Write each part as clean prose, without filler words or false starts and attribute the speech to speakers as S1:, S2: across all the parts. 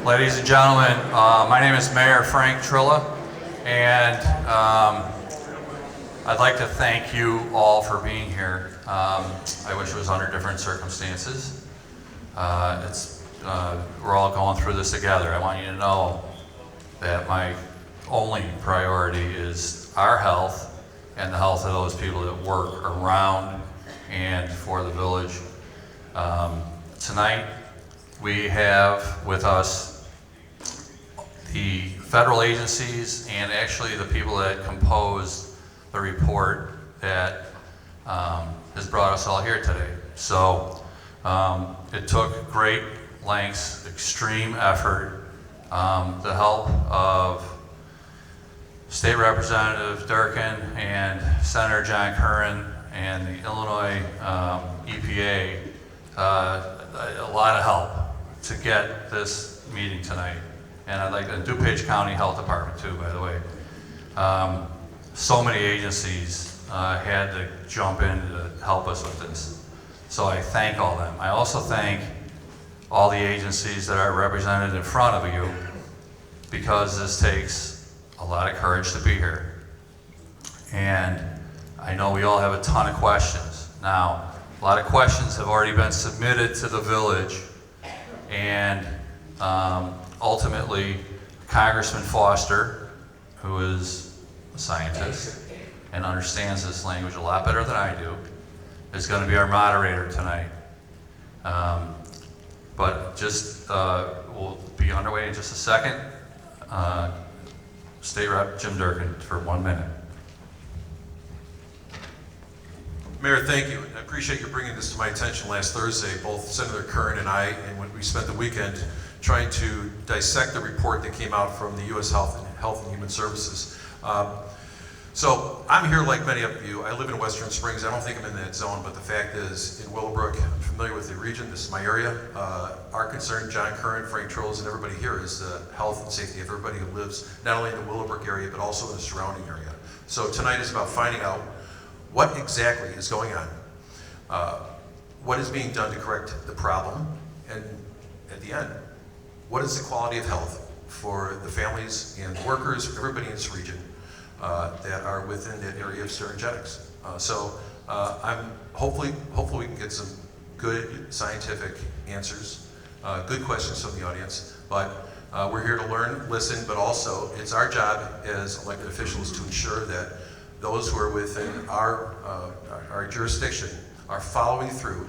S1: Ladies and gentlemen, my name is Mayor Frank Trilla, and I'd like to thank you all for being here. I wish it was under different circumstances. We're all going through this together. I want you to know that my only priority is our health and the health of those people that work around and for the village. Tonight, we have with us the federal agencies and actually the people that composed the report that has brought us all here today. So it took great lengths, extreme effort, the help of State Representative Durkin and Senator John Curran and the Illinois EPA, a lot of help to get this meeting tonight. And I'd like the DuPage County Health Department too, by the way. So many agencies had to jump in to help us with this. So I thank all them. I also thank all the agencies that are represented in front of you, because this takes a lot of courage to be here. And I know we all have a ton of questions. Now, a lot of questions have already been submitted to the village, and ultimately, Congressman Foster, who is a scientist and understands this language a lot better than I do, is going to be our moderator tonight. But just, we'll be underway in just a second. State Rep Jim Durkin for 1 minute.
S2: Mayor, thank you. I appreciate you bringing this to my attention last Thursday. Both Senator Curran and I, and when we spent the weekend trying to dissect the report that came out from the US Health and Human Services. So I'm here like many of you. I live in Western Springs. I don't think I'm in that zone, but the fact is, in Willowbrook, I'm familiar with the region. This is my area. Our concern, John Curran, Frank Trolls, and everybody here, is the health and safety of everybody who lives not only in the Willowbrook area, but also in the surrounding area. So tonight is about finding out what exactly is going on, what is being done to correct the problem, and at the end, what is the quality of health for the families and workers, everybody in this region that are within that area of Sterigenics. I'm hopefully we can get some good scientific answers, good questions from the audience, but we're here to learn, listen, but also it's our job as elected officials to ensure that those who are within our jurisdiction are following through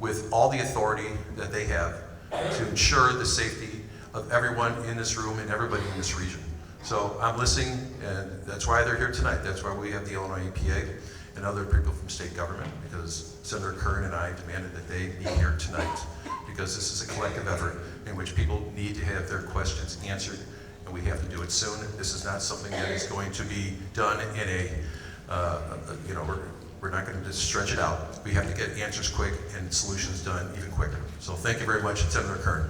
S2: with all the authority that they have to ensure the safety of everyone in this room and everybody in this region. So I'm listening, and that's why they're here tonight. That's why we have the Illinois EPA and other people from state government, because Senator Curran and I demanded that they be here tonight, because this is a collective effort in which people need to have their questions answered, and we have to do it soon. This is not something that is going to be done in we're not going to just stretch it out. We have to get answers quick and solutions done even quicker. So thank you very much, Senator Curran.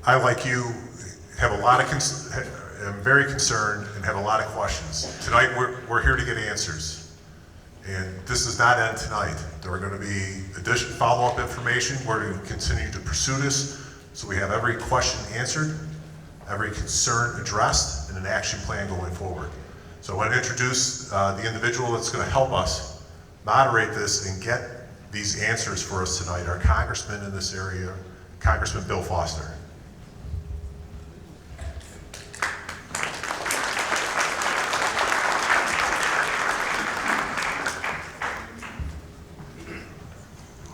S3: I, like you, have a lot of am very concerned and have a lot of questions. Tonight, we're here to get answers. And this does not end tonight. There are going to be additional follow-up information. We're going to continue to pursue this so we have every question answered, every concern addressed, and an action plan going forward. So I want to introduce the individual that's going to help us moderate this and get these answers for us tonight, our congressman in this area, Congressman Bill Foster.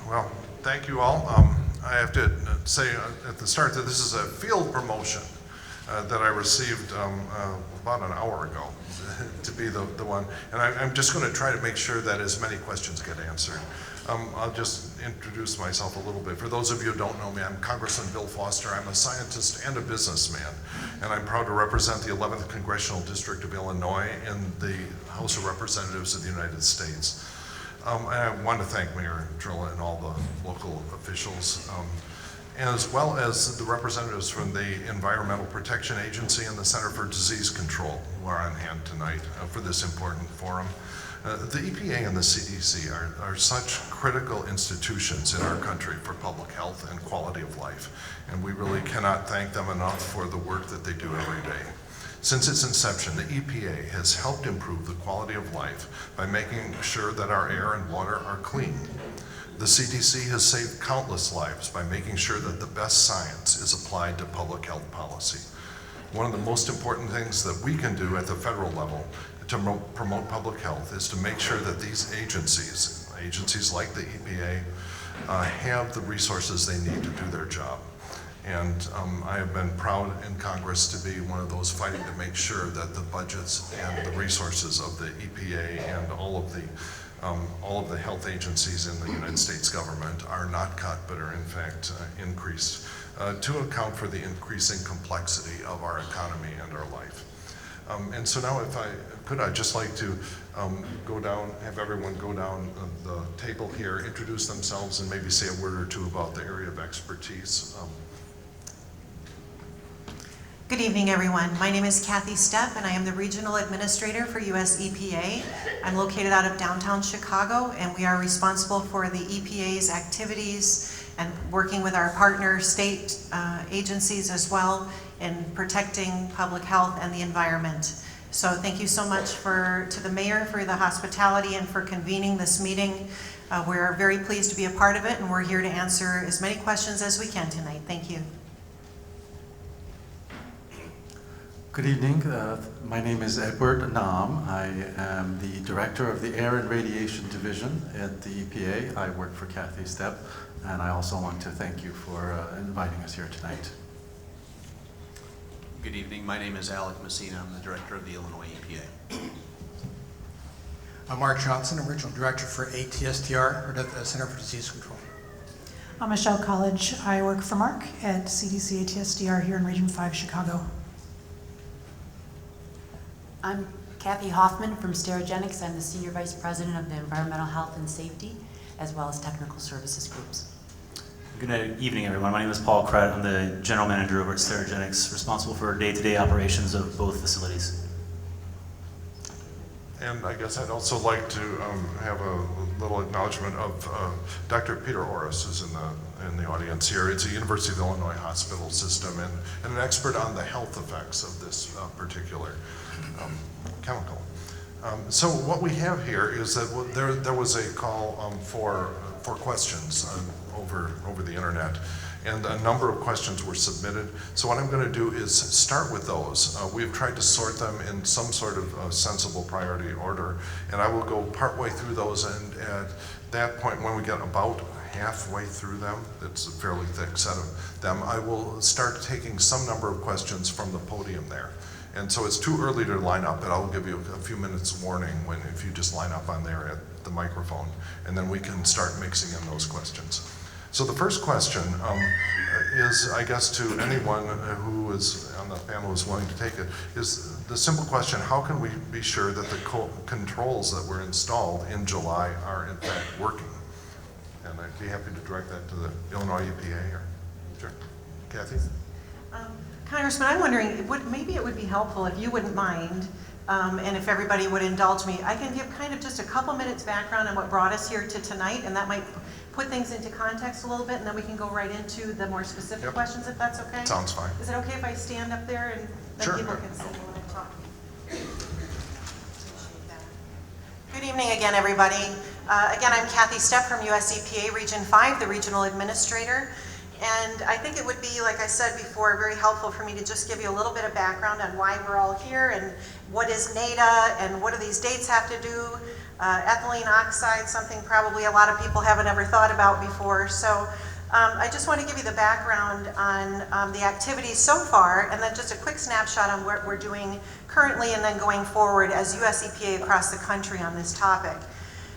S4: Well, thank you all. I have to say at the start that this is a field promotion that I received about an hour ago to be the one. And I'm just going to try to make sure that as many questions get answered. I'll just introduce myself a little bit. For those of you who don't know me, I'm Congressman Bill Foster. I'm a scientist and a businessman, and I'm proud to represent the 11th Congressional District of Illinois in the House of Representatives of the United States. I want to thank Mayor Trilla and all the local officials, as well as the representatives from the Environmental Protection Agency and the Center for Disease Control, who are on hand tonight for this important forum. The EPA and the CDC are such critical institutions in our country for public health and quality of life, and we really cannot thank them enough for the work that they do every day. Since its inception, the EPA has helped improve the quality of life by making sure that our air and water are clean. The CDC has saved countless lives by making sure that the best science is applied to public health policy. One of the most important things that we can do at the federal level to promote public health is to make sure that these agencies like the EPA, have the resources they need to do their job. And I have been proud in Congress to be one of those fighting to make sure that the budgets and the resources of the EPA and all of the health agencies in the United States government are not cut, but are in fact increased to account for the increasing complexity of our economy and our life. And so now if I could, I'd just like to go down, have everyone go down the table here, introduce themselves, and maybe say a word or two about the area of expertise.
S5: Good evening, everyone. My name is Kathy Stepp, and I am the Regional Administrator for US EPA. I'm located out of downtown Chicago, and we are responsible for the EPA's activities and working with our partner state agencies as well in protecting public health and the environment. So thank you so much to the mayor for the hospitality and for convening this meeting. We're very pleased to be a part of it, and we're here to answer as many questions as we can tonight. Thank you.
S6: Good evening. My name is Edward Nam. I am the Director of the Air and Radiation Division at the EPA. I work for Kathy Stepp, and I also want to thank you for inviting us here tonight.
S7: Good evening. My name is Alec Messina. I'm the Director of the Illinois EPA.
S8: I'm Mark Johnson. I'm Regional Director for ASTDR, or the Center for Disease Control.
S9: I'm Michelle College. I work for Mark at CDC ASTDR here in Region 5, Chicago.
S10: I'm Kathy Hoffman from Sterigenics. I'm the Senior Vice President of the Environmental Health and Safety, as well as Technical Services Groups.
S11: Good evening, everyone. My name is Paul Krett. I'm the General Manager over at Sterigenics, responsible for day-to-day operations of both facilities.
S4: And I guess I'd also like to have a little acknowledgement of Dr. Peter Orris, who's in the audience here. It's a University of Illinois hospital system and an expert on the health effects of this particular chemical. So what we have here is that there was a call for questions over the internet, and a number of questions were submitted. So what I'm going to do is start with those. We've tried to sort them in some sort of sensible priority order, and I will go partway through those, and at that point, when we get about halfway through them, it's a fairly thick set of them, I will start taking some number of questions from the podium there. And so it's too early to line up, but I'll give you a few minutes warning if you just line up on there at the microphone, and then we can start mixing in those questions. So the first question is, I guess, to anyone who is on the panel who's willing to take it, is the simple question: how can we be sure that the controls that were installed in July are in fact working? And I'd be happy to direct that to the Illinois EPA. Sure, Kathy.
S5: Congressman, I'm wondering, maybe it would be helpful if you wouldn't mind, and if everybody would indulge me, I can give kind of just a couple minutes background on what brought us here to tonight, and that might put things into context a little bit, and then we can go right into the more specific questions, if that's okay?
S4: Sounds fine.
S5: Is it okay if I stand up there and then people can see when I'm talking? Good evening again, everybody. Again, I'm Kathy Stepp from US EPA Region 5, the Regional Administrator. And I think it would be, like I said before, very helpful for me to just give you a little bit of background on why we're all here and what is NADA and what do these dates have to do. Ethylene oxide, something probably a lot of people haven't ever thought about before. So I just want to give you the background on the activities so far, and then just a quick snapshot on what we're doing currently and then going forward as US EPA across the country on this topic.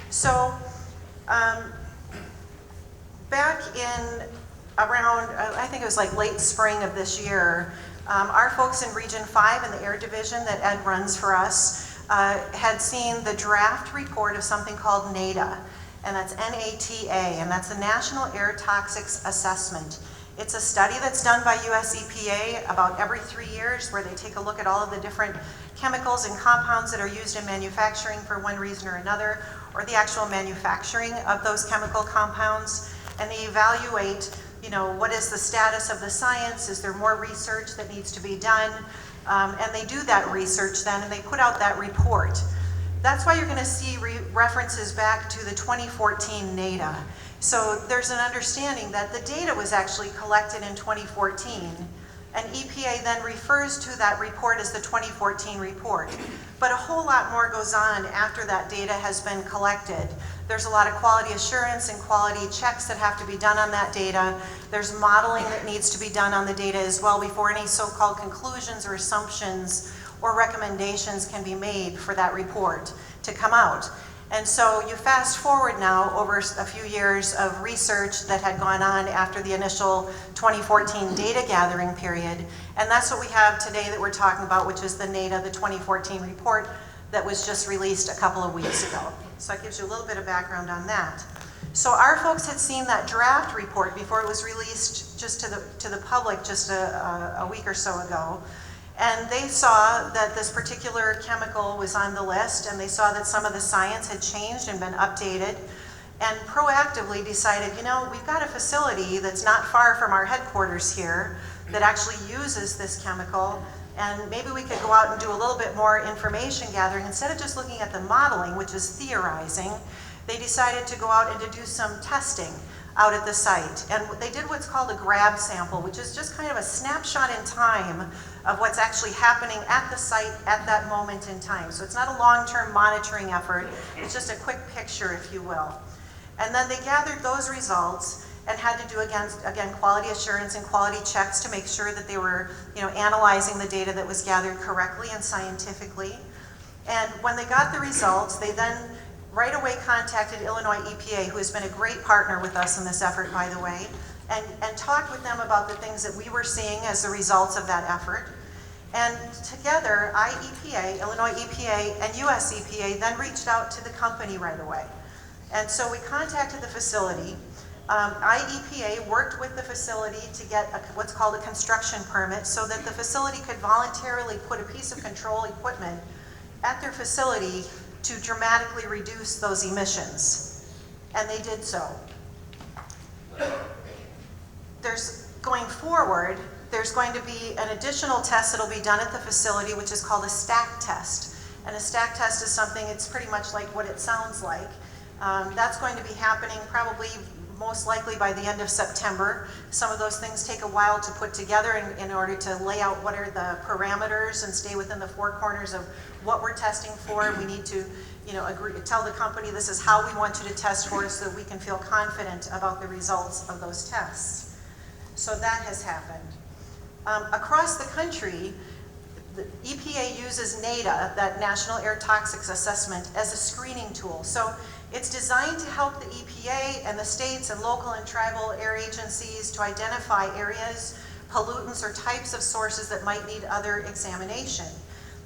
S5: So back in around, I think it was like late spring of this year, our folks in Region 5 in the Air Division that Ed runs for us had seen the draft report of something called NATA, and that's N-A-T-A, and that's the National Air Toxics Assessment. It's a study that's done by US EPA about every 3 years where they take a look at all of the different chemicals and compounds that are used in manufacturing for one reason or another, or the actual manufacturing of those chemical compounds. And they evaluate, you know, what is the status of the science? Is there more research that needs to be done? And they do that research then, and they put out that report. That's why you're going to see references back to the 2014 NADA. So there's an understanding that the data was actually collected in 2014, and EPA then refers to that report as the 2014 report. But a whole lot more goes on after that data has been collected. There's a lot of quality assurance and quality checks that have to be done on that data. There's modeling that needs to be done on the data as well before any so-called conclusions or assumptions or recommendations can be made for that report to come out. And so you fast forward now over a few years of research that had gone on after the initial 2014 data gathering period, and that's what we have today that we're talking about, which is the NADA, the 2014 report that was just released a couple of weeks ago. So that gives you a little bit of background on that. So our folks had seen that draft report before it was released just to the public just a week or so ago. And they saw that this particular chemical was on the list, and they saw that some of the science had changed and been updated, and proactively decided, you know, we've got a facility that's not far from our headquarters here that actually uses this chemical, and maybe we could go out and do a little bit more information gathering. Instead of just looking at the modeling, which is theorizing, they decided to go out and to do some testing out at the site. And they did what's called a grab sample, which is just kind of a snapshot in time of what's actually happening at the site at that moment in time. So it's not a long-term monitoring effort, it's just a quick picture, if you will. And then they gathered those results and had to do, again, quality assurance and quality checks to make sure that they were, you know, analyzing the data that was gathered correctly and scientifically. And when they got the results, they then right away contacted Illinois EPA, who has been a great partner with us in this effort, by the way, and talked with them about the things that we were seeing as the results of that effort. And together, IEPA, Illinois EPA, and US EPA then reached out to the company right away. And so we contacted the facility. IEPA worked with the facility to get what's called a construction permit so that the facility could voluntarily put a piece of control equipment at their facility to dramatically reduce those emissions. And they did so. Going forward, there's going to be an additional test that'll be done at the facility, which is called a stack test. And a stack test is something, it's pretty much like what it sounds like. That's going to be happening probably most likely by the end of September. Some of those things take a while to put together in order to lay out what are the parameters and stay within the four corners of what we're testing for. We need to, you know, tell the company this is how we want you to test for us so that we can feel confident about the results of those tests. So that has happened. Across the country, the EPA uses NADA, that National Air Toxics Assessment, as a screening tool. So it's designed to help the EPA and the states and local and tribal air agencies to identify areas, pollutants, or types of sources that might need other examination.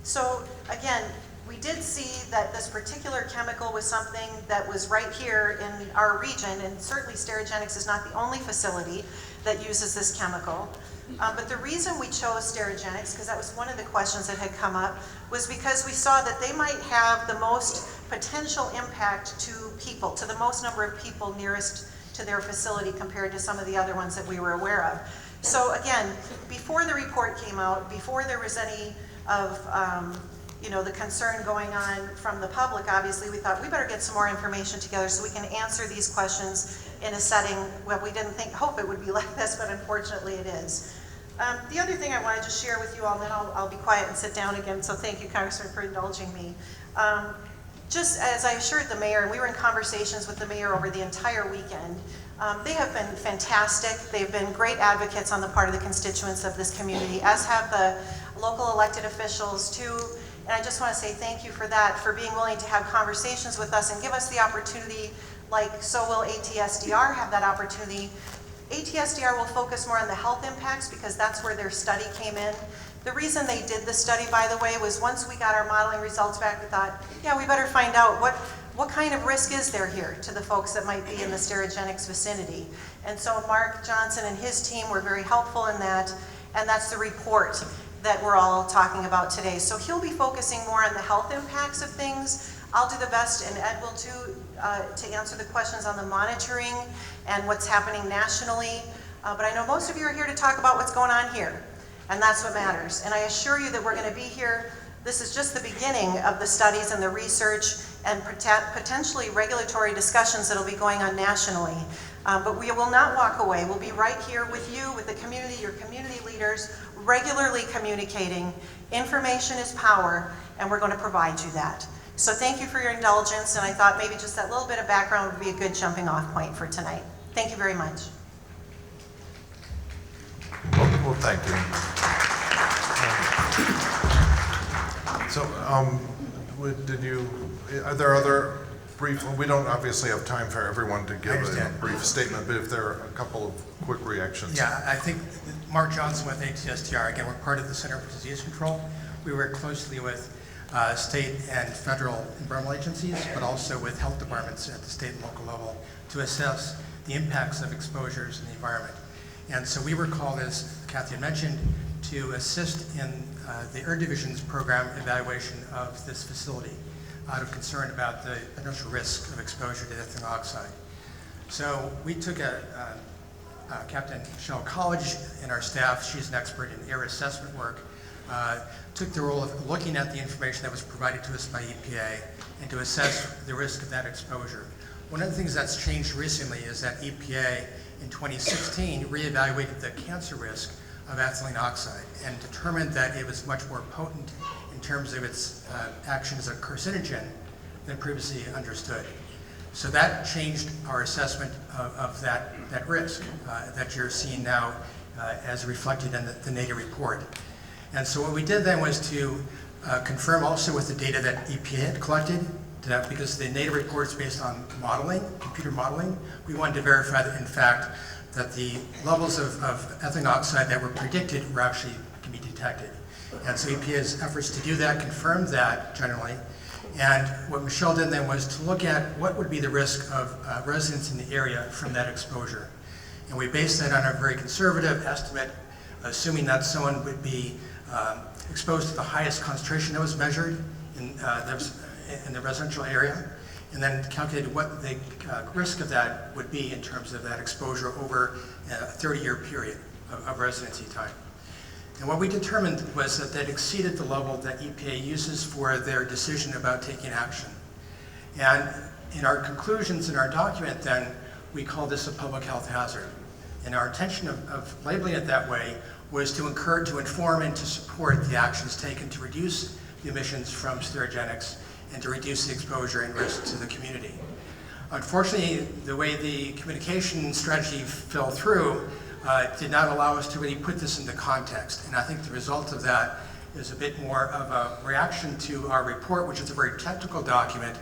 S5: So again, we did see that this particular chemical was something that was right here in our region, and certainly Sterigenics is not the only facility that uses this chemical. But the reason we chose Sterigenics, because that was one of the questions that had come up, was because we saw that they might have the most potential impact to people, to the most number of people nearest to their facility compared to some of the other ones that we were aware of. So again, before the report came out, before there was any of you know, the concern going on from the public, obviously we thought we better get some more information together so we can answer these questions in a setting where we didn't hope it would be like this, but unfortunately it is. The other thing I wanted to share with you all, and then I'll be quiet and sit down again, so thank you, Congressman, for indulging me. Just as I assured the mayor, and we were in conversations with the mayor over the entire weekend, they have been fantastic. They've been great advocates on the part of the constituents of this community, as have the local elected officials too. And I just want to say thank you for that, for being willing to have conversations with us and give us the opportunity, like so will ASTDR have that opportunity. ASTDR will focus more on the health impacts because that's where their study came in. The reason they did the study, by the way, was once we got our modeling results back, we thought, yeah, we better find out what what kind of risk is there here to the folks that might be in the Sterigenics vicinity? And so Mark Johnson and his team were very helpful in that, and that's the report that we're all talking about today. So he'll be focusing more on the health impacts of things. I'll do the best, and Ed will too, to answer the questions on the monitoring and what's happening nationally. But I know most of you are here to talk about what's going on here, and that's what matters. And I assure you that we're going to be here. This is just the beginning of the studies and the research and potentially regulatory discussions that will be going on nationally. But we will not walk away. We'll be right here with you, with the community, your community leaders, regularly communicating. Information is power, and we're going to provide you that. So thank you for your indulgence, and I thought maybe just that little bit of background would be a good jumping off point for tonight. Thank you very much.
S4: Well, thank you. So, are there other brief, we don't obviously have time for everyone to give a brief statement, but if there are a couple of quick reactions.
S8: Yeah, I think Mark Johnson with ASTDR, again, we're part of the Center for Disease Control. We work closely with state and federal environmental agencies, but also with health departments at the state and local level to assess the impacts of exposures in the environment. And so we were called, as Kathy had mentioned, to assist in the Air Division's program evaluation of this facility out of concern about the potential risk of exposure to ethylene oxide. So we took Captain Michelle College in our staff, she's an expert in air assessment work, took the role of looking at the information that was provided to us by EPA and to assess the risk of that exposure. One of the things that's changed recently is that EPA in 2016 reevaluated the cancer risk of ethylene oxide and determined that it was much more potent in terms of its action as a carcinogen than previously understood. So that changed our assessment of that risk that you're seeing now as reflected in the NADA report. And so what we did then was to confirm also with the data that EPA had collected, that because the NADA report is based on modeling, computer modeling, we wanted to verify that in fact that the levels of ethylene oxide that were predicted were actually can be detected. And so EPA's efforts to do that confirmed that generally. And what Michelle did then was to look at what would be the risk of residents in the area from that exposure. And we based that on a very conservative estimate, assuming that someone would be exposed to the highest concentration that was measured in the residential area, and then calculated what the risk of that would be in terms of that exposure over a 30-year period of residency time. And what we determined was that that exceeded the level that EPA uses for their decision about taking action. And in our conclusions in our document then, we call this a public health hazard. And our intention of labeling it that way was to encourage, to inform, and to support the actions taken to reduce the emissions from Sterigenics and to reduce the exposure and risk to the community. Unfortunately, the way the communication strategy fell through did not allow us to really put this into context. And I think the result of that is a bit more of a reaction to our report, which is a very technical document.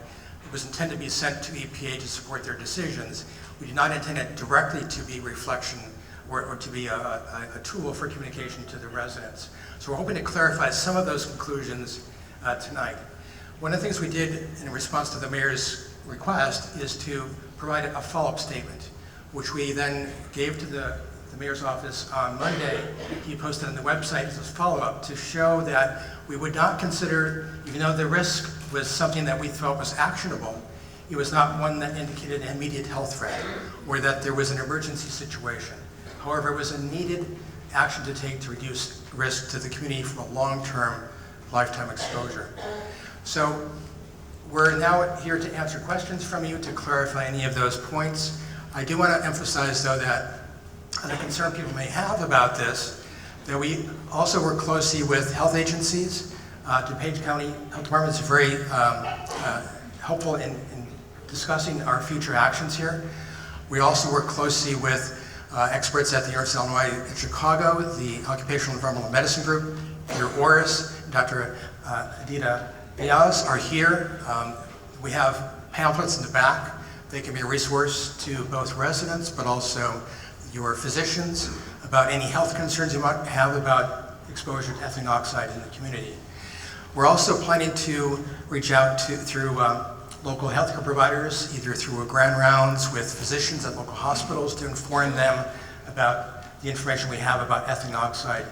S8: It was intended to be sent to EPA to support their decisions. We did not intend it directly to be reflection or to be a tool for communication to the residents. So we're hoping to clarify some of those conclusions tonight. One of the things we did in response to the mayor's request is to provide a follow-up statement, which we then gave to the mayor's office on Monday. He posted on the website as a follow-up to show that we would not consider, even though the risk was something that we felt was actionable, it was not one that indicated an immediate health threat or that there was an emergency situation. However, it was a needed action to take to reduce risk to the community from a long-term lifetime exposure. So we're now here to answer questions from you to clarify any of those points. I do want to emphasize, though, that the concern people may have about this, that we also work closely with health agencies. DuPage County Health Department is very helpful in discussing our future actions here. We also work closely with experts at the University of Illinois in Chicago, the Occupational Environmental Medicine Group, Peter Orris, Dr. Adita Biaz are here. We have pamphlets in the back. They can be a resource to both residents, but also your physicians about any health concerns you might have about exposure to ethylene oxide in the community. We're also planning to reach out to through local healthcare providers, either through grand rounds with physicians at local hospitals to inform them about the information we have about ethylene oxide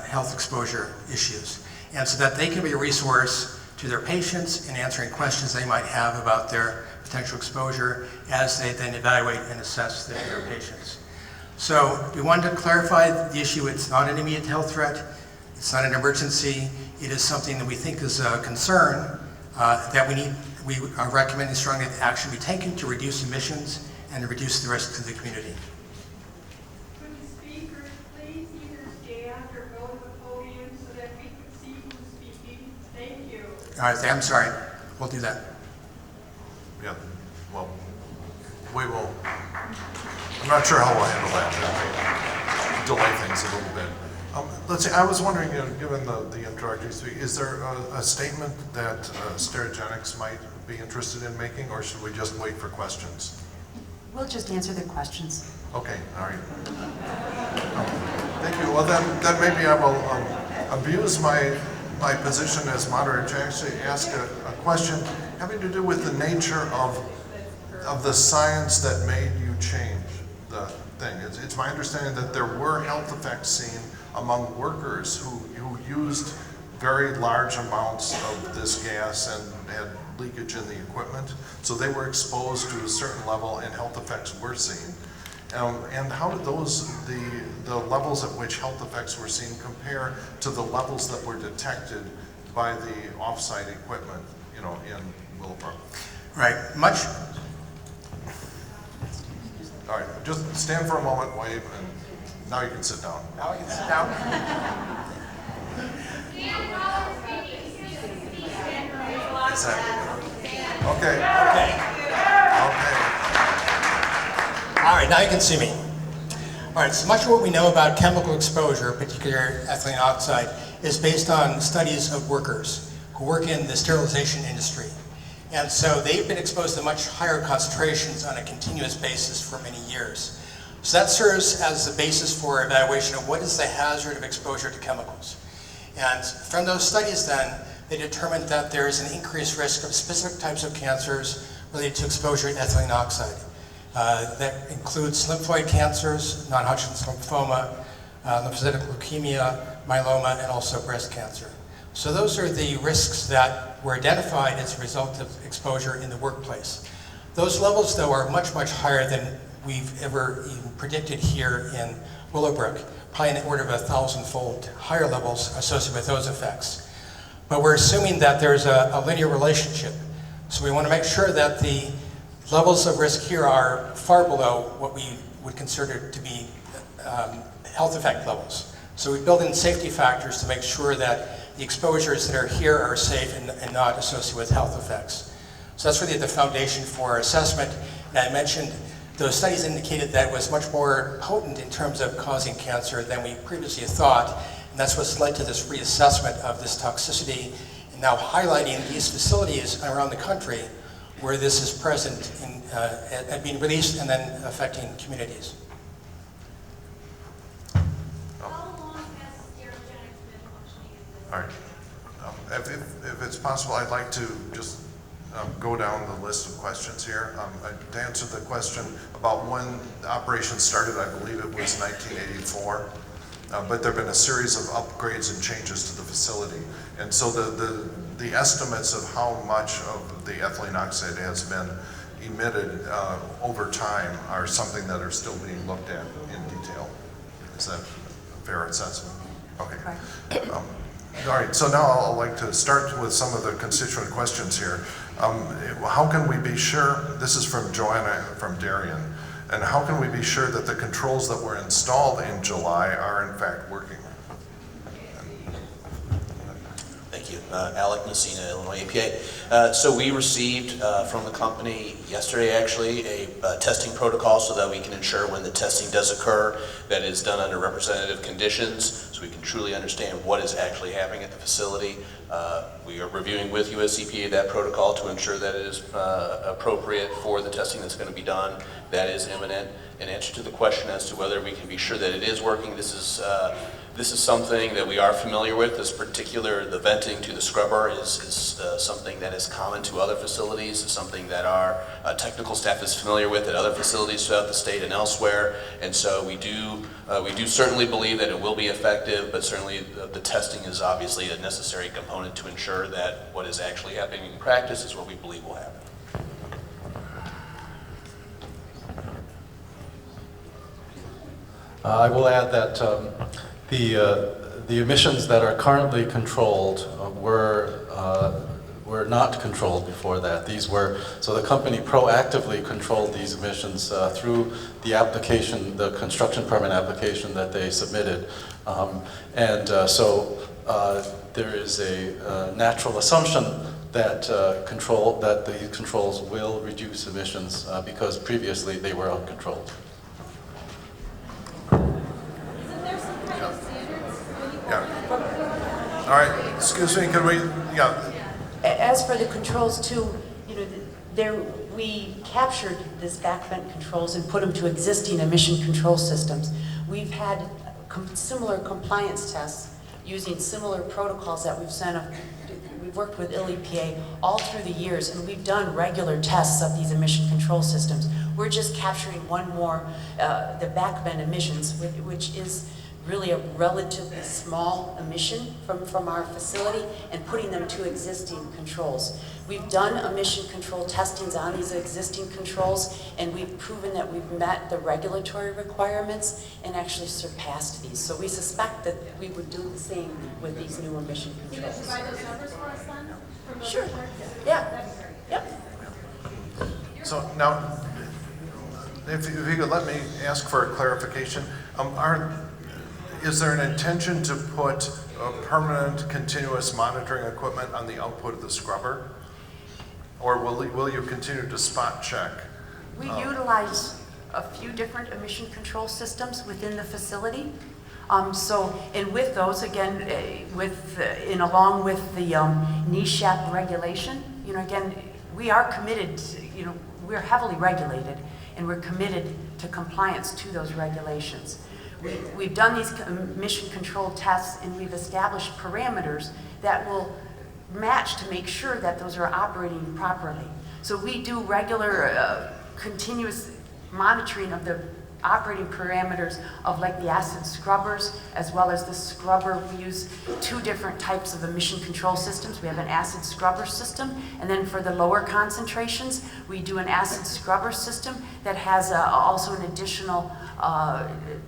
S8: health exposure issues. And so that they can be a resource to their patients in answering questions they might have about their potential exposure as they then evaluate and assess their patients. So we wanted to clarify the issue. It's not an immediate health threat. It's not an emergency. It is something that we think is a concern that we are recommending strongly that action be taken to reduce emissions and to reduce the risk to the community.
S12: Could the speakers please either stand or go to the podium so that we can see who's speaking? Thank you.
S8: All right, I'm sorry. We'll do that.
S4: Yeah, well, we will, I'm not sure how we'll handle that. Delay things a little bit. Let's see, I was wondering, given the introductory speech, is there a statement that Sterigenics might be interested in making, or should we just wait for questions?
S10: We'll just answer the questions.
S4: Okay, all right. Thank you. Well, then maybe I will abuse my position as moderator to actually ask a question having to do with the nature of the science that made you change the thing. It's my understanding that there were health effects seen among workers who used very large amounts of this gas and had leakage in the equipment. So they were exposed to a certain level and health effects were seen. And how did the levels at which health effects were seen compare to the levels that were detected by the off-site equipment, in Willowbrook?
S8: Right,
S4: All right, just stand for a moment, wave, and now you can sit down.
S8: Now we can sit down.
S4: Is that, okay.
S8: All right, now you can see me. All right, so much of what we know about chemical exposure, particularly ethylene oxide, is based on studies of workers who work in the sterilization industry. And so they've been exposed to much higher concentrations on a continuous basis for many years. So that serves as the basis for evaluation of what is the hazard of exposure to chemicals. And from those studies then, they determined that there is an increased risk of specific types of cancers related to exposure to ethylene oxide. That includes lymphoid cancers, non-Hodgkin's lymphoma, lymphocytic leukemia, myeloma, and also breast cancer. So those are the risks that were identified as a result of exposure in the workplace. Those levels, though, are much, much higher than we've ever even predicted here in Willowbrook, probably in the order of 1,000-fold higher levels associated with those effects. But we're assuming that there's a linear relationship. So we want to make sure that the levels of risk here are far below what we would consider to be health effect levels. So we build in safety factors to make sure that the exposures that are here are safe and not associated with health effects. So that's really the foundation for our assessment. And I mentioned those studies indicated that it was much more potent in terms of causing cancer than we previously thought. And that's what's led to this reassessment of this toxicity and now highlighting these facilities around the country where this is present and being released and then affecting communities.
S4: All right. If it's possible, I'd like to just go down the list of questions here. To answer the question about when the operation started, I believe it was 1984. But there have been a series of upgrades and changes to the facility. And so the estimates of how much of the ethylene oxide has been emitted over time are something that are still being looked at in detail. Is that a fair assessment? Okay. All right, so now I'd like to start with some of the constituent questions here. How can we be sure, this is from Joanna from Darien, and how can we be sure that the controls that were installed in July are in fact working?
S7: Thank you. Alec Messina, Illinois EPA. So we received from the company yesterday actually a testing protocol so that we can ensure when the testing does occur that it's done under representative conditions so we can truly understand what is actually happening at the facility. We are reviewing with US EPA that protocol to ensure that it is appropriate for the testing that's going to be done. That is imminent. in answer to the question as to whether we can be sure that it is working, this is something that we are familiar with. The venting to the scrubber is something that is common to other facilities. It's something that our technical staff is familiar with at other facilities throughout the state and elsewhere. And so we do certainly believe that it will be effective, but certainly the testing is obviously a necessary component to ensure that what is actually happening in practice is what we believe will happen.
S6: I will add that the emissions that are currently controlled were not controlled before that. So the company proactively controlled these emissions through the application, the construction permit application that they submitted. So there is a natural assumption that the controls will reduce emissions because previously they were uncontrolled.
S4: Yeah. All right, excuse me, can we, yeah.
S10: As for the controls too, we captured this backvent controls and put them to existing emission control systems. We've had similar compliance tests using similar protocols that we've worked with EPA all through the years, and we've done regular tests of these emission control systems. We're just capturing one more, the backvent emissions, which is really a relatively small emission from our facility, and putting them to existing controls. We've done emission control testings on these existing controls, and we've proven that we've met the regulatory requirements and actually surpassed these. So we suspect that we would do the same with these new emission controls.
S12: Can you provide those numbers for us then?
S10: Sure. Yeah. Yep.
S4: So now, if you could let me ask for a clarification. Is there an intention to put permanent continuous monitoring equipment on the output of the scrubber? Or will you continue to spot check?
S10: We utilize a few different emission control systems within the facility. And with those, again, along with the NESHAP regulation, again, we are committed, we're heavily regulated, and we're committed to compliance to those regulations. We've done these emission control tests, and we've established parameters that will match to make sure that those are operating properly. So we do regular continuous monitoring of the operating parameters of like the acid scrubbers, as well as the scrubber. We use two different types of emission control systems. We have an acid scrubber system, and then for the lower concentrations, we do an acid scrubber system that has also an additional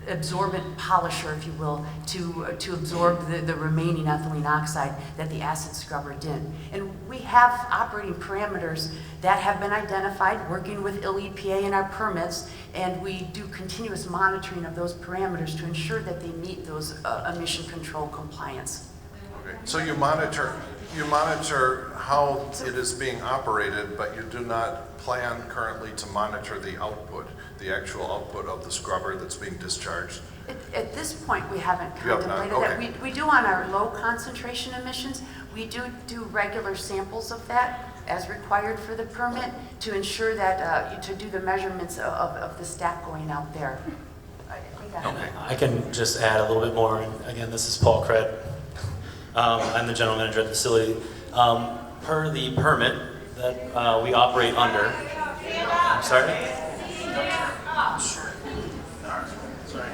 S10: absorbent polisher, if you will, to absorb the remaining ethylene oxide that the acid scrubber did. And we have operating parameters that have been identified working with EPA in our permits, and we do continuous monitoring of those parameters to ensure that they meet those emission control compliance.
S4: Okay. So you monitor how it is being operated, but you do not plan currently to monitor the output, the actual output of the scrubber that's being discharged?
S10: At this point, we haven't contemplated that. We do on our low concentration emissions, we do regular samples of that as required for the permit to ensure that, to do the measurements of the stack going out there.
S11: I can just add a little bit more. Again, this is Paul Cred. I'm the general manager at the facility. Per the permit that we operate under, I'm sorry? Sorry,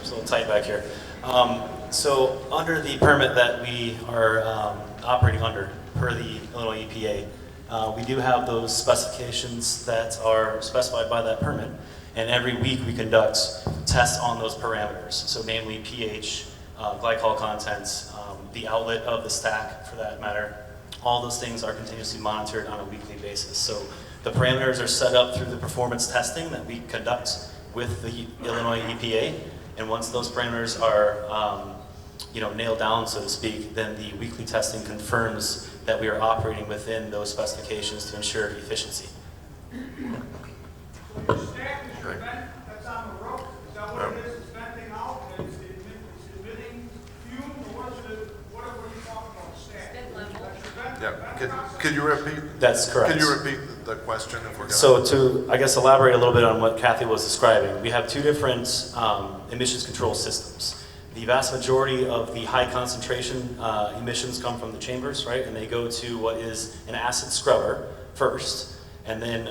S11: it's a little tight back here. So under the permit that we are operating under, per the Illinois EPA, we do have those specifications that are specified by that permit, and every week we conduct tests on those parameters, so namely pH, glycol contents, the outlet of the stack for that matter. All those things are continuously monitored on a weekly basis. So the parameters are set up through the performance testing that we conduct with the Illinois EPA, and once those parameters are nailed down, so to speak, then the weekly testing confirms that we are operating within those specifications to ensure efficiency.
S12: The stack is your vent that's on the roof. Is that what it is? It's venting out and it's emitting fumes, or what are you talking about? Stack. That's your vent
S4: Yeah, could you repeat?
S11: That's correct.
S4: Could you repeat the question if we're going
S11: So to, I guess, elaborate a little bit on what Kathy was describing, we have two different emissions control systems. The vast majority of the high concentration emissions come from the chambers, right? And they go to what is an acid scrubber first, and then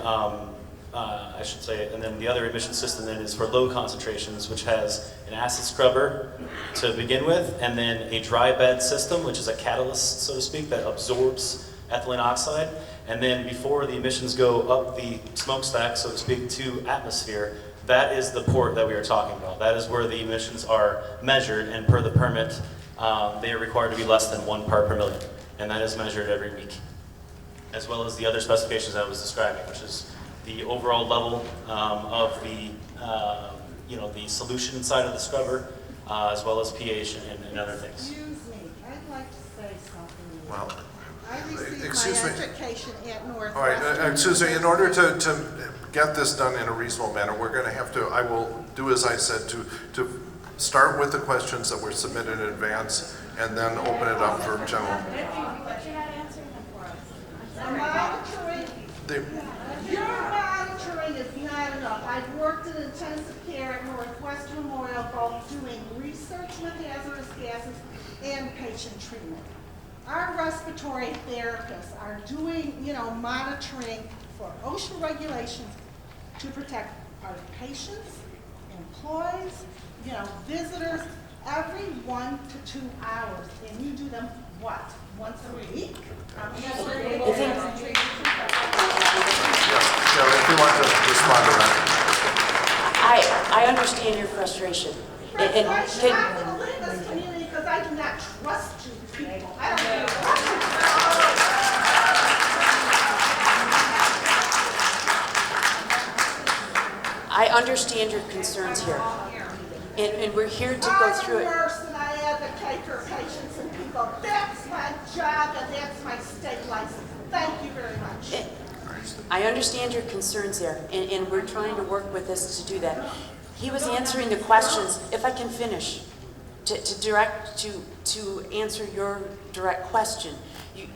S11: I should say, and then the other emission system then is for low concentrations, which has an acid scrubber to begin with, and then a dry bed system, which is a catalyst, so to speak, that absorbs ethylene oxide. And then before the emissions go up the smokestack, so to speak, to atmosphere, that is the port that we are talking about. That is where the emissions are measured, and per the permit, they are required to be less than 1 part per million. And that is measured every week, as well as the other specifications I was describing, which is the overall level of the, the solution inside of the scrubber, as well as pH and other things.
S13: Excuse me, I'd like to say something.
S4: Well,
S13: I received
S4: excuse
S13: my
S4: me.
S13: education at Northwestern.
S4: All right, excuse me, in order to get this done in a reasonable manner, we're going to have to, I will do as I said, to start with the questions that were submitted in advance and then open it up for general.
S13: Your monitoring is not enough. I've worked in intensive care at Northwestern Memorial, both doing research with hazardous gases and patient treatment. Our respiratory therapists are doing, monitoring for OSHA regulations to protect our patients, employees, visitors, every 1 to 2 hours. And you do them, what, once a week?
S4: If you want to respond to that.
S10: I understand your frustration.
S13: I'm going to leave this community because I do not trust you people. I don't trust you.
S10: I understand your concerns here. And we're here to go through it.
S13: I'm a nurse and I advocate for patients and people. That's my job and that's my state license. Thank you very much.
S10: I understand your concerns there, and we're trying to work with this to do that. He was answering the questions, if I can finish, to answer your direct question.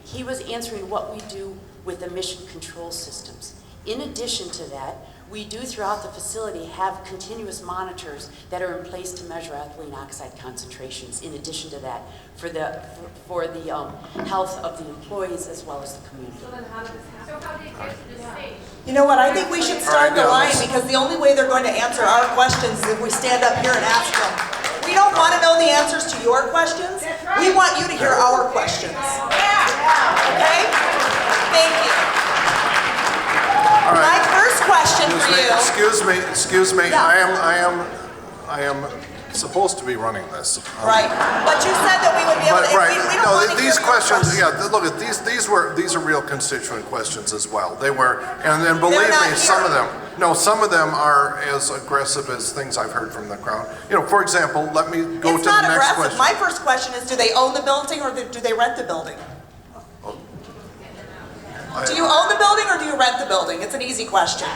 S10: He was answering what we do with emission control systems. In addition to that, we do throughout the facility have continuous monitors that are in place to measure ethylene oxide concentrations. In addition to that, for the health of the employees as well as the community.
S12: So then how did this happen? So how did it get to this stage?
S14: You know what, I think we should start the line, because the only way they're going to answer our questions is if we stand up here and ask them. We don't want to know the answers to your questions. We want you to hear our questions. Okay? Thank you.
S4: All right.
S14: My first question for you.
S4: Excuse me.
S14: Yeah.
S4: I am supposed to be running this.
S14: Right, but you said that we would be able to.
S4: Right.
S14: We don't want to
S4: These
S14: hear
S4: questions.
S14: your
S4: Yeah. Look at these are real constituent questions as well. They were, and believe me, some of them. No, some of them are as aggressive as things I've heard from the crowd. For example, let me go to the next question.
S14: It's not aggressive. My first question is, do they own the building or do they rent the building? Do you own the building or do you rent the building? It's an easy question.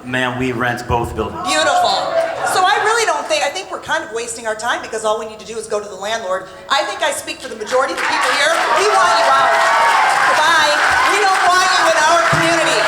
S11: Ma'am, we rent both buildings.
S14: Beautiful. So I really don't think, I think we're kind of wasting our time because all we need to do is go to the landlord. I think I speak for the majority of the people here. We want you out. Goodbye. We don't want you in our community.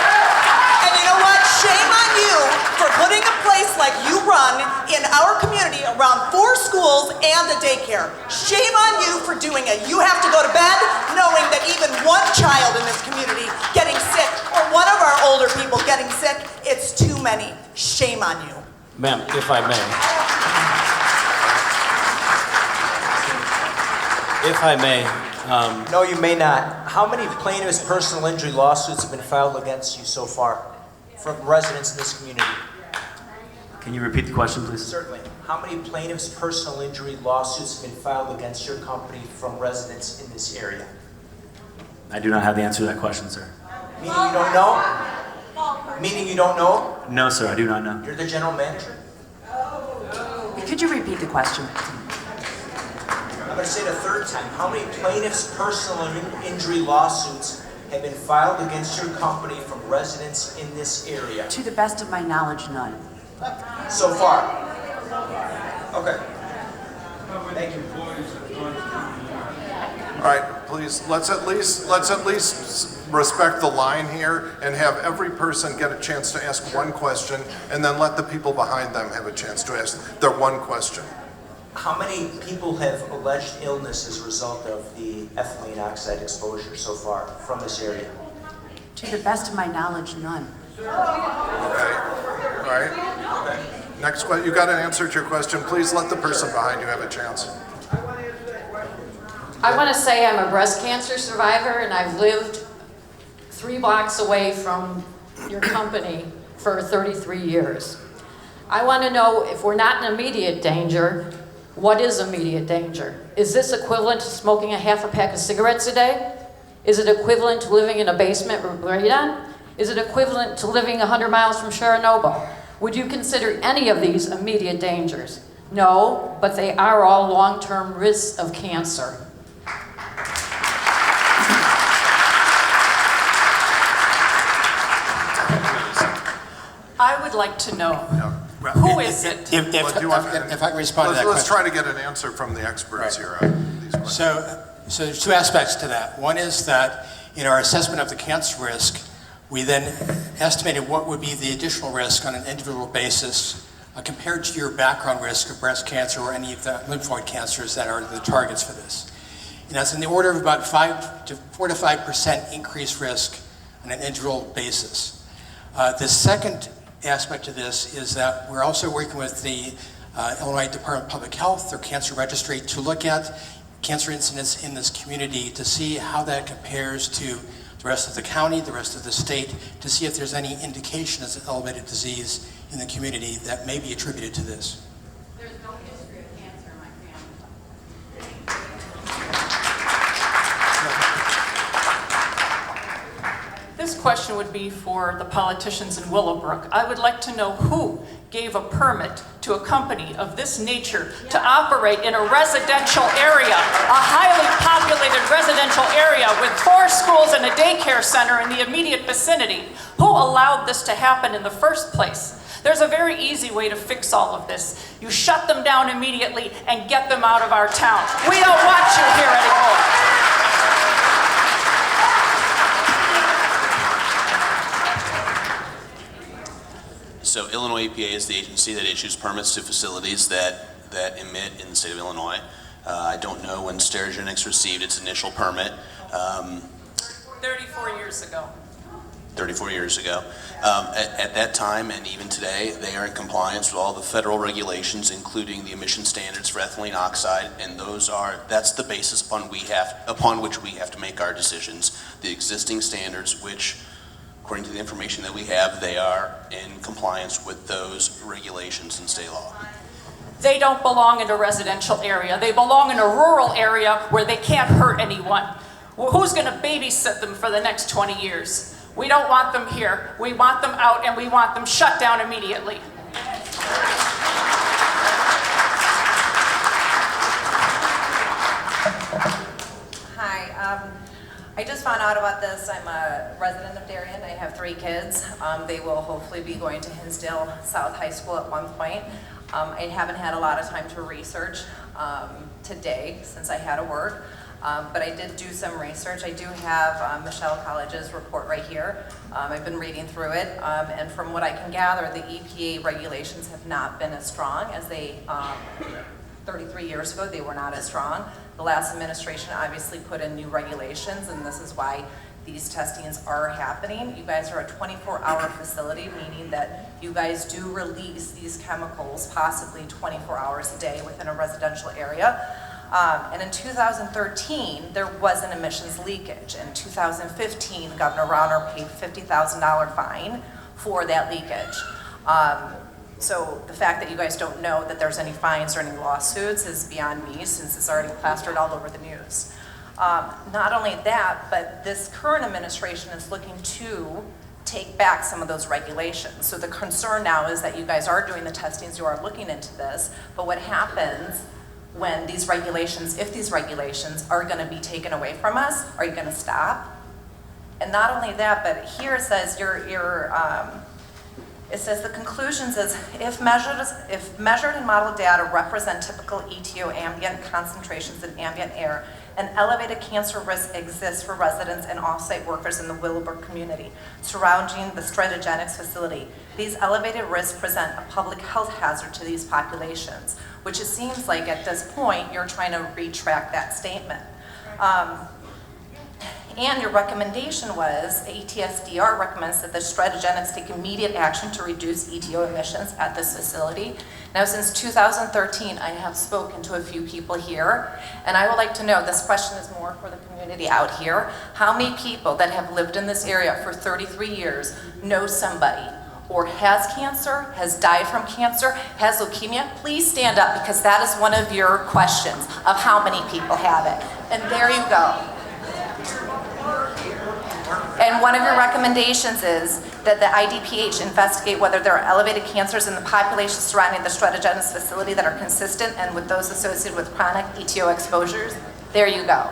S14: And you know what? Shame on you for putting a place like you run in our community around 4 schools and a daycare. Shame on you for doing it. You have to go to bed knowing that even one child in this community getting sick, or one of our older people getting sick, it's too many. Shame on you.
S11: Ma'am, if I may. If I may.
S15: No, you may not. How many plaintiffs' personal injury lawsuits have been filed against you so far from residents in this community?
S11: Can you repeat the question, please?
S15: Certainly. How many plaintiffs' personal injury lawsuits have been filed against your company from residents in this area?
S11: I do not have the answer to that question, sir.
S15: Meaning you don't know? Meaning you don't know?
S11: No, sir, I do not know.
S15: You're the general manager?
S10: Could you repeat the question?
S15: I'm going to say it a third time. How many plaintiffs' personal injury lawsuits have been filed against your company from residents in this area?
S10: To the best of my knowledge, none.
S15: So far? Okay. Thank you.
S4: All right. please, let's at least respect the line here and have every person get a chance to ask one question, and then let the people behind them have a chance to ask their one question.
S15: How many people have alleged illness as a result of the ethylene oxide exposure so far from this area?
S10: To the best of my knowledge, none.
S4: Okay, all right. Next question, you got an answer to your question. Please let the person behind you have a chance.
S16: I want to say I'm a breast cancer survivor, and I've lived 3 blocks away from your company for 33 years. I want to know, if we're not in immediate danger, what is immediate danger? Is this equivalent to smoking a half a pack of cigarettes a day? Is it equivalent to living in a basement with radon? Is it equivalent to living 100 miles from Chernobyl? Would you consider any of these immediate dangers? No, but they are all long-term risks of cancer.
S17: I would like to know, who is it?
S18: If I can respond to that question.
S4: Let's try to get an answer from the experts here on these questions.
S18: So there's 2 aspects to that. One is that in our assessment of the cancer risk, we then estimated what would be the additional risk on an individual basis compared to your background risk of breast cancer or any of the lymphoid cancers that are the targets for this. And that's in the order of about 4 to 5% increased risk on an individual basis. The second aspect of this is that we're also working with the Illinois Department of Public Health, their cancer registry, to look at cancer incidence in this community to see how that compares to the rest of the county, the rest of the state, to see if there's any indication of elevated disease in the community that may be attributed to this.
S16: There's no history of cancer in my family.
S17: This question would be for the politicians in Willowbrook. I would like to know who gave a permit to a company of this nature to operate in a residential area, a highly populated residential area with 4 schools and a daycare center in the immediate vicinity. Who allowed this to happen in the first place? There's a very easy way to fix all of this. You shut them down immediately and get them out of our town. We don't want you here anymore.
S7: So Illinois EPA is the agency that issues permits to facilities that emit in the state of Illinois. I don't know when Sterigenics received its initial permit.
S17: 34 years ago.
S7: 34 years ago. At that time, and even today, they are in compliance with all the federal regulations, including the emission standards for ethylene oxide, and that's the basis upon which we have to make our decisions. The existing standards, which, according to the information that we have, they are in compliance with those regulations and state law.
S17: They don't belong in a residential area. They belong in a rural area where they can't hurt anyone. Who's going to babysit them for the next 20 years? We don't want them here. We want them out, and we want them shut down immediately.
S19: Hi. I just found out about this. I'm a resident of Darien. I have 3 kids. They will hopefully be going to Hinsdale South High School at one point. I haven't had a lot of time to research today since I had to work, but I did do some research. I do have Michelle College's report right here. I've been reading through it, and from what I can gather, the EPA regulations have not been as strong as they 33 years ago. They were not as strong. The last administration obviously put in new regulations, and this is why these testings are happening. You guys are a 24-hour facility, meaning that you guys do release these chemicals possibly 24 hours a day within a residential area. And in 2013, there was an emissions leakage. In 2015, Governor Rauner paid $50,000 fine for that leakage. So the fact that you guys don't know that there's any fines or any lawsuits is beyond me, since it's already plastered all over the news. Not only that, but this current administration is looking to take back some of those regulations. So the concern now is that you guys are doing the testings, you are looking into this, but what happens when these regulations, if these regulations are going to be taken away from us? Are you going to stop? And not only that, but here it says it says the conclusions is if measured and modeled data represent typical ETO ambient concentrations in ambient air, an elevated cancer risk exists for residents and off-site workers in the Willowbrook community surrounding the Sterigenics facility. These elevated risks present a public health hazard to these populations, which it seems like at this point you're trying to retract that statement. And your recommendation was, ASTDR recommends that the Sterigenics take immediate action to reduce ETO emissions at this facility. Now, since 2013, I have spoken to a few people here, and I would like to know, this question is more for the community out here, how many people that have lived in this area for 33 years know somebody or has cancer, has died from cancer, has leukemia? Please stand up, because that is one of your questions of how many people have it. And there you go. And one of your recommendations is that the IDPH investigate whether there are elevated cancers in the population surrounding the Sterigenics facility that are consistent and with those associated with chronic ETO exposures. There you go.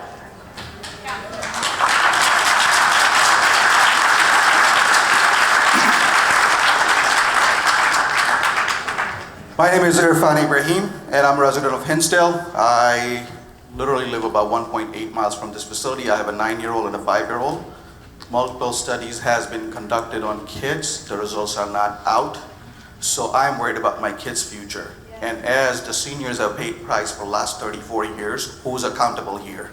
S20: My name is Irfan Ibrahim, and I'm a resident of Hinsdale. I literally live about 1.8 miles from this facility. I have a 9-year-old and a 5-year-old. Multiple studies has been conducted on kids. The results are not out. So I'm worried about my kids' future. And as the seniors have paid price for the last 34 years, who's accountable here?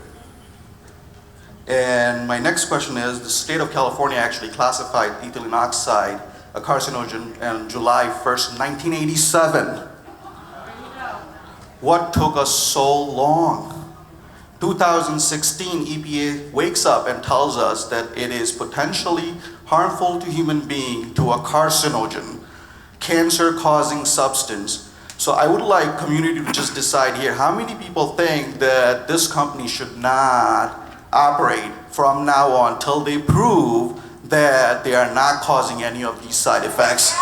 S20: And my next question is, the state of California actually classified ethylene oxide a carcinogen on July 1st, 1987. What took us so long? 2016, EPA wakes up and tells us that it is potentially harmful to human being, to a carcinogen, cancer-causing substance. So I would like community to just decide here, how many people think that this company should not operate from now on till they prove that they are not causing any of these side effects?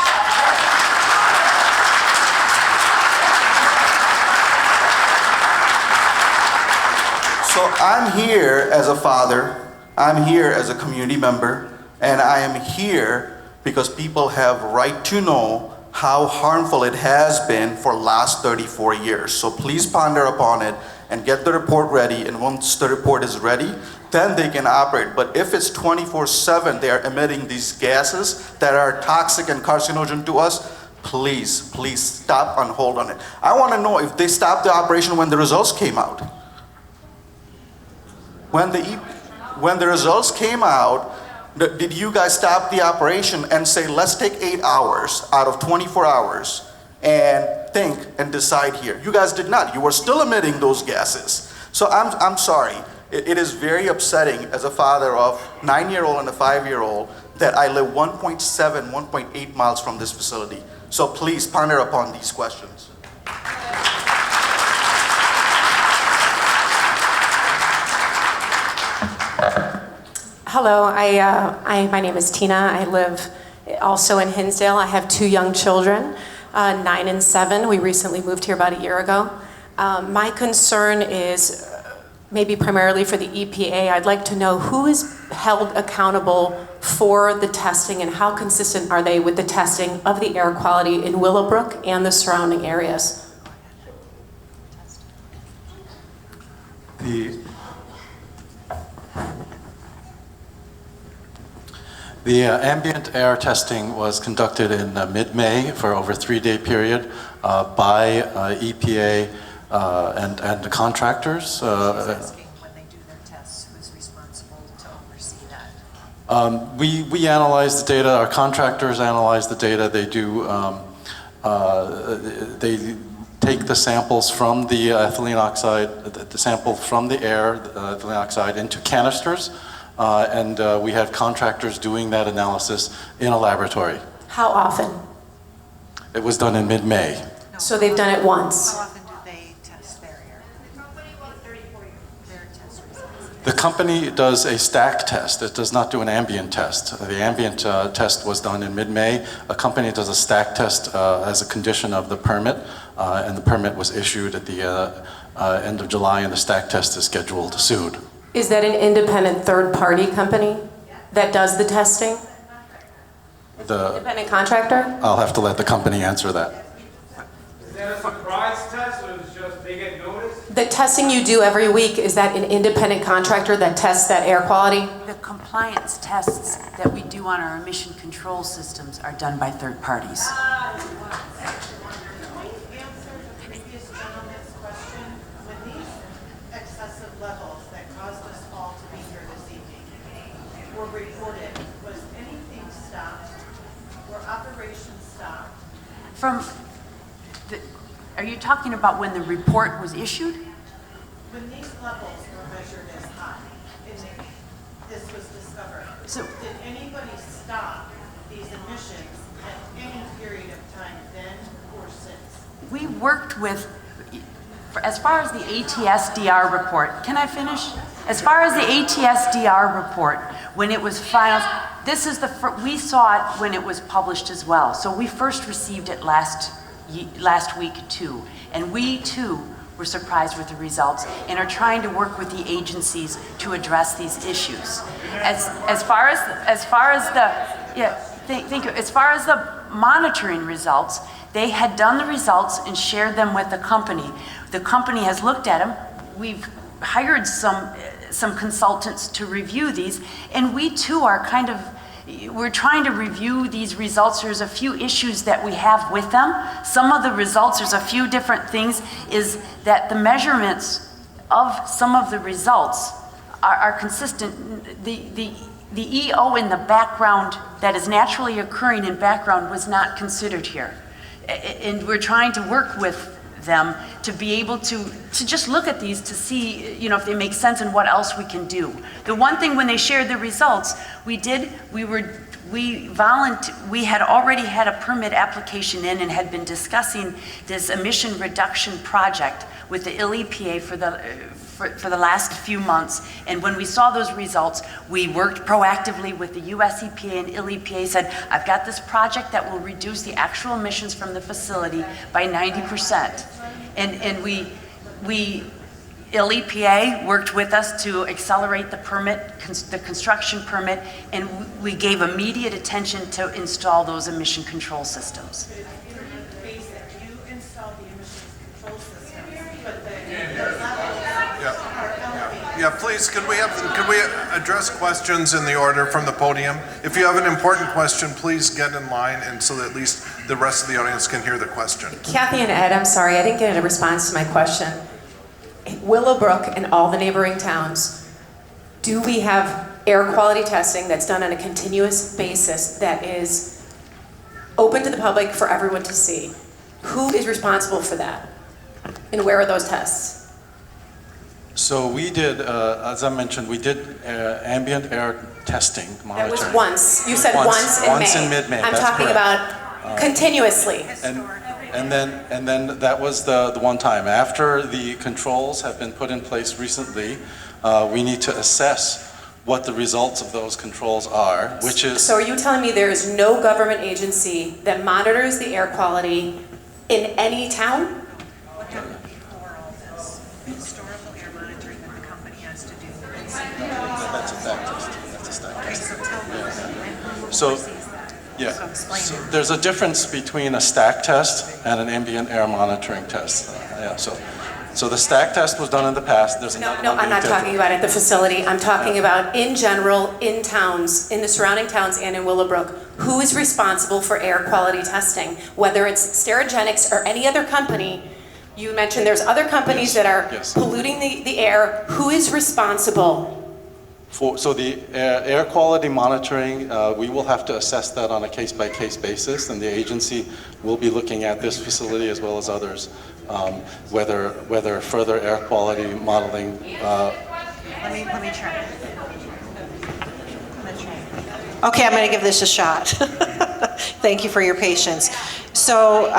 S20: So I'm here as a father, I'm here as a community member, and I am here because people have right to know how harmful it has been for the last 34 years. So please ponder upon it and get the report ready, and once the report is ready, then they can operate. But if it's 24/7, they are emitting these gases that are toxic and carcinogen to us, please stop and hold on it. I want to know if they stopped the operation when the results came out. When the results came out, did you guys stop the operation and say, let's take 8 hours out of 24 hours and think and decide here? You guys did not. You were still emitting those gases. So I'm sorry. It is very upsetting as a father of a 9-year-old and a 5-year-old that I live 1.8 miles from this facility. So please ponder upon these questions.
S21: Hello, my name is Tina. I live also in Hinsdale. I have 2 young children, 9 and 7. We recently moved here about a year ago. My concern is maybe primarily for the EPA. I'd like to know who is held accountable for the testing and how consistent are they with the testing of the air quality in Willowbrook and the surrounding areas?
S6: The ambient air testing was conducted in mid-May for over a 3-day period by EPA and the contractors.
S5: When they do their tests, who's responsible to oversee that?
S6: We analyze the data. Our contractors analyze the data. They do. They take the samples from the ethylene oxide, the sample from the air, the ethylene oxide, into canisters. And we have contractors doing that analysis in a laboratory.
S21: How often?
S6: It was done in mid-May.
S21: So they've done it once.
S5: How often do they test their air? Their test results.
S6: The company does a stack test. It does not do an ambient test. The ambient test was done in mid-May. A company does a stack test as a condition of the permit, and the permit was issued at the end of July, and the stack test is scheduled soon.
S21: Is that an independent third-party company that does the testing? Independent contractor?
S6: I'll have to let the company answer that.
S22: Is that a surprise test, or is it just they get noticed?
S21: The testing you do every week, is that an independent contractor that tests that air quality?
S10: The compliance tests that we do on our emission control systems are done by third parties.
S5: Levels that caused us all to be here this evening were reported. Was anything stopped? Were operations stopped?
S10: Are you talking about when the report was issued?
S5: When these levels were measured as high, and this was discovered, did anybody stop these emissions at any period of time then or since?
S10: We worked with, as far as the ASTDR report, can I finish? As far as the ASTDR report, when it was filed, we saw it when it was published as well. So we first received it last week too. And we too were surprised with the results and are trying to work with the agencies to address these issues. As far as the monitoring results, they had done the results and shared them with the company. The company has looked at them. We've hired some consultants to review these, and we too are we're trying to review these results. There's a few issues that we have with them. Some of the results, there's a few different things, is that the measurements of some of the results are consistent. The EO in the background that is naturally occurring in background was not considered here. And we're trying to work with them to be able to just look at these to see, if they make sense and what else we can do. The one thing when they shared the results, we had already had a permit application in and had been discussing this emission reduction project with the EPA for the last few months. And when we saw those results, we worked proactively with the US EPA, and EPA said, I've got this project that will reduce the actual emissions from the facility by 90%. And EPA worked with us to accelerate the permit, the construction permit, and we gave immediate attention to install those emission control systems.
S4: Yeah, please, could we address questions in the order from the podium? If you have an important question, please get in line, and so that at least the rest of the audience can hear the question.
S21: Kathy and Ed, I'm sorry, I didn't get a response to my question. Willowbrook and all the neighboring towns, do we have air quality testing that's done on a continuous basis that is open to the public for everyone to see? Who is responsible for that? And where are those tests?
S6: So we did, as I mentioned, we did ambient air testing, monitoring.
S21: That was once. You said once in May.
S6: Once in mid-May,
S21: I'm
S6: that's
S21: talking
S6: correct.
S21: about continuously.
S6: And then that was the one time. After the controls have been put in place recently, we need to assess what the results of those controls are, which is...
S21: So are you telling me there is no government agency that monitors the air quality in any town?
S6: That's a stack test. That's a stack test. So there's a difference between a stack test and an ambient air monitoring test. So the stack test was done in the past. There's
S21: No, I'm not talking about at the facility. I'm talking about in general, in towns, in the surrounding towns and in Willowbrook. Who is responsible for air quality testing? Whether it's Sterigenics or any other company. You mentioned there's other companies that are polluting the air. Who is responsible?
S6: So the air quality monitoring, we will have to assess that on a case-by-case basis, and the agency will be looking at this facility as well as others, whether further air quality modeling.
S5: Let me try. Okay, I'm going to give this a shot. Thank you for your patience. So,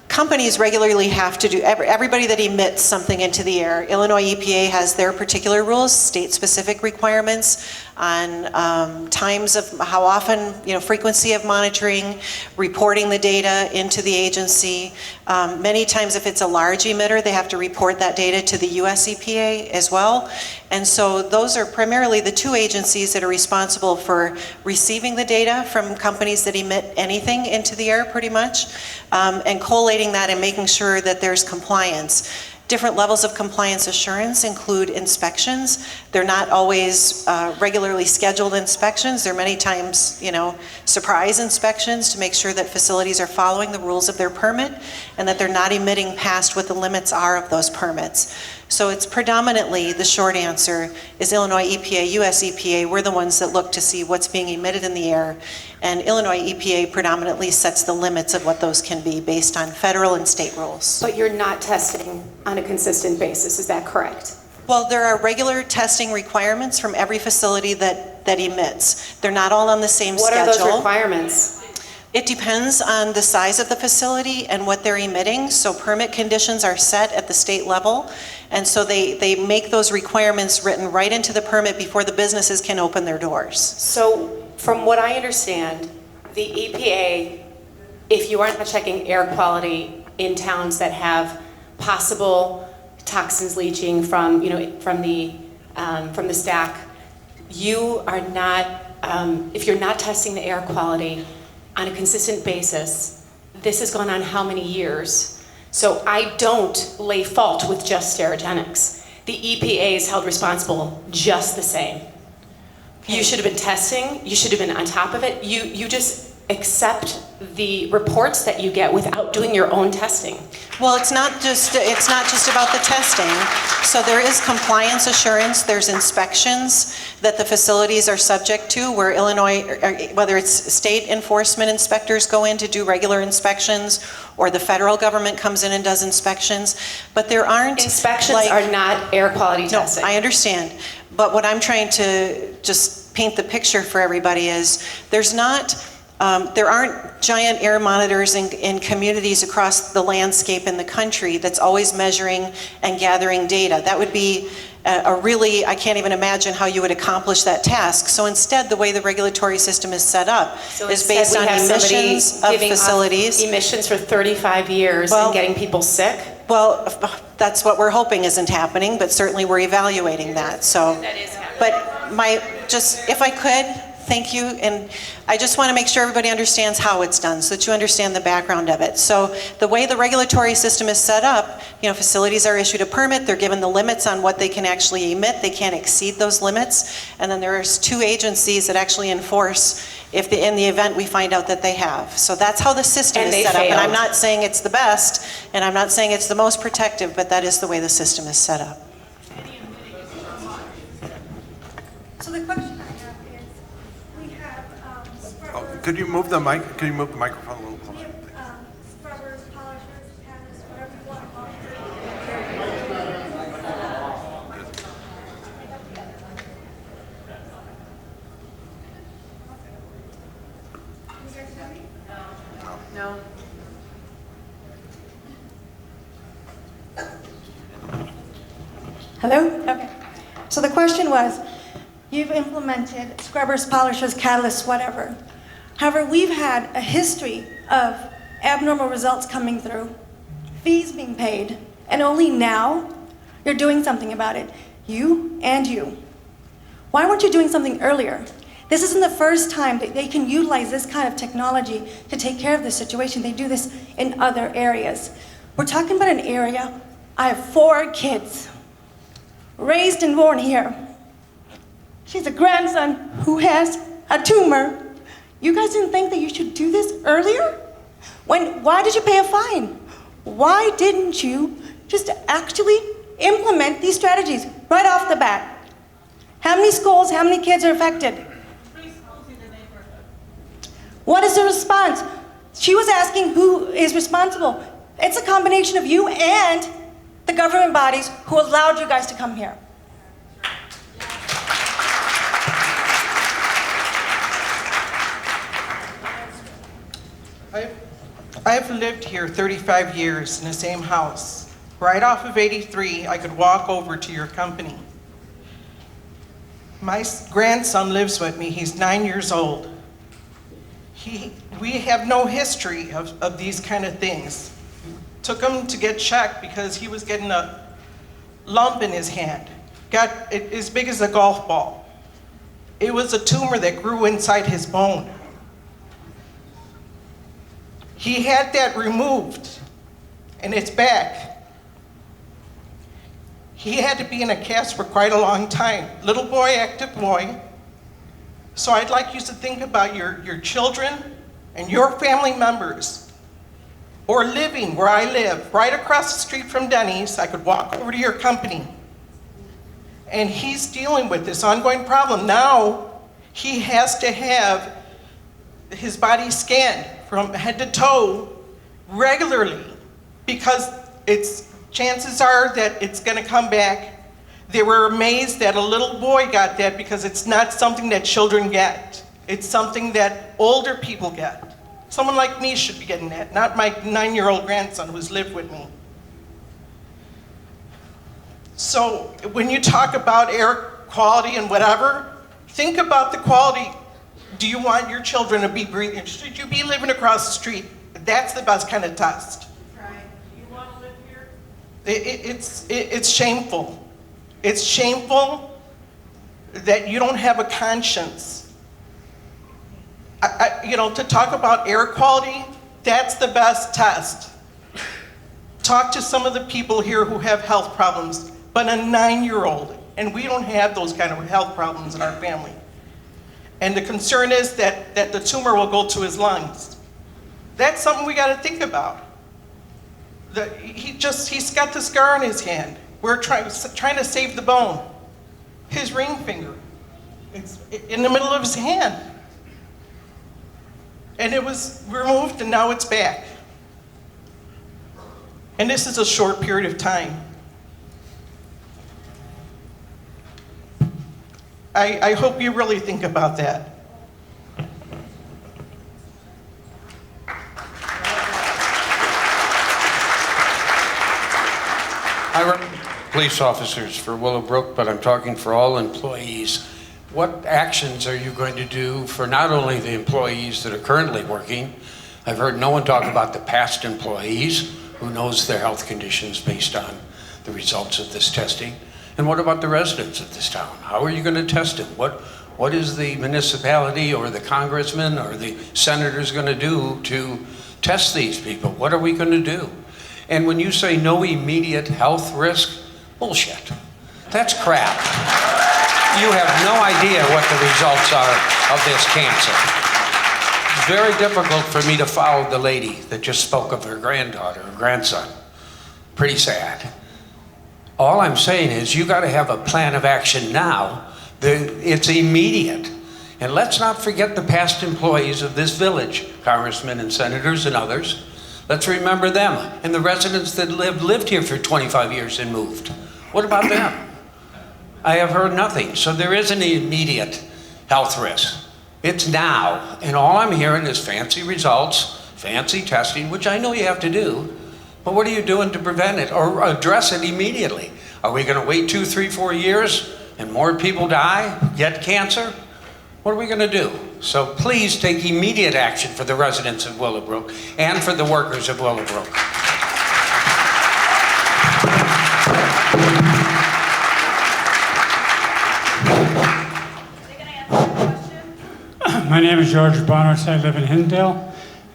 S5: companies regularly have to do, everybody that emits something into the air, Illinois EPA has their particular rules, state-specific requirements. on times of how often, frequency of monitoring, reporting the data into the agency. Many times if it's a large emitter, they have to report that data to the US EPA as well. And so those are primarily the two agencies that are responsible for receiving the data from companies that emit anything into the air pretty much, and collating that and making sure that there's compliance. Different levels of compliance assurance include inspections. They're not always regularly scheduled inspections. They're many times, surprise inspections to make sure that facilities are following the rules of their permit and that they're not emitting past what the limits are of those permits. So it's predominantly, the short answer is Illinois EPA, US EPA, we're the ones that look to see what's being emitted in the air. And Illinois EPA predominantly sets the limits of what those can be based on federal and state rules.
S21: But you're not testing on a consistent basis, is that correct?
S5: Well, there are regular testing requirements from every facility that emits. They're not all on the same schedule.
S21: What are those requirements?
S5: It depends on the size of the facility and what they're emitting. So permit conditions are set at the state level. And so they make those requirements written right into the permit before the businesses can open their doors.
S21: So from what I understand, the EPA, if you aren't checking air quality in towns that have possible toxins leaching from the stack, you are not, if you're not testing the air quality on a consistent basis, this has gone on how many years? So I don't lay fault with just Sterigenics. The EPA is held responsible just the same. Okay. You should have been testing, you should have been on top of it. You just accept the reports that you get without doing your own testing.
S5: Well, it's not just about the testing. So there is compliance assurance, there's inspections that the facilities are subject to, where Illinois, whether it's state enforcement inspectors go in to do regular inspections, or the federal government comes in and does inspections, but there aren't...
S21: Inspections are not air quality testing.
S5: No, I understand, but what I'm trying to just paint the picture for everybody is, there aren't giant air monitors in communities across the landscape in the country that's always measuring and gathering data. That would be I can't even imagine how you would accomplish that task. So instead, the way the regulatory system is set up is based on emissions of facilities.
S21: Emissions for 35 years and getting people sick?
S5: Well, that's what we're hoping isn't happening, but certainly we're evaluating that. So,
S21: that is happening.
S5: But if I could, thank you, and I just want to make sure everybody understands how it's done so that you understand the background of it. So the way the regulatory system is set up, facilities are issued a permit, they're given the limits on what they can actually emit, they can't exceed those limits, and then there's two agencies that actually enforce in the event we find out that they have. So that's how the system is set up, and I'm not saying it's the best, and I'm not saying it's the most protective, but that is the way the system is set up.
S12: So the question
S4: could you move the microphone a little closer?
S12: scrubbers, polishers, catalysts, whatever you want to call it.
S21: No.
S12: Hello? Okay. So the question was, you've implemented scrubbers, polishers, catalysts, whatever. However, we've had a history of abnormal results coming through, fees being paid, and only now you're doing something about it. You and you. Why weren't you doing something earlier? This isn't the first time that they can utilize this kind of technology to take care of this situation. They do this in other areas. We're talking about an area, I have 4 kids, raised and born here. She's a grandson who has a tumor. You guys didn't think that you should do this earlier? Why did you pay a fine? Why didn't you just actually implement these strategies right off the bat? How many schools, how many kids are affected?
S1: 3 schools in the neighborhood.
S12: What is the response? She was asking who is responsible. It's a combination of you and the government bodies who allowed you guys to come here.
S22: I've lived here 35 years in the same house. Right off of 83, I could walk over to your company. My grandson lives with me. He's 9 years old. We have no history of these kind of things. Took him to get checked because he was getting a lump in his hand. Got it as big as a golf ball. It was a tumor that grew inside his bone. He had that removed, and it's back. He had to be in a cast for quite a long time. Little boy, active boy. So I'd like you to think about your children and your family members, or living where I live, right across the street from Denny's. I could walk over to your company. And he's dealing with this ongoing problem. Now, he has to have his body scanned from head to toe regularly because chances are that it's going to come back. They were amazed that a little boy got that because it's not something that children get. It's something that older people get. Someone like me should be getting that, not my 9-year-old grandson who's lived with me. So when you talk about air quality and whatever, think about the quality. Do you want your children to be breathing? Should you be living across the street? That's the best kind of test.
S1: Right. Do you want to live here?
S22: It's shameful. It's shameful that you don't have a conscience. To talk about air quality, that's the best test. Talk to some of the people here who have health problems, but a 9-year-old, and we don't have those kind of health problems in our family. And the concern is that the tumor will go to his lungs. That's something we got to think about. He's got the scar on his hand. We're trying to save the bone. His ring finger, it's in the middle of his hand. And it was removed and now it's back. And this is a short period of time. I hope you really think about that.
S2: I run police officers for Willowbrook, but I'm talking for all employees. What actions are you going to do for not only the employees that are currently working? I've heard no one talk about the past employees who knows their health conditions based on the results of this testing. And what about the residents of this town? How are you going to test it? What is the municipality or the congressman or the senators going to do to test these people? What are we going to do? And when you say no immediate health risk, bullshit. That's crap. You have no idea what the results are of this cancer. It's very difficult for me to follow the lady that just spoke of her granddaughter or grandson. Pretty sad. All I'm saying is you got to have a plan of action now. It's immediate. And let's not forget the past employees of this village, congressmen and senators and others. Let's remember them and the residents that lived here for 25 years and moved. What about them? I have heard nothing. So there is an immediate health risk. It's now. And all I'm hearing is fancy results, fancy testing, which I know you have to do. But what are you doing to prevent it or address it immediately? Are we going to wait 2, 3, 4 years and more people die, get cancer? What are we going to do? So please take immediate action for the residents of Willowbrook and for the workers of Willowbrook.
S3: My name is George Bonner. I live in Hinsdale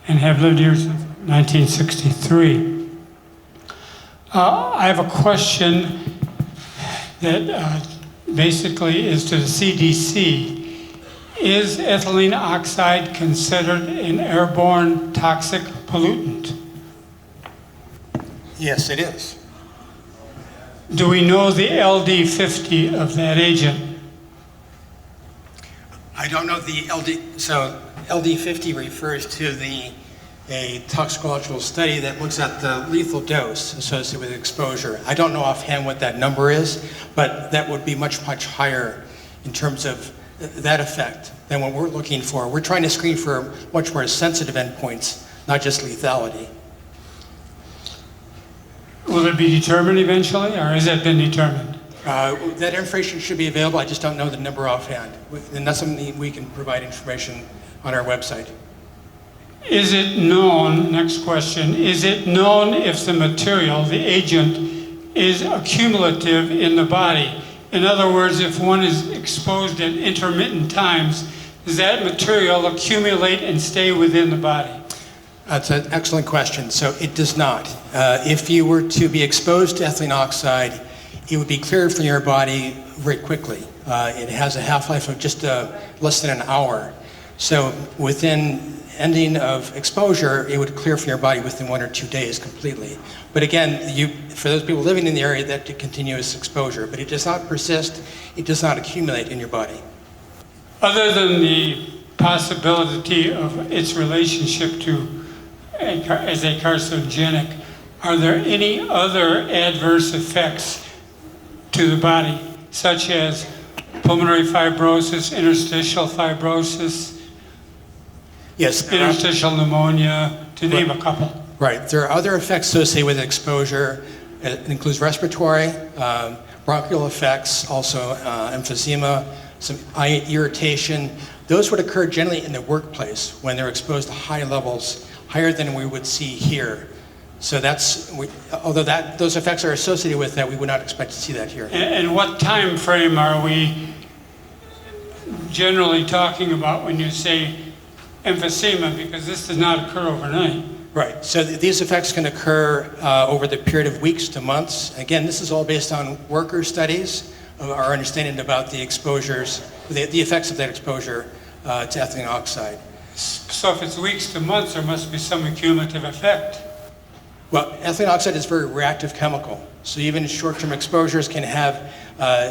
S3: and have lived here since 1963. I have a question that basically is to the CDC. Is ethylene oxide considered an airborne toxic pollutant?
S18: Yes, it is.
S3: Do we know the LD50 of that agent?
S18: I don't know the LD, so LD50 refers to a toxicological study that looks at the lethal dose associated with exposure. I don't know offhand what that number is, but that would be much, much higher in terms of that effect than what we're looking for. We're trying to screen for much more sensitive endpoints, not just lethality.
S3: Will it be determined eventually, or has that been determined?
S18: That information should be available. I just don't know the number offhand. And that's something we can provide information on our website.
S3: Is it known, next question, is it known if the material, the agent, is accumulative in the body? In other words, if one is exposed at intermittent times, does that material accumulate and stay within the body?
S18: That's an excellent question. So it does not. If you were to be exposed to ethylene oxide, it would be cleared from your body very quickly. It has a half-life of just less than an hour. So within ending of exposure, it would clear from your body within 1 or 2 days completely. But again, for those people living in the area, that's continuous exposure. But it does not persist. It does not accumulate in your body.
S3: Other than the possibility of its relationship to as a carcinogenic, are there any other adverse effects to the body, such as pulmonary fibrosis, interstitial fibrosis,
S18: yes,
S3: interstitial pneumonia, to name a couple?
S18: Right. There are other effects associated with exposure. It includes respiratory, bronchial effects, also emphysema, some eye irritation. Those would occur generally in the workplace when they're exposed to high levels, higher than we would see here. So although those effects are associated with that, we would not expect to see that here.
S3: And what time frame are we generally talking about when you say emphysema? Because this does not occur overnight.
S18: Right. So these effects can occur over the period of weeks to months. Again, this is all based on worker studies, our understanding about the exposures, the effects of that exposure to ethylene oxide.
S3: So if it's weeks to months, there must be some cumulative effect.
S18: Well, ethylene oxide is a very reactive chemical. So even short-term exposures can have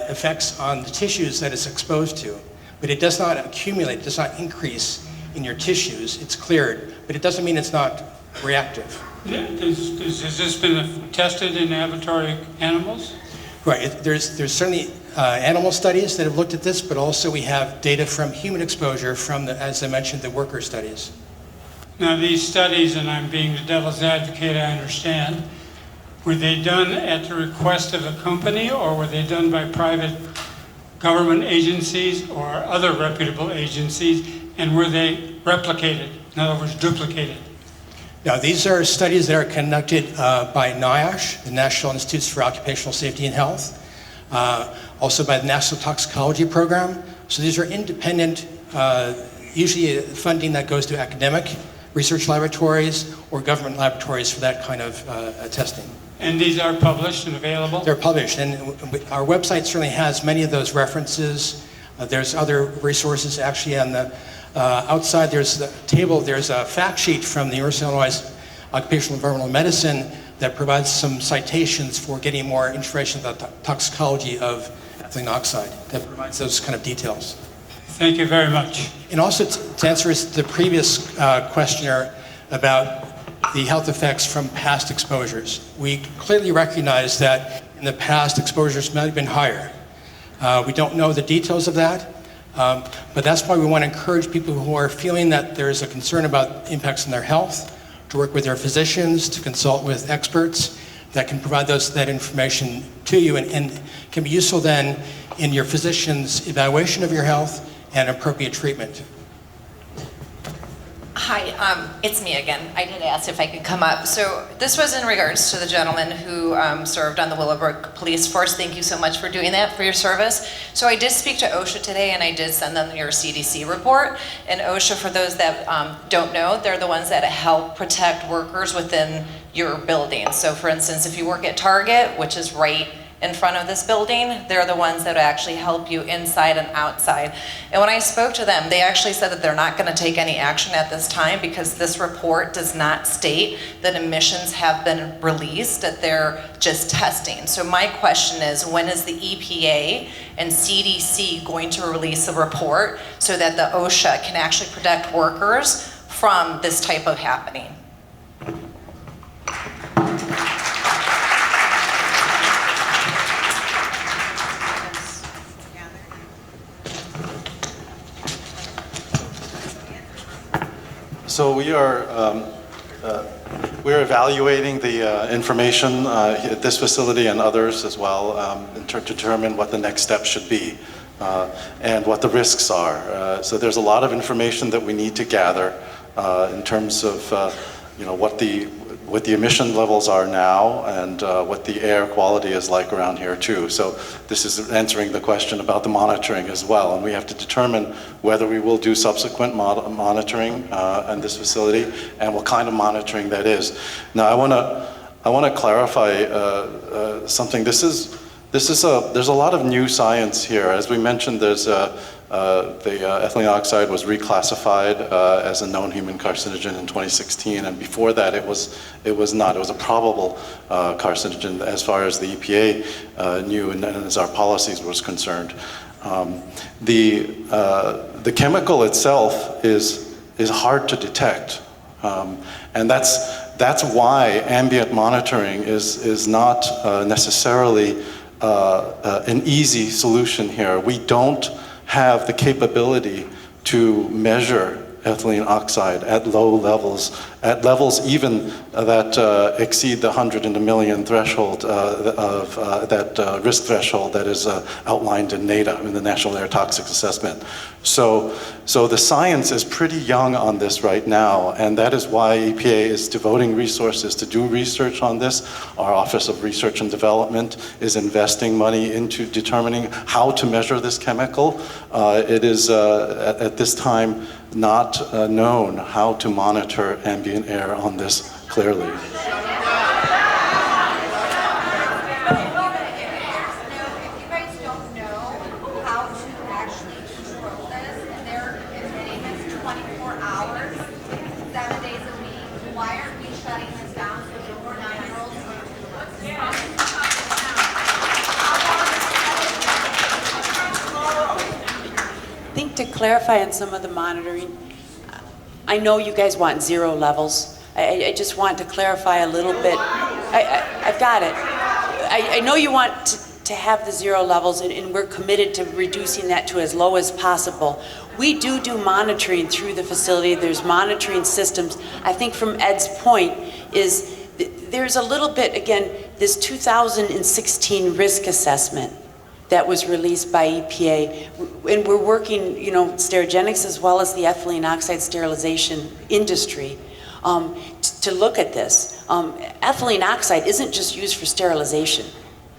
S18: effects on the tissues that it's exposed to. But it does not accumulate, it does not increase in your tissues. It's cleared, but it doesn't mean it's not reactive.
S3: Has this been tested in laboratory animals?
S18: Right. There's certainly animal studies that have looked at this, but also we have data from human exposure from, as I mentioned, the worker studies.
S3: Now these studies, and I'm being the devil's advocate, I understand, were they done at the request of the company, or were they done by private government agencies or other reputable agencies, and were they replicated, in other words, duplicated?
S18: Now, these are studies that are conducted by NIOSH, the National Institutes for Occupational Safety and Health, also by the National Toxicology Program. So these are independent, usually funding that goes to academic research laboratories or government laboratories for that kind of testing.
S3: And these are published and available?
S18: They're published, and our website certainly has many of those references. There's other resources actually on the outside. There's the table, there's a fact sheet from the University of Illinois Occupational Environmental Medicine that provides some citations for getting more information about the toxicology of ethylene oxide that provides those kind of details.
S3: Thank you very much.
S18: And also to answer the previous questioner about the health effects from past exposures. We clearly recognize that in the past exposures might have been higher. We don't know the details of that, but that's why we want to encourage people who are feeling that there is a concern about impacts on their health to work with their physicians, to consult with experts that can provide that information to you and can be useful then in your physician's evaluation of your health and appropriate treatment.
S19: Hi, it's me again. I did ask if I could come up. So this was in regards to the gentleman who served on the Willowbrook Police Force. Thank you so much for doing that, for your service. So I did speak to OSHA today, and I did send them your CDC report. And OSHA, for those that don't know, they're the ones that help protect workers within your building. So for instance, if you work at Target, which is right in front of this building, they're the ones that actually help you inside and outside. And when I spoke to them, they actually said that they're not going to take any action at this time because this report does not state that emissions have been released, that they're just testing. So my question is, when is the EPA and CDC going to release a report so that the OSHA can actually protect workers from this type of happening?
S6: So we are we're evaluating the information at this facility and others as well to determine what the next step should be and what the risks are. So there's a lot of information that we need to gather in terms of what the emission levels are now and what the air quality is like around here too. So this is answering the question about the monitoring as well, and we have to determine whether we will do subsequent monitoring in this facility and what kind of monitoring that is. Now I want to clarify something. There's a lot of new science here. As we mentioned, there's the ethylene oxide was reclassified as a known human carcinogen in 2016, and before that it was not. It was a probable carcinogen as far as the EPA knew and as our policies was concerned. The chemical itself is hard to detect, and that's why ambient monitoring is not necessarily an easy solution here. We don't have the capability to measure ethylene oxide at low levels, at levels even that exceed the 100 in a million threshold of that risk threshold that is outlined in NATA, in the National Air Toxics Assessment. So the science is pretty young on this right now, and that is why EPA is devoting resources to do research on this. Our Office of Research and Development is investing money into determining how to measure this chemical. It is at this time not known how to monitor ambient air on this clearly.
S10: To clarify on some of the monitoring, I know you guys want zero levels. I just want to clarify a little bit. I've got it. I know you want to have the zero levels, and we're committed to reducing that to as low as possible. We do monitoring through the facility. There's monitoring systems. I think from Ed's point is there's a little bit, again, this 2016 risk assessment that was released by EPA. And we're working, Sterigenics as well as the ethylene oxide sterilization industry to look at this. Ethylene oxide isn't just used for sterilization.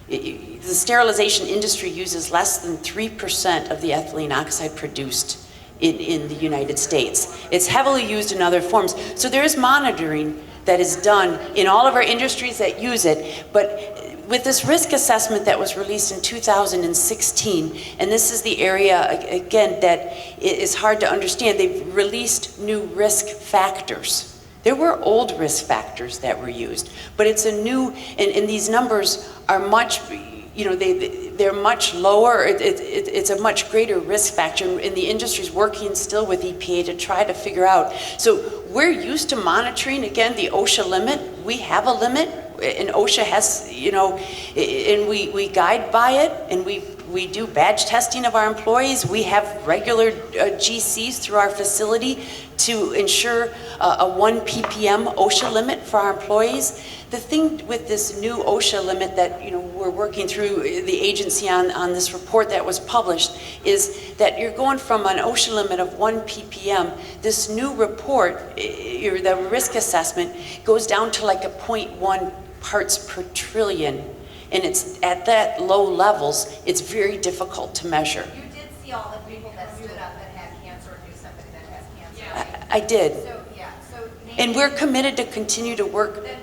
S10: The sterilization industry uses less than 3% of the ethylene oxide produced in the United States. It's heavily used in other forms. So there is monitoring that is done in all of our industries that use it, but with this risk assessment that was released in 2016, and this is the area, again, that is hard to understand, they've released new risk factors. There were old risk factors that were used, but it's a new, and these numbers are much, they're much lower. It's a much greater risk factor, and the industry's working still with EPA to try to figure out. So we're used to monitoring, again, the OSHA limit. We have a limit, and OSHA has, and we guide by it, and we do badge testing of our employees. We have regular GCs through our facility to ensure a 1 ppm OSHA limit for our employees. The thing with this new OSHA limit that we're working through the agency on this report that was published is that you're going from an OSHA limit of 1 ppm. This new report, the risk assessment, goes down to like a 0.1 parts per trillion. And it's at that low levels, it's very difficult to measure.
S8: You did see all the people that stood up that had cancer or knew somebody that has cancer.
S10: Yeah. I did.
S8: So, yeah. So
S10: and we're committed to continue to work.
S8: Then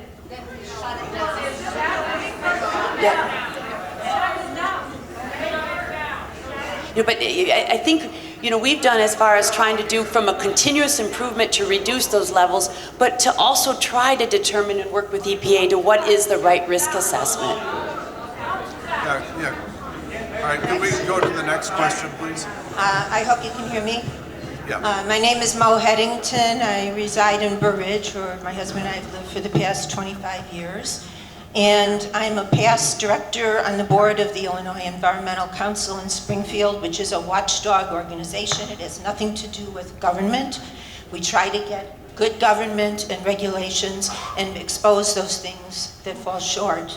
S8: shut it down.
S10: Yeah. But I think, we've done as far as trying to do from a continuous improvement to reduce those levels, but to also try to determine and work with EPA to what is the right risk assessment.
S4: Yeah. All right, can we go to the next question, please?
S9: I hope you can hear me.
S4: Yeah.
S9: My name is Mo Headington. I reside in Burridge, where my husband and I have lived for the past 25 years. And I'm a past director on the board of the Illinois Environmental Council in Springfield, which is a watchdog organization. It has nothing to do with government. We try to get good government and regulations and expose those things that fall short.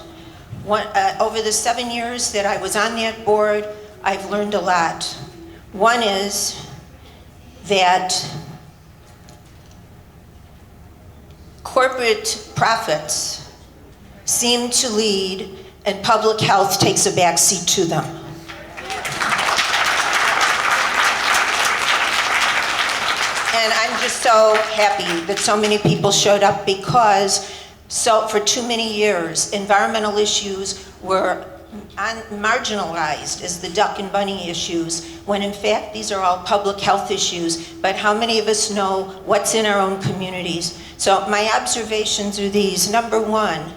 S9: Over the 7 years that I was on that board, I've learned a lot. One is that corporate profits seem to lead and public health takes a backseat to them. And I'm just so happy that so many people showed up because for too many years, environmental issues were marginalized as the duck and bunny issues, when in fact these are all public health issues. But how many of us know what's in our own communities? So my observations are these. Number one,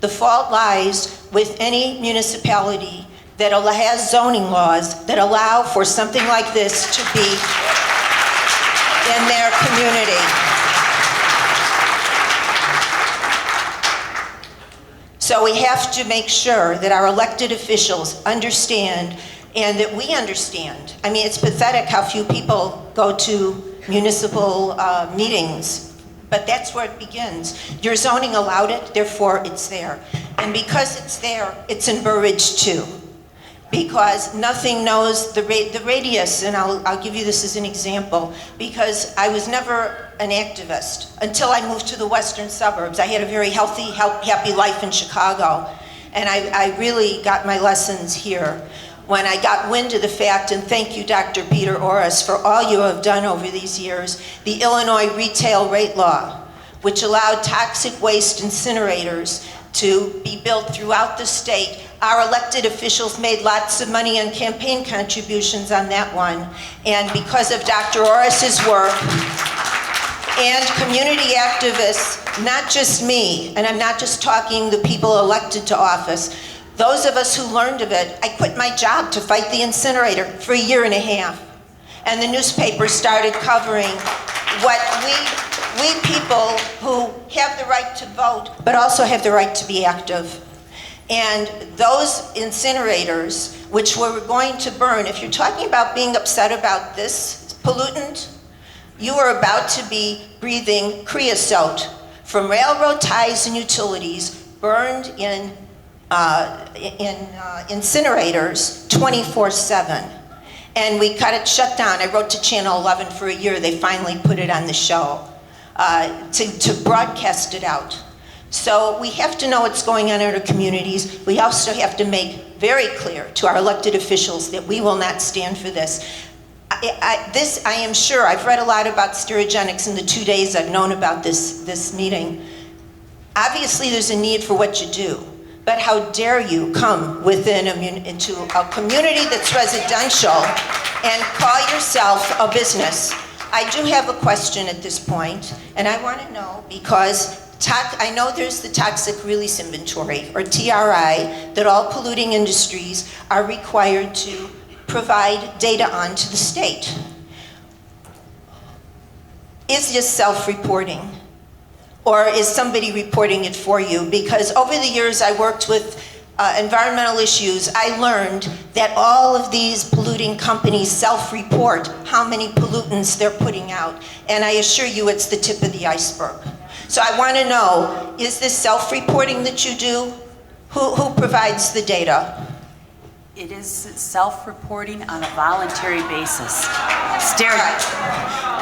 S9: the fault lies with any municipality that has zoning laws that allow for something like this to be in their community. So we have to make sure that our elected officials understand and that we understand. I mean, it's pathetic how few people go to municipal meetings, but that's where it begins. Your zoning allowed it, therefore it's there. And because it's there, it's in Burridge too. Because nothing knows the radius, and I'll give you this as an example, because I was never an activist until I moved to the western suburbs. I had a very healthy, happy life in Chicago, and I really got my lessons here. When I got wind of the fact, and thank you, Dr. Peter Orris, for all you have done over these years, the Illinois retail rate law, which allowed toxic waste incinerators to be built throughout the state. Our elected officials made lots of money on campaign contributions on that one. And because of Dr. Orris's work and community activists, not just me, and I'm not just talking the people elected to office, those of us who learned of it, I quit my job to fight the incinerator for a year and a half. And the newspapers started covering what we people who have the right to vote, but also have the right to be active. And those incinerators, which were going to burn, if you're talking about being upset about this pollutant, you are about to be breathing creosote from railroad ties and utilities burned in incinerators 24/7. And we cut it shut down. I wrote to Channel 11 for a year. They finally put it on the show to broadcast it out. So we have to know what's going on in our communities. We also have to make very clear to our elected officials that we will not stand for this. I am sure, I've read a lot about Sterigenics in the 2 days I've known about this meeting. Obviously there's a need for what you do, but how dare you come into a community that's residential and call yourself a business? I do have a question at this point, and I want to know because I know there's the toxic release inventory, or TRI, that all polluting industries are required to provide data on to the state. Is this self-reporting? Or is somebody reporting it for you? Because over the years I worked with environmental issues, I learned that all of these polluting companies self-report how many pollutants they're putting out. And I assure you it's the tip of the iceberg. So I want to know, is this self-reporting that you do? Who provides the data?
S10: It is self-reporting on a voluntary basis.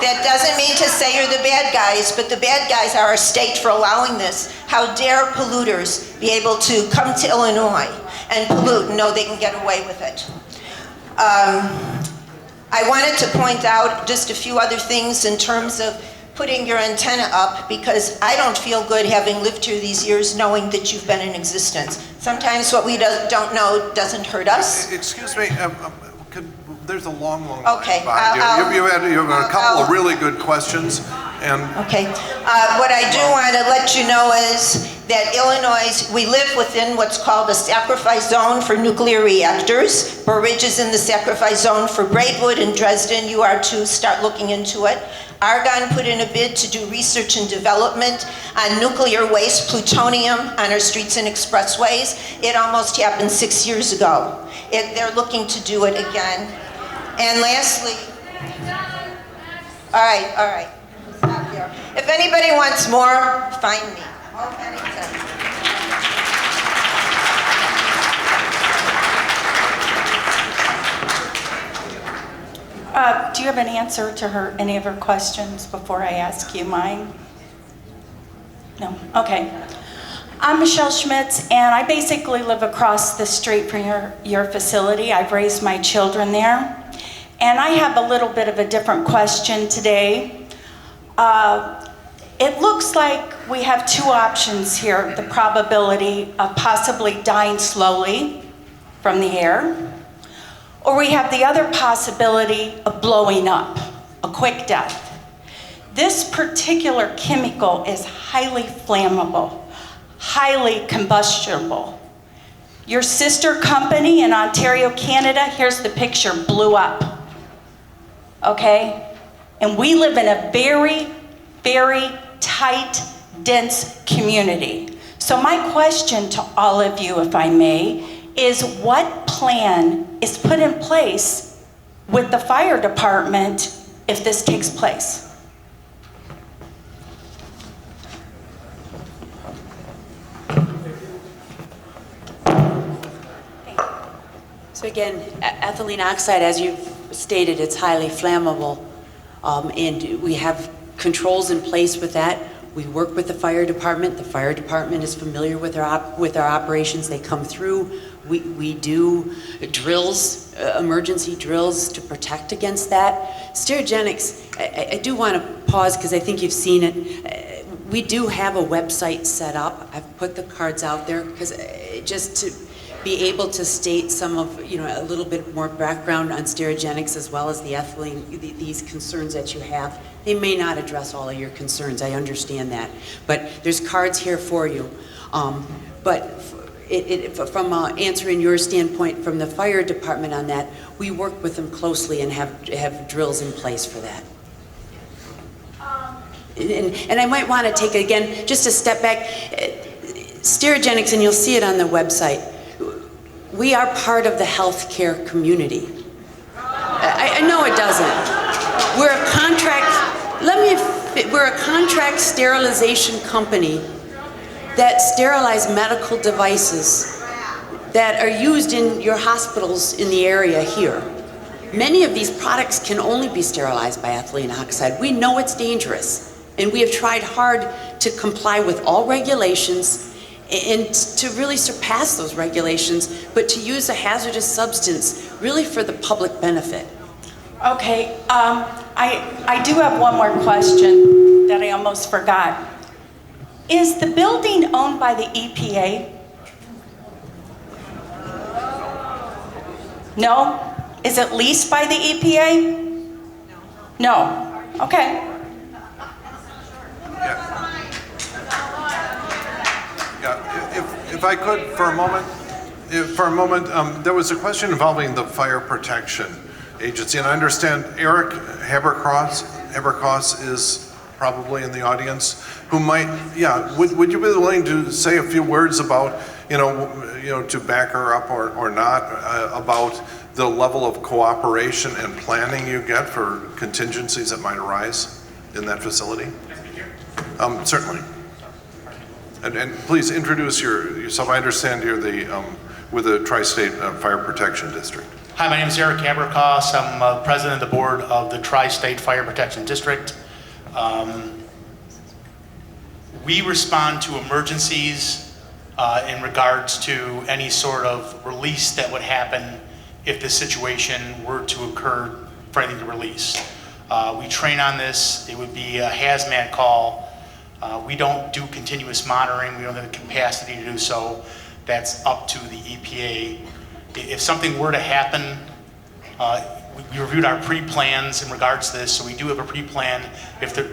S9: That doesn't mean to say you're the bad guys, but the bad guys are our state for allowing this. How dare polluters be able to come to Illinois and pollute and know they can get away with it? I wanted to point out just a few other things in terms of putting your antenna up, because I don't feel good having lived here these years knowing that you've been in existence. Sometimes what we don't know doesn't hurt us.
S4: Excuse me, there's a long line
S9: okay,
S4: behind you. You have a couple of really good questions.
S9: Okay, what I do want to let you know is that Illinois, we live within what's called a sacrifice zone for nuclear reactors. Burridge is in the sacrifice zone for Braidwood, and Dresden, you are to start looking into it. Argonne put in a bid to do research and development on nuclear waste, plutonium, on our streets and expressways. It almost happened 6 years ago. They're looking to do it again. And lastly, all right. Stop here. If If anybody wants more, find me. Anytime.
S13: Do you have an answer to any of her questions before I ask you mine? No? Okay. I'm Michelle Schmitz, and I basically live across the street from your facility. I've raised my children there. And I have a little bit of a different question today. It looks like we have two options here, the probability of possibly dying slowly from the air, or we have the other possibility of blowing up, a quick death. This particular chemical is highly flammable, highly combustible. Your sister company in Ontario, Canada, here's the picture, blew up. Okay? And we live in a very, very tight, dense community. So my question to all of you, if I may, is what plan is put in place with the fire department if this takes place?
S10: So again, ethylene oxide, as you've stated, it's highly flammable, and we have controls in place with that. We work with the fire department. The fire department is familiar with our operations. They come through. We do drills, emergency drills to protect against that. Sterigenics, I do want to pause because I think you've seen it. We do have a website set up. I've put the cards out there because just to be able to state some of, a little bit more background on Sterigenics as well as the ethylene, these concerns that you have. They may not address all of your concerns, I understand that. But there's cards here for you. But from answering your standpoint from the fire department on that, we work with them closely and have drills in place for that. And I might want to take, again, just a step back. Sterigenics, and you'll see it on the website, we are part of the healthcare community. I know it doesn't. We're a contract sterilization company that sterilize medical devices that are used in your hospitals in the area here. Many of these products can only be sterilized by ethylene oxide. We know it's dangerous, and we have tried hard to comply with all regulations and to really surpass those regulations, but to use a hazardous substance really for the public benefit.
S13: Okay, I do have one more question that I almost forgot. Is the building owned by the EPA? No? Is it leased by the EPA? No. Okay.
S4: If I could, for a moment, there was a question involving the Fire Protection Agency, and I understand Eric Haberkos is probably in the audience, who might, would you be willing to say a few words about, to back her up or not, about the level of cooperation and planning you get for contingencies that might arise in that facility? Certainly. And please introduce yourself. I understand you're with the Tri-State Fire Protection District.
S14: Hi, my name is Eric Haberkos. I'm president of the board of the Tri-State Fire Protection District. We respond to emergencies in regards to any sort of release that would happen if this situation were to occur for anything to release. We train on this. It would be a hazmat call. We don't do continuous monitoring. We don't have the capacity to do so. That's up to the EPA. If something were to happen, we reviewed our pre-plans in regards to this, so we do have a pre-plan. If there,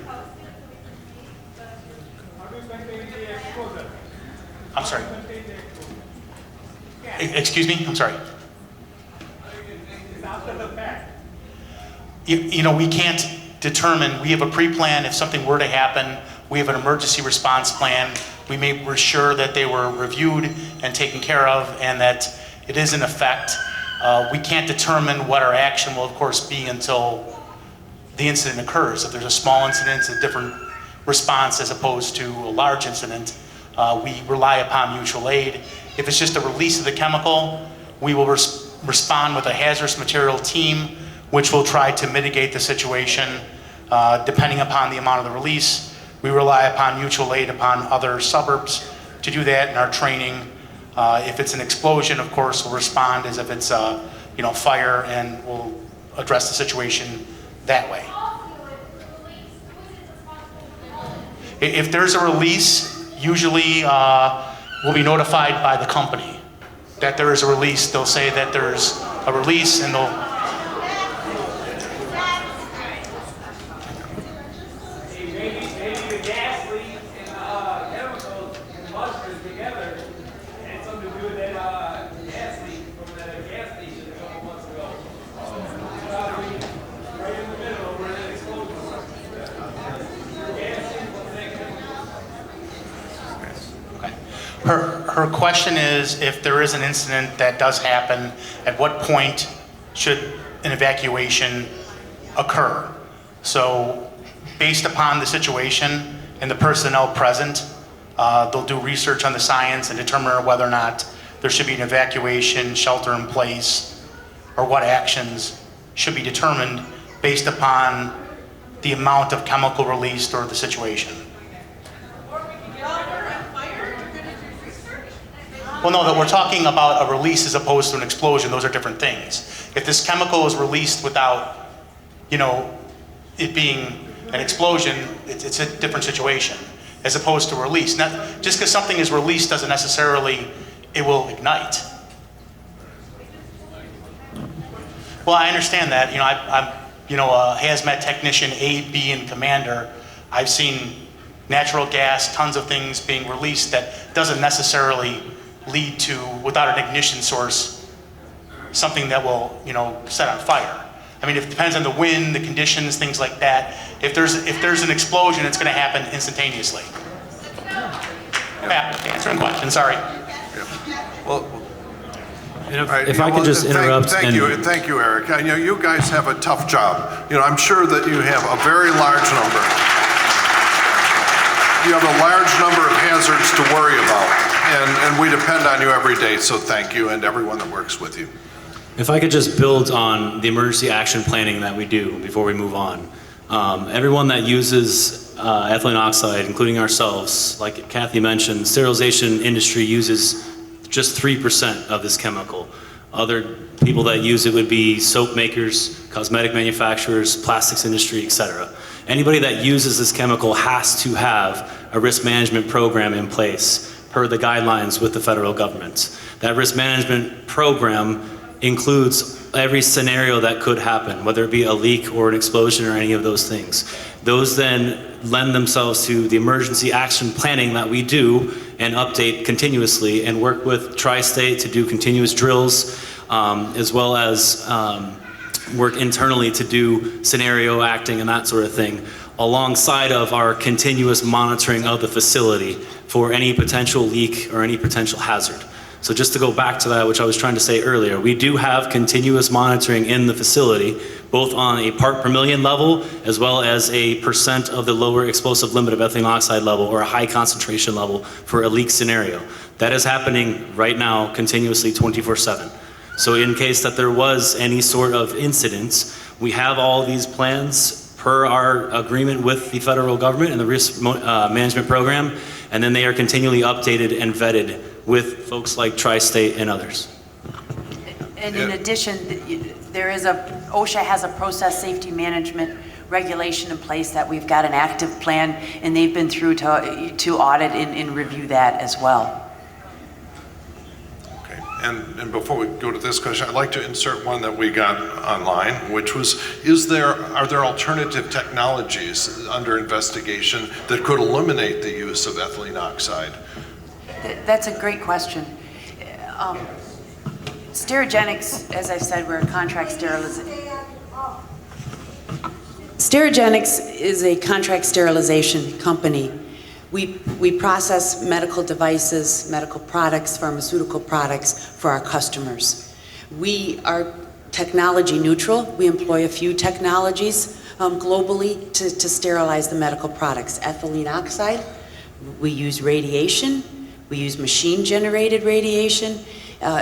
S14: I'm sorry. Excuse me? I'm sorry. We can't determine. We have a pre-plan. If something were to happen, we have an emergency response plan. We made sure that they were reviewed and taken care of, and that it is in effect. We can't determine what our action will, of course, be until the incident occurs. If there's a small incident, it's a different response as opposed to a large incident, we rely upon mutual aid. If it's just a release of the chemical, we will respond with a hazardous material team, which will try to mitigate the situation depending upon the amount of the release. We rely upon mutual aid upon other suburbs to do that in our training. If it's an explosion, of course, we'll respond as if it's fire, and we'll address the situation that way. If there's a release, usually we'll be notified by the company that there is a release. They'll say that there's a release, and they'll...
S11: Maybe the gas leak and chemicals combustion together had something to do with that gas leak from that gas station a couple months ago. Right in the middle where that explosion was.
S14: Her question is, if there is an incident that does happen, at what point should an evacuation occur? So based upon the situation and the personnel present, they'll do research on the science and determine whether or not there should be an evacuation, shelter in place, or what actions should be determined based upon the amount of chemical released or the situation. Well, no, that we're talking about a release as opposed to an explosion. Those are different things. If this chemical is released without, it being an explosion, it's a different situation as opposed to release. Not, just because something is released doesn't necessarily it will ignite. Well, I understand that. I'm a hazmat technician, A, B, and commander. I've seen natural gas, tons of things being released that doesn't necessarily lead to, without an ignition source, something that will, set on fire. I mean, it depends on the wind, the conditions, things like that. If there's an explosion, it's going to happen instantaneously. Yeah, answering questions, sorry.
S4: Well,
S15: if I could just interrupt.
S4: Thank you, Eric. I know you guys have a tough job. I'm sure that you have a very large number. You have a large number of hazards to worry about. And we depend on you every day, so thank you, and everyone that works with you.
S15: If I could just build on the emergency action planning that we do before we move on. Everyone that uses ethylene oxide, including ourselves, like Kathy mentioned, sterilization industry uses just 3% of this chemical. Other people that use it would be soap makers, cosmetic manufacturers, plastics industry, etc. Anybody that uses this chemical has to have a risk management program in place per the guidelines with the federal government. That risk management program includes every scenario that could happen, whether it be a leak or an explosion or any of those things. Those then lend themselves to the emergency action planning that we do and update continuously and work with Tri-State to do continuous drills, as well as work internally to do scenario acting and that sort of thing, alongside of our continuous monitoring of the facility for any potential leak or any potential hazard. So just to go back to that, which I was trying to say earlier, we do have continuous monitoring in the facility, both on a part per million level, as well as a % of the lower explosive limit of ethylene oxide level or a high concentration level for a leak scenario. That is happening right now continuously 24/7. So in case that there was any sort of incidents, we have all these plans per our agreement with the federal government and the risk management program, and then they are continually updated and vetted with folks like Tri-State and others.
S10: And in addition, OSHA has a process safety management regulation in place that we've got an active plan, and they've been through to audit and review that as well.
S4: Okay, and before we go to this question, I'd like to insert one that we got online, which was, are there alternative technologies under investigation that could eliminate the use of ethylene oxide?
S10: That's a great question. Sterigenics, as I said, we're a contract Sterigenics is a contract sterilization company. We process medical devices, medical products, pharmaceutical products for our customers. We are
S7: technology neutral. We employ a few technologies globally to sterilize the medical products. Ethylene oxide, we use radiation, we use machine-generated radiation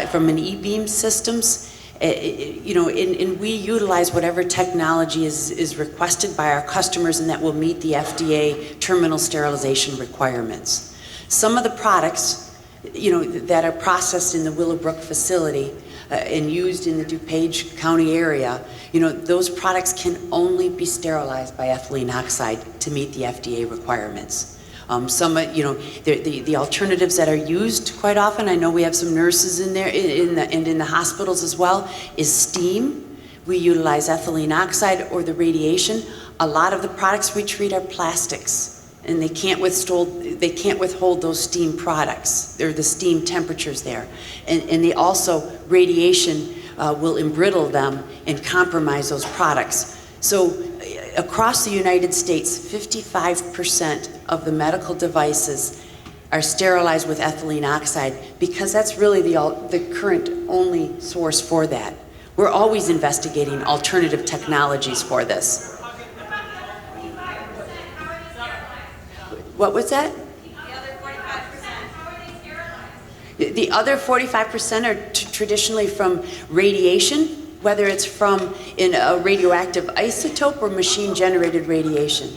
S7: from an E-beam systems. And we utilize whatever technology is requested by our customers and that will meet the FDA terminal sterilization requirements. Some of the products, that are processed in the Willowbrook facility and used in the DuPage County area, those products can only be sterilized by ethylene oxide to meet the FDA requirements. The alternatives that are used quite often, I know we have some nurses in there and in the hospitals as well, is steam. We utilize ethylene oxide or the radiation. A lot of the products we treat are plastics, and they can't withhold those steam products. They're the steam temperatures there. And they also, radiation will embrittle them and compromise those products. So across the United States, 55% of the medical devices are sterilized with ethylene oxide because that's really the current only source for that. We're always investigating alternative technologies for this. What was that? The other 45% are traditionally from radiation, whether it's from a radioactive isotope or machine-generated radiation.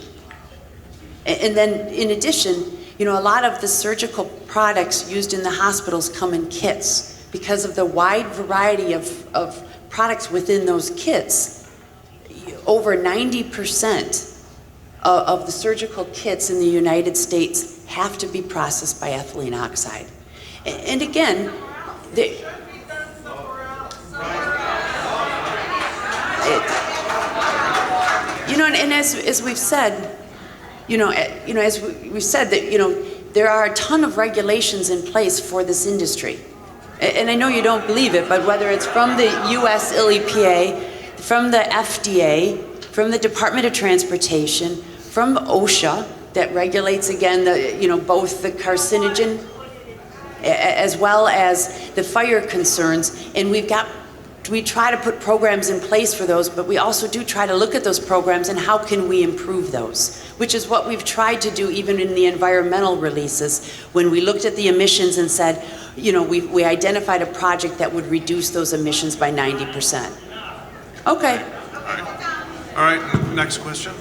S7: And then in addition, a lot of the surgical products used in the hospitals come in kits because of the wide variety of products within those kits. Over 90% of the surgical kits in the United States have to be processed by ethylene oxide. And again, and as we've said, as we've said that, there are a ton of regulations in place for this industry. And I know you don't believe it, but whether it's from the US EPA, from the FDA, from the Department of Transportation, from OSHA, that regulates, again, both the carcinogen as well as the fire concerns, and we try to put programs in place for those, but we also do try to look at those programs and how can we improve those, which is what we've tried to do even in the environmental releases. When we looked at the emissions and said, we identified a project that would reduce those emissions by 90%. Okay.
S4: All right, next question.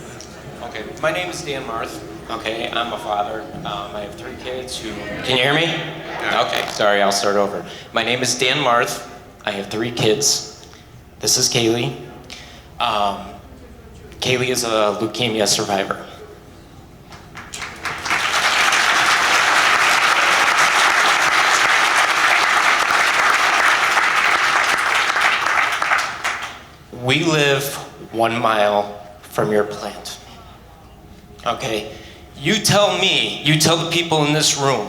S16: Okay, my name is Dan Marth. Okay, I'm a father. I have 3 kids who... Can you hear me? Yeah. Okay, sorry, I'll start over. My name is Dan Marth. I have 3 kids. This is Kaylee. Kaylee is a leukemia survivor. We live 1 mile from your plant. Okay? You tell the people in this room,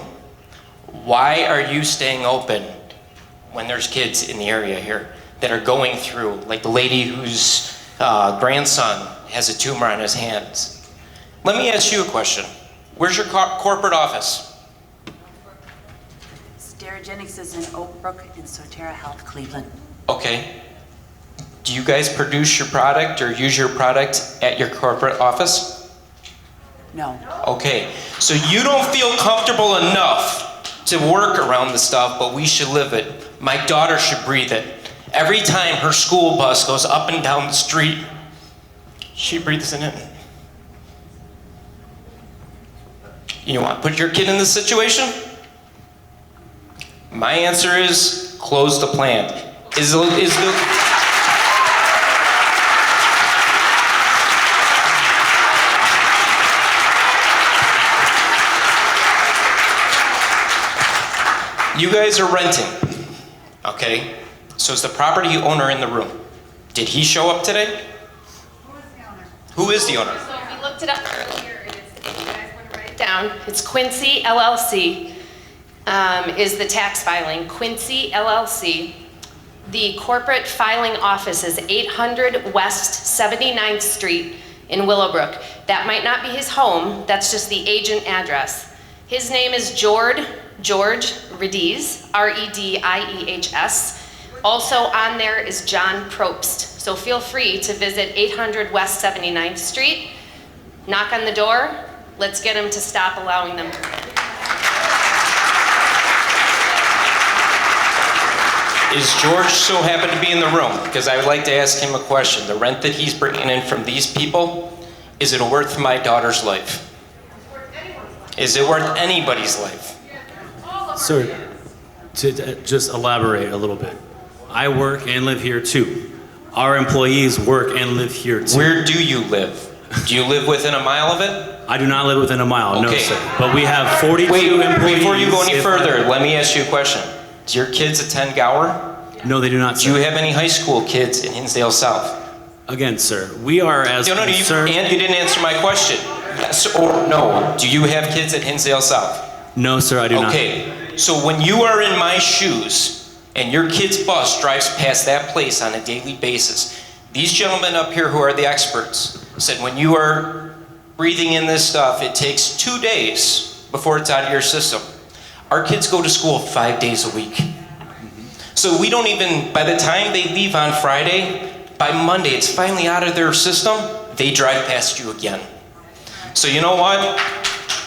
S16: why are you staying open when there's kids in the area here that are going through, like the lady whose grandson has a tumor on his hands? Let me ask you a question. Where's your corporate office?
S7: Sterigenics is in Oak Brook in Sotera Health, Cleveland.
S16: Okay. Do you guys produce your product or use your product at your corporate office?
S7: No.
S16: Okay, so you don't feel comfortable enough to work around the stuff, but we should live it. My daughter should breathe it. Every time her school bus goes up and down the street, she breathes in it. You want to put your kid in this situation? My answer is close the plant. You guys are renting, okay? So is the property owner in the room? Did he show up today? Who is the owner?
S23: So we looked it up earlier, and if you guys want to write it down, it's Quincy LLC is the tax filing. Quincy LLC. The corporate filing office is 800 West 79th Street in Willowbrook. That might not be his home, that's just the agent address. His name is George Redies, R-E-D-I-E-H-S. Also on there is John Probst. So feel free to visit 800 West 79th Street, knock on the door, let's get him to stop allowing them to come in.
S16: Is George so happen to be in the room? Because I would like to ask him a question. The rent that he's bringing in from these people, is it worth my daughter's life? Is it worth anybody's life?
S15: Sir, to just elaborate a little bit. I work and live here too. Our employees work and live here too.
S16: Where do you live? Do you live within a mile of it?
S15: I do not live within a mile, no
S16: Okay.
S15: sir. But we have 42
S16: Wait,
S15: employees.
S16: before you go any further, let me ask you a question. Do your kids attend Gower?
S15: No, they do not, sir.
S16: Do you have any high school kids in Hinsdale South?
S15: Again, sir, we are as concerned...
S16: And you didn't answer my question. Yes or no? Do you have kids at Hinsdale South?
S15: No, sir, I do not.
S16: Okay, so when you are in my shoes and your kid's bus drives past that place on a daily basis, these gentlemen up here who are the experts said when you are breathing in this stuff, it takes 2 days before it's out of your system. Our kids go to school 5 days a week. So we don't even, by the time they leave on Friday, by Monday it's finally out of their system, they drive past you again. So you know what?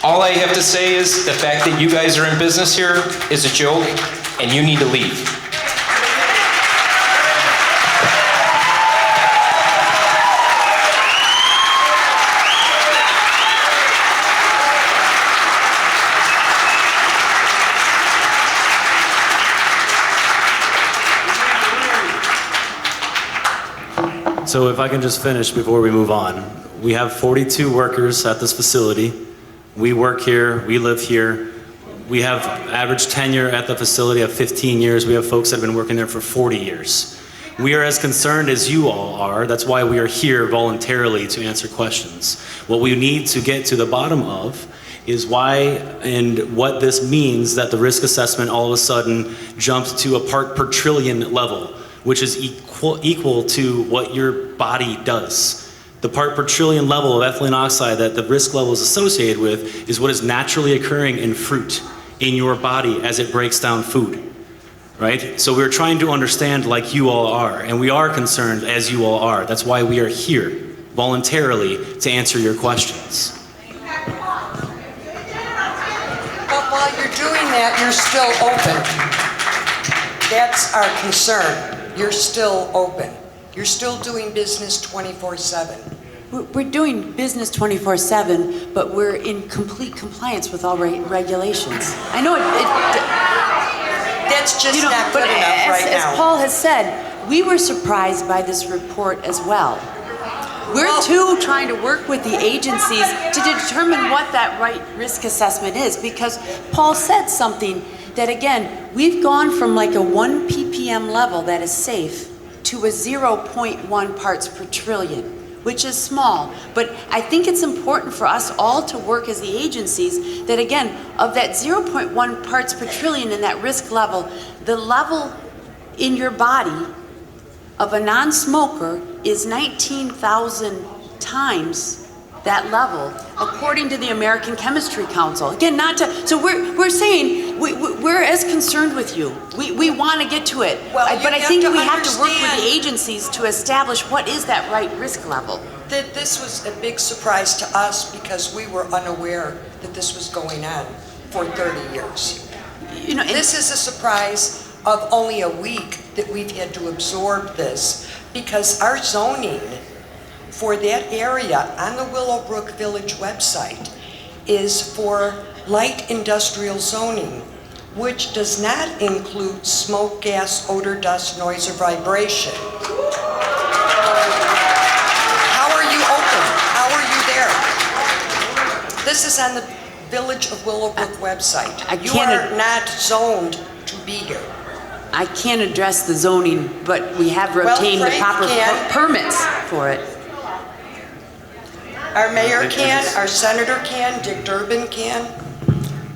S16: All I have to say is the fact that you guys are in business here is a joke and you need to leave.
S15: So if I can just finish before we move on. We have 42 workers at this facility. We work here, we live here. We have average tenure at the facility of 15 years. We have folks that have been working there for 40 years. We are as concerned as you all are. That's why we are here voluntarily to answer questions. What we need to get to the bottom of is why and what this means that the risk assessment all of a sudden jumped to a part per trillion level, which is equal to what your body does. The part per trillion level of ethylene oxide that the risk level is associated with is what is naturally occurring in fruit in your body as it breaks down food, right? So we're trying to understand like you all are, and we are concerned as you all are. That's why we are here voluntarily to answer your questions.
S5: But while you're doing that, you're still open. That's our concern. You're still open. You're still doing business 24/7.
S7: We're doing business 24/7, but we're in complete compliance with all regulations. I know
S5: that's just not good enough right now.
S7: As Paul has said, we were surprised by this report as well. We're too trying to work with the agencies to determine what that right risk assessment is, because Paul said something that, again, we've gone from like a 1 ppm level that is safe to a 0.1 parts per trillion, which is small. But I think it's important for us all to work as the agencies that, again, of that 0.1 parts per trillion in that risk level, the level in your body of a non-smoker is 19,000 times that level, according to the American Chemistry Council. Again, so we're saying we're as concerned with you. We want to get to it, but I think we have to work with the agencies to establish what is that right risk level.
S5: That this was a big surprise to us because we were unaware that this was going on for 30 years. You know, this is a surprise of only a week that we've had to absorb this, because our zoning for that area on the Willowbrook Village website is for light industrial zoning, which does not include smoke, gas, odor, dust, noise, or vibration. How are you open? How are you there? This is on the Village of Willowbrook website. You are not zoned to be here.
S7: I can't address the zoning, but we have obtained the proper permits for it.
S5: Our mayor can, our senator can, Dick Durbin can.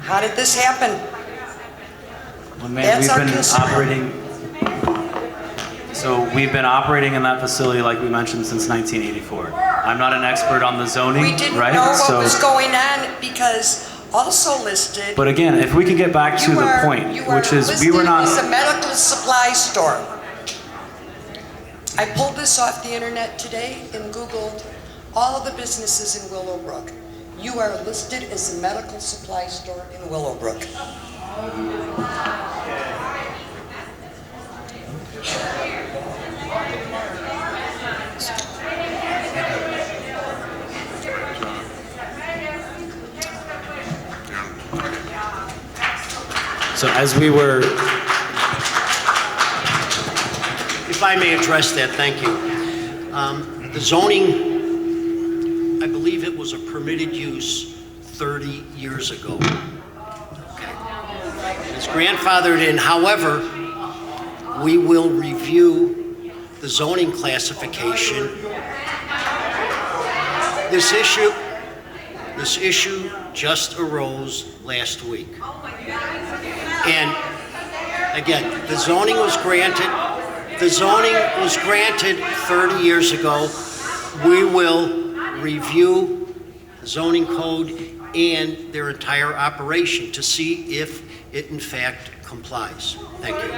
S5: How did this happen?
S15: Well, ma'am, we've been operating in that facility, like we mentioned, since 1984. I'm not an expert on the zoning,
S5: We didn't
S15: right?
S5: know what was going on because also listed.
S15: But again, if we can get back to the point, which is we were not.
S5: It's a medical supply store. I pulled this off the internet today and Googled all the businesses in Willowbrook. You are listed as a medical supply store in Willowbrook.
S15: So as we were,
S17: If I may address that, thank you. The zoning, I believe it was a permitted use 30 years ago. Okay. It's grandfathered in. However, we will review the zoning classification. This issue just arose last week. And again, the zoning was granted 30 years ago. We will review the zoning code and their entire operation to see if it in fact complies. Thank you.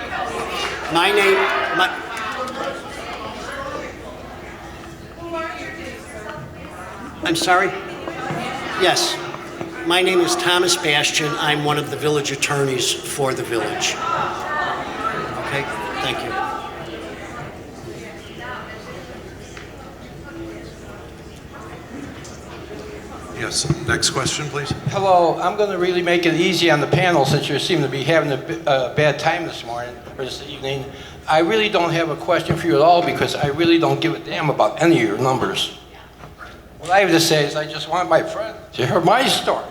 S17: I'm sorry? Yes. My name is Thomas Bastian. I'm one of the village attorneys for the village. Okay, thank you.
S4: Yes, next question, please.
S20: Hello, I'm going to really make it easy on the panel since you seem to be having a bad time this morning or this evening. I really don't have a question for you at all because I really don't give a damn about any of your numbers. What I have to say is I just want my friend to hear my story.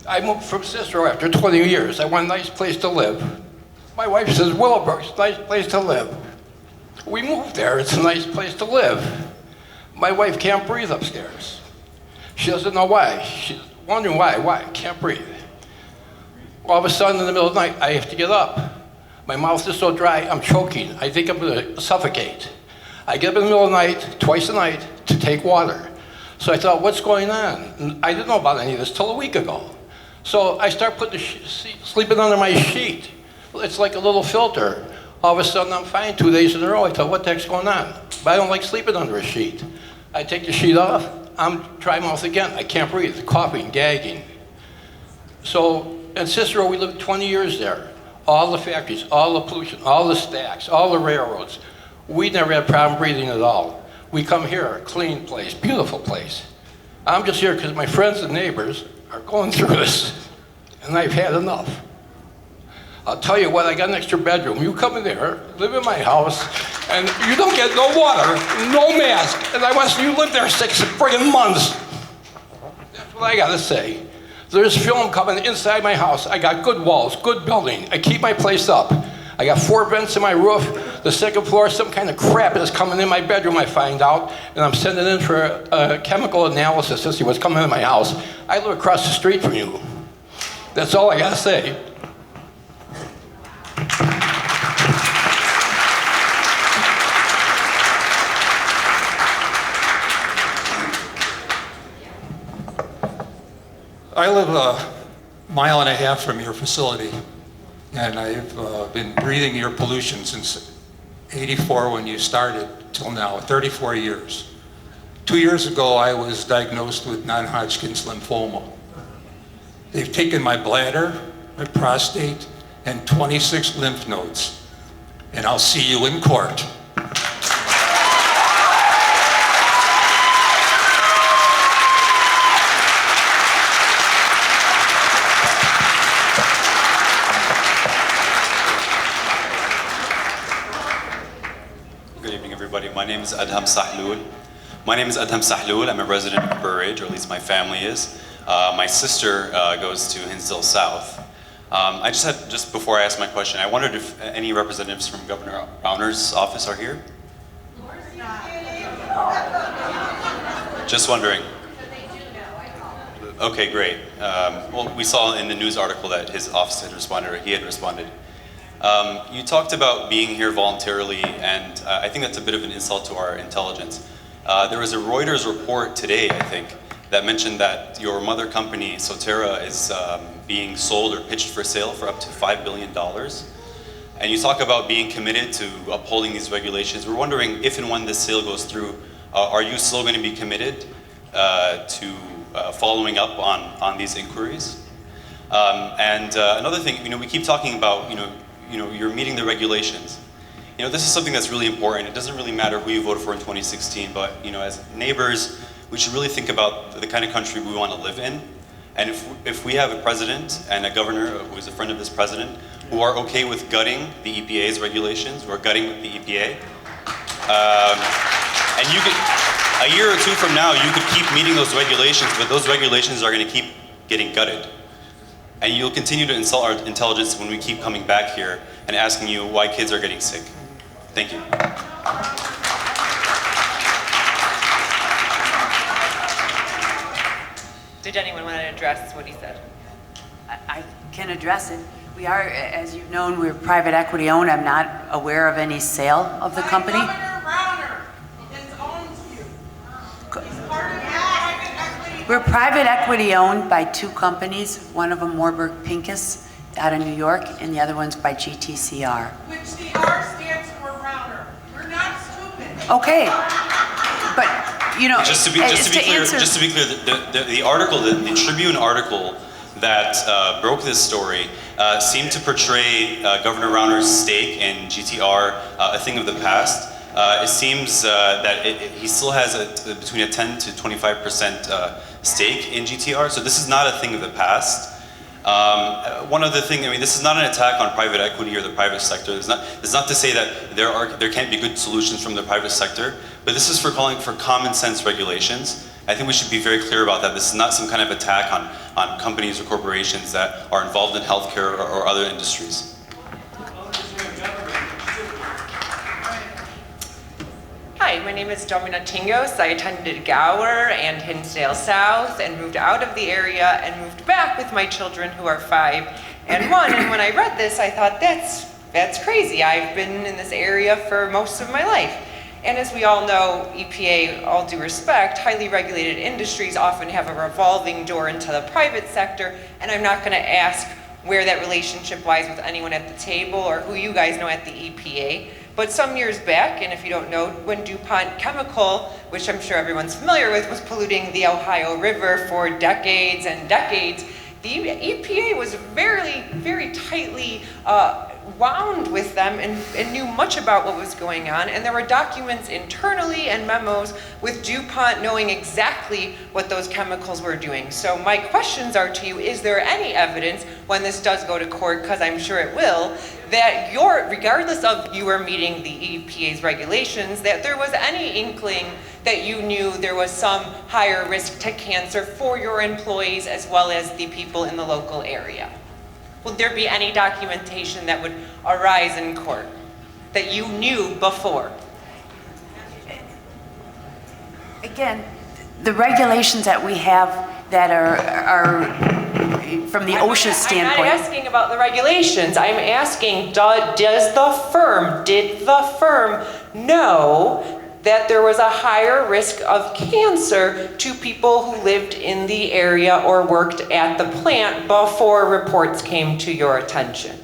S20: I moved from Cicero after 20 years. I want a nice place to live. My wife says, Willowbrook's a nice place to live. We moved there, it's a nice place to live. My wife can't breathe upstairs. She doesn't know why. She's wondering why, can't breathe. All of a sudden in the middle of the night, I have to get up. My mouth is so dry, I'm choking. I think I'm gonna suffocate. I get up in the middle of the night, twice a night, to take water. So I thought, what's going on? And I didn't know about any of this till a week ago. So I start putting sleeping under my sheet. It's like a little filter. All of a sudden I'm fine 2 days in a row. I thought, what the heck's going on? But I don't like sleeping under a sheet. I take the sheet off, I'm dry mouth again. I can't breathe, coughing, gagging. So in Cicero, we lived 20 years there. All the factories, all the pollution, all the stacks, all the railroads. We never had a problem breathing at all. We come here, a clean place, beautiful place. I'm just here because my friends and neighbors are going through this, and I've had enough. I'll tell you what, I got an extra bedroom. You come in there, live in my house, and you don't get no water, no mask, and I want you to live there 6 friggin' months. That's what I gotta say. There's film coming inside my house. I got good walls, good building. I keep my place up. I got 4 vents in my roof. The second floor, some kind of crap is coming in my bedroom, I find out, and I'm sending in for a chemical analysis to see what's coming in my house. I live across the street from you. That's all I gotta say.
S21: I live a mile and a half from your facility, and I've been breathing your pollution since '84 when you started till now, 34 years. 2 years ago, I was diagnosed with non-Hodgkin's lymphoma. They've taken my bladder, my prostate, and 26 lymph nodes, and I'll see you in court.
S24: My name is Adham Sahlul. I'm a resident of Burridge, or at least my family is. My sister goes to Hinsdale South. I just before I ask my question, I wondered if any representatives from Governor Browner's office are here? Just wondering. Okay, great. Well, we saw in the news article that his office had responded, or he had responded. You talked about being here voluntarily, and I think that's a bit of an insult to our intelligence. There was a Reuters report today, I think, that mentioned that your mother company, Sotera, is being sold or pitched for sale for up to $5 billion. And you talk about being committed to upholding these regulations. We're wondering if and when this sale goes through, are you still going to be committed to following up on these inquiries? Another thing, we keep talking about, you're meeting the regulations. This is something that's really important. It doesn't really matter who you voted for in 2016, but as neighbors, we should really think about the kind of country we want to live in. And if we have a president and a governor who is a friend of this president who are okay with gutting the EPA's regulations, who are gutting with the EPA, and you could, a year or two from now, you could keep meeting those regulations, but those regulations are going to keep getting gutted. And you'll continue to insult our intelligence when we keep coming back here and asking you why kids are getting sick. Thank you.
S1: Did anyone want to address what he said?
S7: I can address it. We are, as you've known, we're private equity owned. I'm not aware of any sale of the company. We're private equity owned by two companies, one of them Warburg Pincus out of New York, and the other one's by GTCR.
S11: Which the R stands for Browner. We're not stupid.
S7: Okay, but
S24: just to be clear, the article, the Tribune article that broke this story seemed to portray Governor Rauner's stake in GTR a thing of the past. It seems that he still has between a 10 to 25% stake in GTR, so this is not a thing of the past. One other thing, this is not an attack on private equity or the private sector. It's not to say that there can't be good solutions from the private sector, but this is for calling for common sense regulations. I think we should be very clear about that. This is not some kind of attack on companies or corporations that are involved in healthcare or other industries.
S1: Hi, my name is Domina Tingos. I attended Gower and Hinsdale South and moved out of the area and moved back with my children who are 5 and 1. And when I read this, I thought, that's crazy. I've been in this area for most of my life. And as we all know, EPA, all due respect, highly regulated industries often have a revolving door into the private sector, and I'm not going to ask where that relationship lies with anyone at the table or who you guys know at the EPA. But some years back, and if you don't know, when DuPont Chemical, which I'm sure everyone's familiar with, was polluting the Ohio River for decades and decades, the EPA was very, very tightly wound with them and knew much about what was going on. And there were documents internally and memos with DuPont knowing exactly what those chemicals were doing. So my questions are to you, is there any evidence when this does go to court, because I'm sure it will, that regardless of you are meeting the EPA's regulations, that there was any inkling that you knew there was some higher risk to cancer for your employees as well as the people in the local area? Would there be any documentation that would arise in court that you knew before?
S7: Again, the regulations that we have that are from the OSHA standpoint.
S1: I'm not asking about the regulations. I'm asking, did the firm know that there was a higher risk of cancer to people who lived in the area or worked at the plant before reports came to your attention?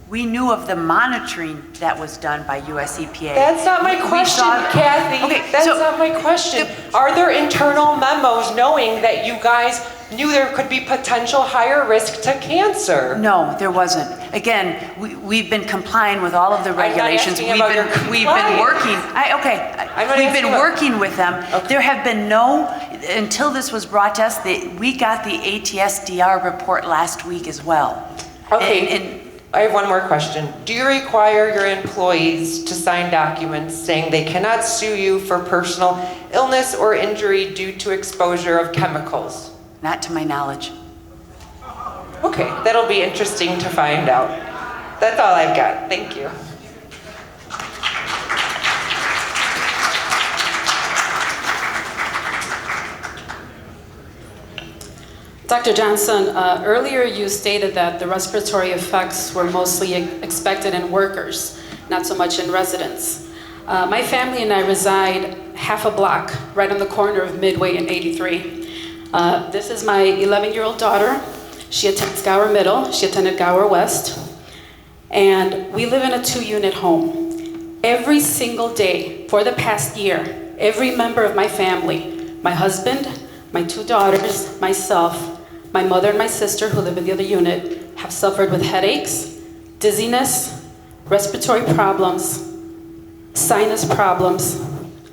S7: We knew of the monitoring that was done by US EPA.
S1: That's not my question, Kathy. Okay, that's not my question. Are there internal memos knowing that you guys knew there could be potential higher risk to cancer?
S7: No, there wasn't. Again, we've been complying with all of the regulations. We've been working. We've been working with them. Okay. There have been no, until this was brought to us, we got the ASTDR report last week as well.
S1: Okay.
S7: And
S1: I have one more question. Do you require your employees to sign documents saying they cannot sue you for personal illness or injury due to exposure of chemicals?
S7: Not to my knowledge.
S1: Okay, that'll be interesting to find out. That's all I've got. Thank you.
S2: Dr. Johnson, earlier you stated that the respiratory effects were mostly expected in workers, not so much in residents. My family and I reside half a block right on the corner of Midway and 83. This is my 11-year-old daughter. She attends Gower Middle. She attended Gower West. And we live in a 2-unit home. Every single day for the past year, every member of my family, my husband, my 2 daughters, myself, my mother and my sister who live in the other unit have suffered with headaches, dizziness, respiratory problems, sinus problems,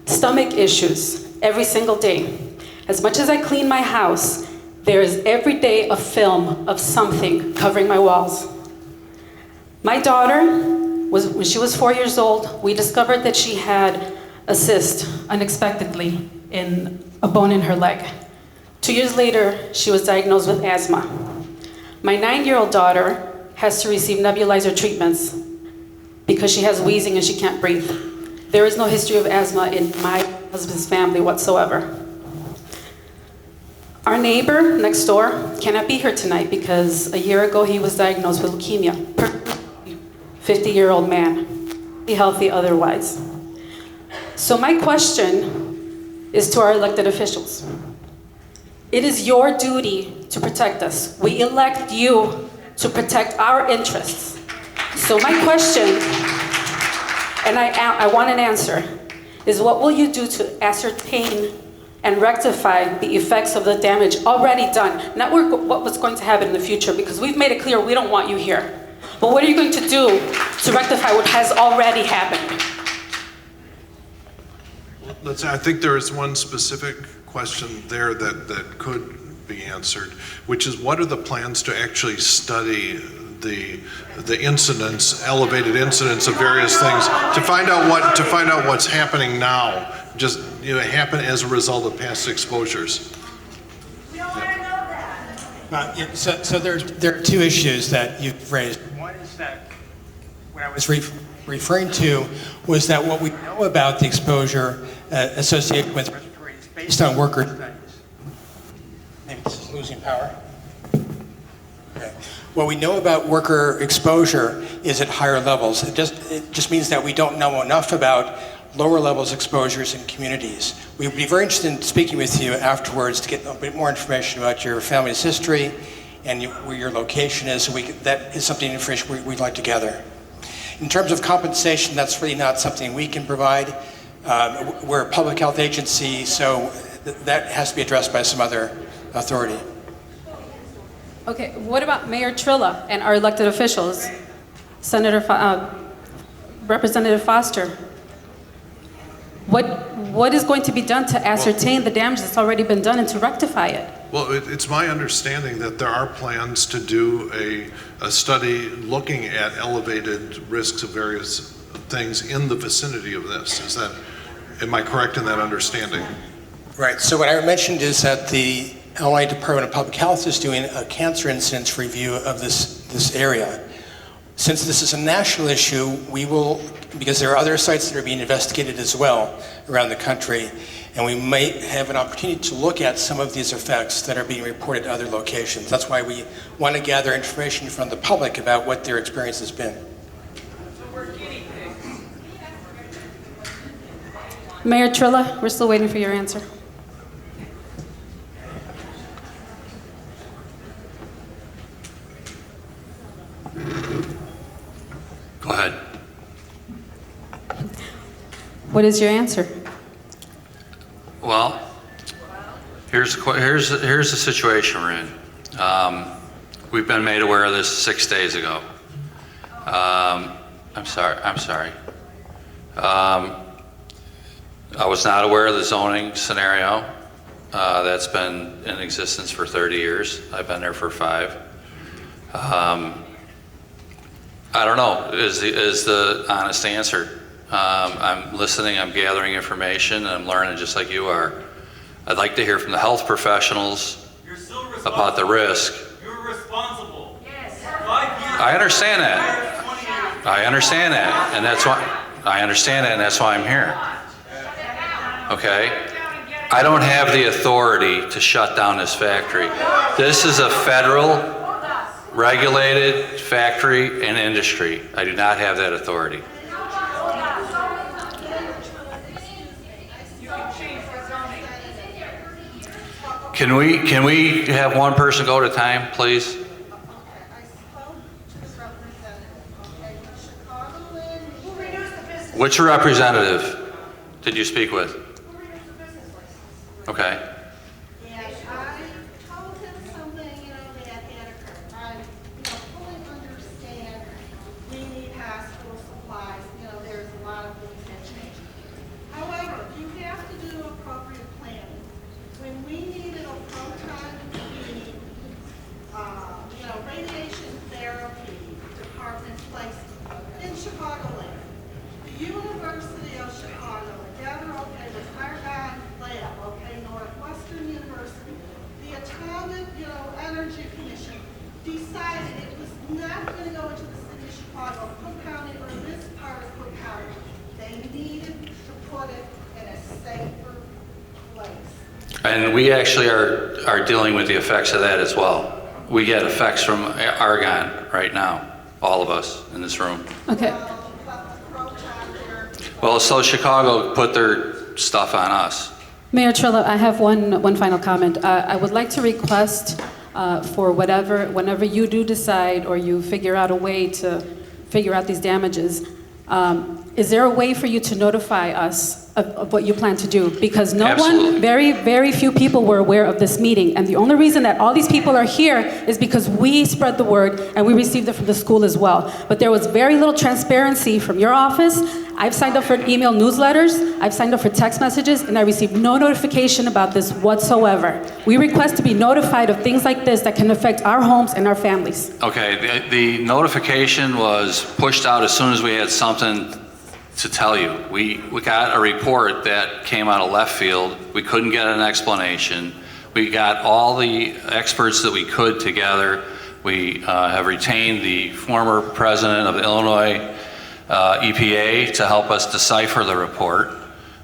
S2: stomach issues every single day. As much as I clean my house, there is every day a film of something covering my walls. My daughter, when she was 4 years old, we discovered that she had a cyst unexpectedly in a bone in her leg. 2 years later, she was diagnosed with asthma. My 9-year-old daughter has to receive nebulizer treatments because she has wheezing and she can't breathe. There is no history of asthma in my husband's family whatsoever. Our neighbor next door cannot be here tonight because a year ago he was diagnosed with leukemia. 50-year-old man, healthy otherwise. So my question is to our elected officials. It is your duty to protect us. We elect you to protect our interests. So my question, and I want an answer, is what will you do to ascertain and rectify the effects of the damage already done? Not what's going to happen in the future, because we've made it clear we don't want you here. But what are you going to do to rectify what has already happened?
S4: I think there is one specific question there that could be answered, which is what are the plans to actually study the incidents, elevated incidents of various things, to find out what's happening now, just happen as a result of past exposures.
S3: So there are 2 issues that you've raised. One is that what I was referring to was that what we know about the exposure associated with respiratory is based on worker studies. Maybe this is losing power. Okay. What we know about worker exposure is at higher levels. It just means that we don't know enough about lower levels exposures in communities. We'd be very interested in speaking with you afterwards to get a bit more information about your family's history and where your location is. That is something information we'd like to gather. In terms of compensation, that's really not something we can provide. We're a public health agency, so that has to be addressed by some other authority.
S2: Okay, what about Mayor Trilla and our elected officials? Representative Foster, what is going to be done to ascertain the damage that's already been done and to rectify it?
S4: Well, it's my understanding that there are plans to do a study looking at elevated risks of various things in the vicinity of this. Am I correct in that understanding?
S3: Right, so what I mentioned is that the Illinois Department of Public Health is doing a cancer incidence review of this area. Since this is a national issue, we will, because there are other sites that are being investigated as well around the country, and we may have an opportunity to look at some of these effects that are being reported at other locations. That's why we want to gather information from the public about what their experience has been.
S2: Mayor Trilla, we're still waiting for your answer.
S12: Go ahead.
S2: What is your answer?
S12: Well, here's the situation we're in. We've been made aware of this 6 days ago. I'm sorry. I was not aware of the zoning scenario that's been in existence for 30 years. I've been there for 5. I don't know, is the honest answer. I'm listening, I'm gathering information, and I'm learning just like you are. I'd like to hear from the health professionals about the risk.
S11: You're responsible. Yes.
S12: I understand that. I understand that, and that's why I'm here. Okay? I don't have the authority to shut down this factory. This is a federal regulated factory and industry. I do not have that authority. Can we have one person go at a time, please? Which representative did you speak with? Okay.
S6: And I told him something, that had occurred. I, fully understand we need hospital supplies. There's a lot of things that change. However, you have to do appropriate planning. When we needed a proton beam, radiation therapy department placed in Chicagoland, the University of Chicago, together, with Argonne Lab, Northwestern University, the Atomic, Energy Commission decided it was not going to go into the city of Chicago, Cook County, or this part of Cook County. They needed to put it in a safer place.
S12: And we actually are dealing with the effects of that as well. We get effects from argon right now, all of us in this room.
S2: Okay.
S12: Well, so Chicago put their stuff on us.
S2: Mayor Trillo, I have one final comment. I would like to request for whenever you do decide or you figure out a way to figure out these damages, is there a way for you to notify us of what you plan to do? Because very, very few people were aware of this meeting. And the only reason that all these people are here is because we spread the word and we received it from the school as well. But there was very little transparency from your office. I've signed up for email newsletters, I've signed up for text messages, and I received no notification about this whatsoever. We request to be notified of things like this that can affect our homes and our families.
S12: Okay, the notification was pushed out as soon as we had something to tell you. We got a report that came out of left field. We couldn't get an explanation. We got all the experts that we could together. We have retained the former president of Illinois EPA to help us decipher the report.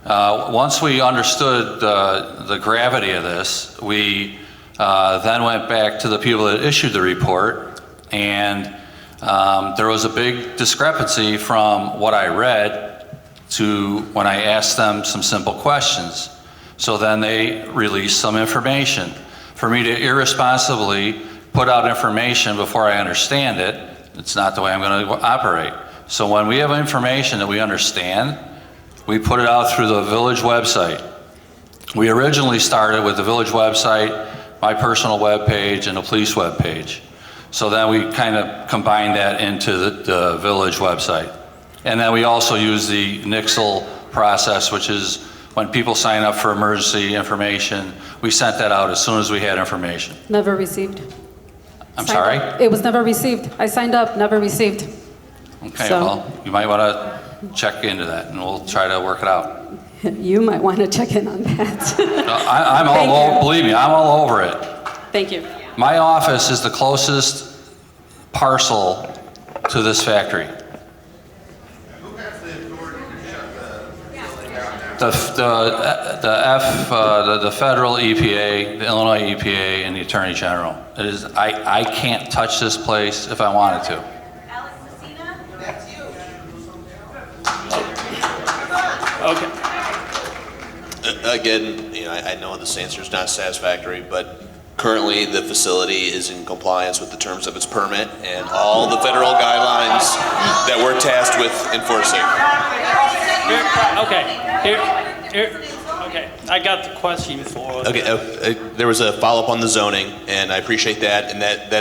S12: Once we understood the gravity of this, we then went back to the people that issued the report, and there was a big discrepancy from what I read to when I asked them some simple questions. So then they released some information. For me to irresponsibly put out information before I understand it, it's not the way I'm going to operate. So when we have information that we understand, we put it out through the village website. We originally started with the village website, my personal webpage, and the police webpage. So then we kind of combined that into the village website. And then we also use the Nixle process, which is when people sign up for emergency information, we sent that out as soon as we had information.
S2: Never received.
S12: I'm sorry?
S2: It was never received. I signed up, never received.
S12: Okay, well, you might want to check into that and we'll try to work it out.
S2: You might want to check in on that.
S12: I'm all over, believe me, I'm all over it.
S2: Thank you.
S12: My office is the closest parcel to this factory. The federal EPA, the Illinois EPA, and the Attorney General. It is, I can't touch this place if I wanted to.
S18: Okay. Again, I know this answer is not satisfactory, but currently the facility is in compliance with the terms of its permit and all the federal guidelines that we're tasked with enforcing.
S11: Okay, I got the question for...
S18: Okay, there was a follow-up on the zoning, and I appreciate that, and that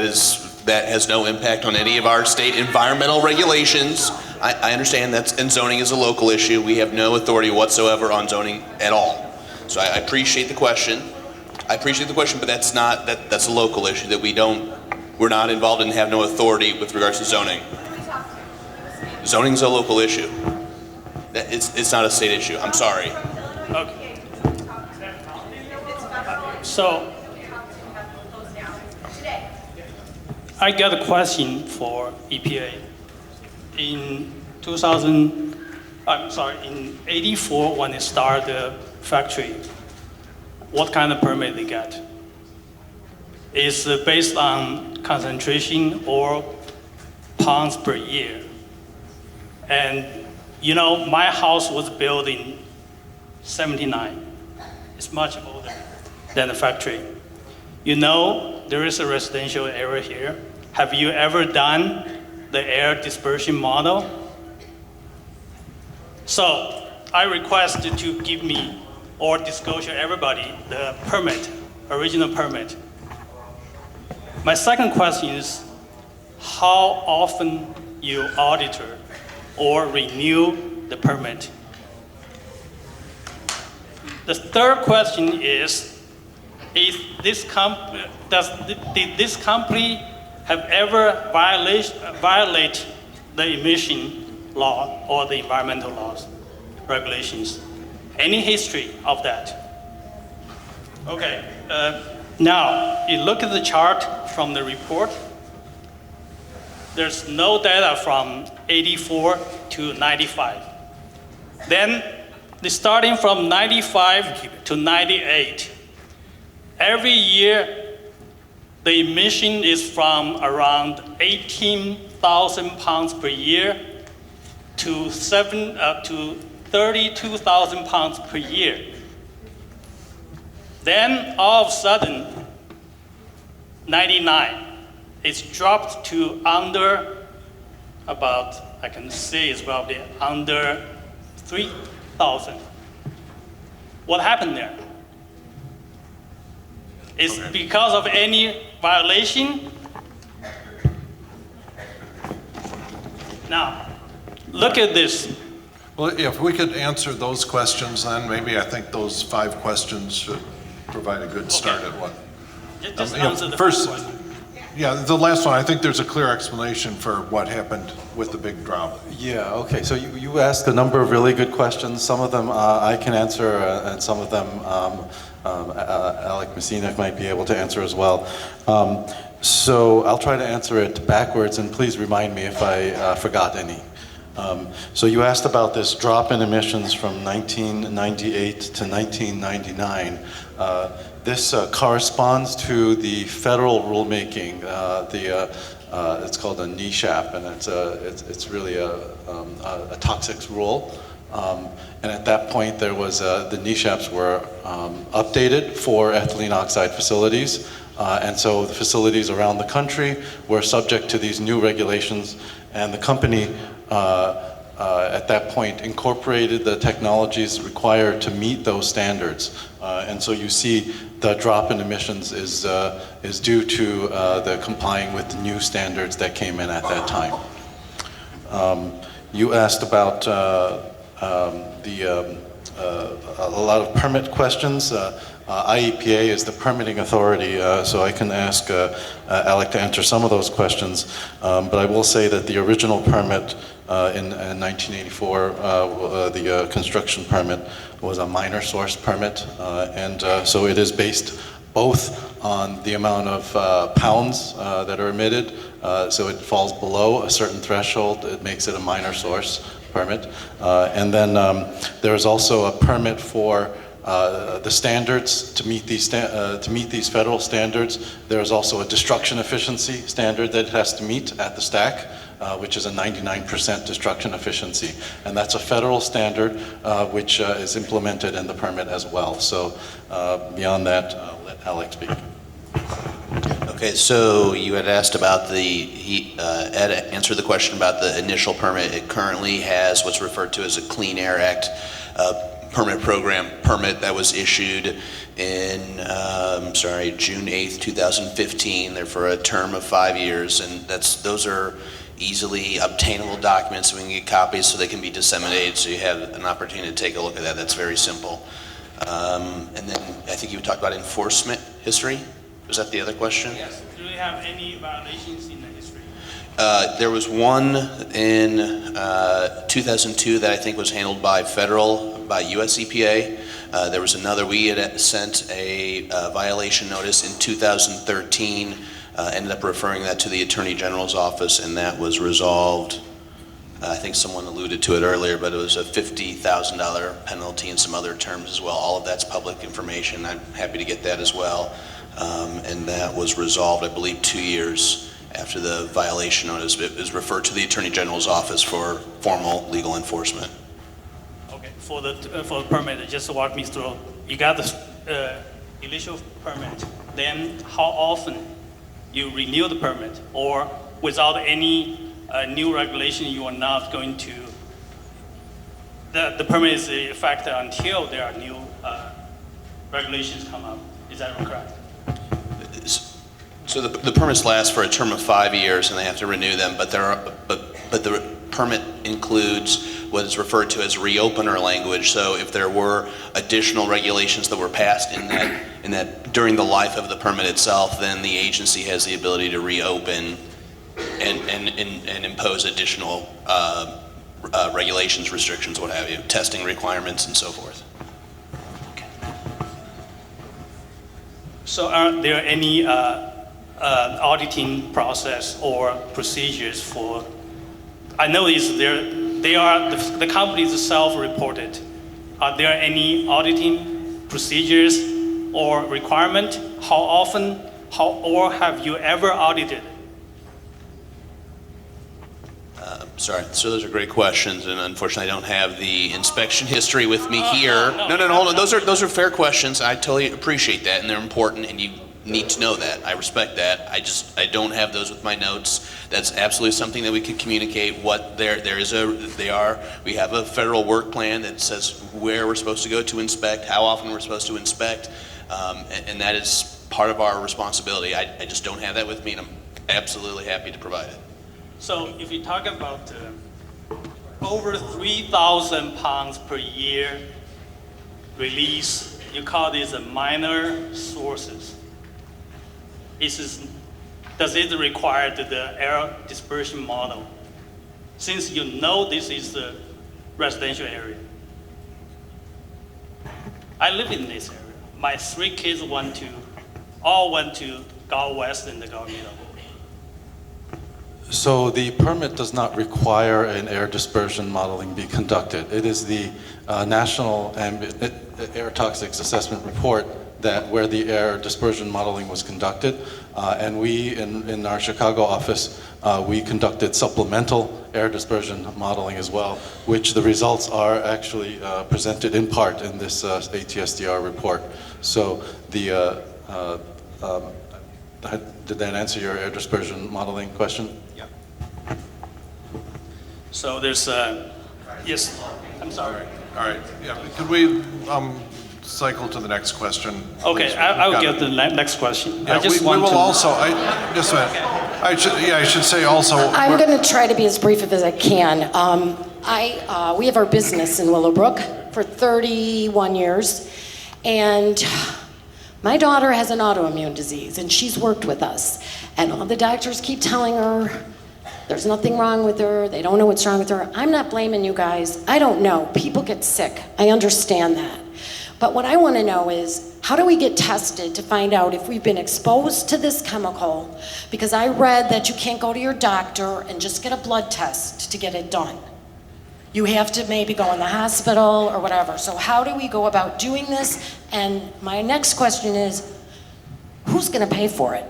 S18: has no impact on any of our state environmental regulations. I understand and zoning is a local issue. We have no authority whatsoever on zoning at all. So I appreciate the question. But that's a local issue that we're not involved in and have no authority with regards to zoning. Zoning's a local issue. It's not a state issue. I'm sorry.
S11: Okay. So, I got a question for EPA. In 84, when they started the factory, what kind of permit they got? Is it based on concentration or pounds per year? And my house was built in 79. It's much older than the factory. There is a residential area here. Have you ever done the air dispersion model? So I request to give me or disclosure everybody the permit, original permit. My second question is how often you auditor or renew the permit. The third question is did this company have ever violate the emission law or the environmental laws, regulations? Any history of that? Okay, now you look at the chart from the report. There's no data from 84 to 95. Then, starting from 95 to 98, every year the emission is from around 18,000 pounds per year to 32,000 pounds per year. Then all of a sudden, 99, it's dropped to under about, I can say it's probably under 3,000. What happened there? Is it because of any violation? Now, look at this.
S4: Well, if we could answer those questions, then maybe I think those 5 questions should provide a good start at what.
S11: Just answer the
S4: first
S11: first question.
S4: Yeah, the last one, I think there's a clear explanation for what happened with the big drop.
S8: Yeah, okay, so you asked a number of really good questions. Some of them I can answer, and some of them Alec Messina might be able to answer as well. So I'll try to answer it backwards, and please remind me if I forgot any. So you asked about this drop in emissions from 1998 to 1999. This corresponds to the federal rulemaking. It's called a NESHAP, and it's really a toxics rule. And at that point, there was the NESHAPs were updated for ethylene oxide facilities, and so the facilities around the country were subject to these new regulations, and the company at that point incorporated the technologies required to meet those standards. And so you see the drop in emissions is due to the complying with the new standards that came in at that time. You asked about a lot of permit questions. IEPA is the permitting authority, so I can ask Alec to answer some of those questions. But I will say that the original permit in 1984, the construction permit, was a minor source permit, and so it is based both on the amount of pounds that are emitted, so it falls below a certain threshold, it makes it a minor source permit. And then there is also a permit for the standards to meet these federal standards. There is also a destruction efficiency standard that it has to meet at the stack, which is a 99% destruction efficiency. And that's a federal standard which is implemented in the permit as well. So beyond that, I'll let Alec speak.
S18: Okay, so you had asked about Ed answered the question about the initial permit. It currently has what's referred to as a Clean Air Act permit program permit that was issued in, June 8th, 2015. They're for a term of 5 years, and those are easily obtainable documents, so we can get copies so they can be disseminated, so you have an opportunity to take a look at that. That's very simple. And then I think you talked about enforcement history. Was that the other question?
S11: Yes. Do we have any violations in the history?
S18: There was one in 2002 that I think was handled by US EPA. There was another, we had sent a violation notice in 2013, ended up referring that to the Attorney General's office, and that was resolved. I think someone alluded to it earlier, but it was a $50,000 penalty and some other terms as well. All of that's public information. I'm happy to get that as well. And that was resolved, I believe, 2 years after the violation notice. It was referred to the Attorney General's office for formal legal enforcement.
S11: Okay, for the permit, just walk me through. You got the initial permit, then how often you renew the permit, or without any new regulation, you are not going to the permit is in effect until there are new regulations come up. Is that correct?
S18: So the permits last for a term of 5 years, and they have to renew them. But the permit includes what is referred to as reopener language. So if there were additional regulations that were passed in that during the life of the permit itself, then the agency has the ability to reopen and impose additional regulations, restrictions, what have you, testing requirements, and so forth.
S11: So are there any auditing process or procedures for? I know the company is self-reported. Are there any auditing procedures or requirement? How often, or have you ever audited?
S18: Sorry, so those are great questions, and unfortunately I don't have the inspection history with me here. No, hold on. Those are fair questions. I totally appreciate that, and they're important, and you need to know that. I respect that. I don't have those with my notes. That's absolutely something that we could communicate. What we have a federal work plan that says where we're supposed to go to inspect, how often we're supposed to inspect, and that is part of our responsibility. I just don't have that with me, and I'm absolutely happy to provide it.
S11: So if you talk about over 3,000 pounds per year release, you call these minor sources. Does it require the air dispersion model? Since you know this is the residential area. I live in this area. My 3 kids all went to Gulf West and the Gulf Middle.
S8: So the permit does not require an air dispersion modeling be conducted. It is the National Air Toxics Assessment Report where the air dispersion modeling was conducted. And we, in our Chicago office, we conducted supplemental air dispersion modeling as well, which the results are actually presented in part in this ASTDR report. So did that answer your air dispersion modeling question?
S11: Yeah. So there's yes, I'm sorry.
S4: All right, yeah, could we cycle to the next question?
S11: Okay, I'll get the next question.
S4: Yeah, I should say also.
S9: I'm going to try to be as brief as I can. We have our business in Willowbrook for 31 years, and my daughter has an autoimmune disease, and she's worked with us, and all the doctors keep telling her there's nothing wrong with her, they don't know what's wrong with her. I'm not blaming you guys. I don't know. People get sick. I understand that. But what I want to know is, how do we get tested to find out if we've been exposed to this chemical? Because I read that you can't go to your doctor and just get a blood test to get it done. You have to maybe go in the hospital or whatever. So how do we go about doing this? And my next question is, who's going to pay for it?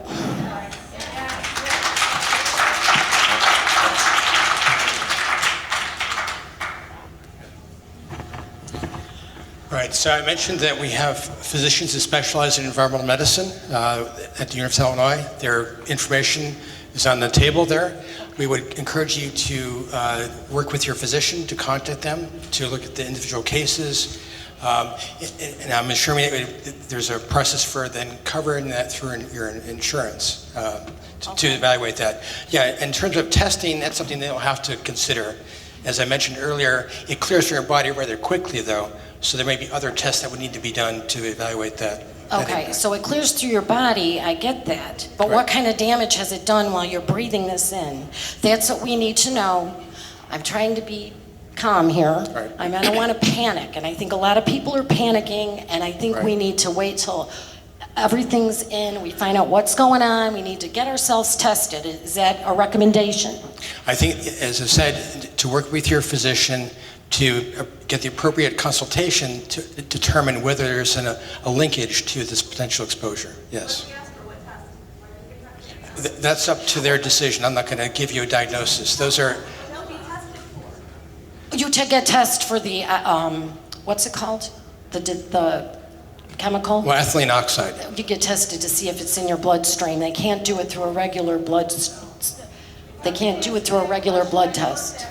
S3: Right, so I mentioned that we have physicians that specialize in environmental medicine at the University of Illinois. Their information is on the table there. We would encourage you to work with your physician, to contact them, to look at the individual cases. And I'm assuming that there's a process for then covering that through your insurance to evaluate that. Yeah, in terms of testing, that's something they'll have to consider. As I mentioned earlier, it clears from your body rather quickly though, so there may be other tests that would need to be done to evaluate that.
S9: Okay, so it clears through your body, I get that. But what kind of damage has it done while you're breathing this in? That's what we need to know. I'm trying to be calm here. I don't want to panic, and I think a lot of people are panicking, and I think we need to wait till everything's in, we find out what's going on, we need to get ourselves tested. Is that a recommendation?
S3: I think, as I said, to work with your physician to get the appropriate consultation to determine whether there's a linkage to this potential exposure. Yes. That's up to their decision. I'm not going to give you a diagnosis. Those are...
S9: You get test for the, what's it called? The chemical?
S3: Well, ethylene oxide.
S9: You get tested to see if it's in your bloodstream. They can't do it through a regular blood. They can't do it through a regular blood test.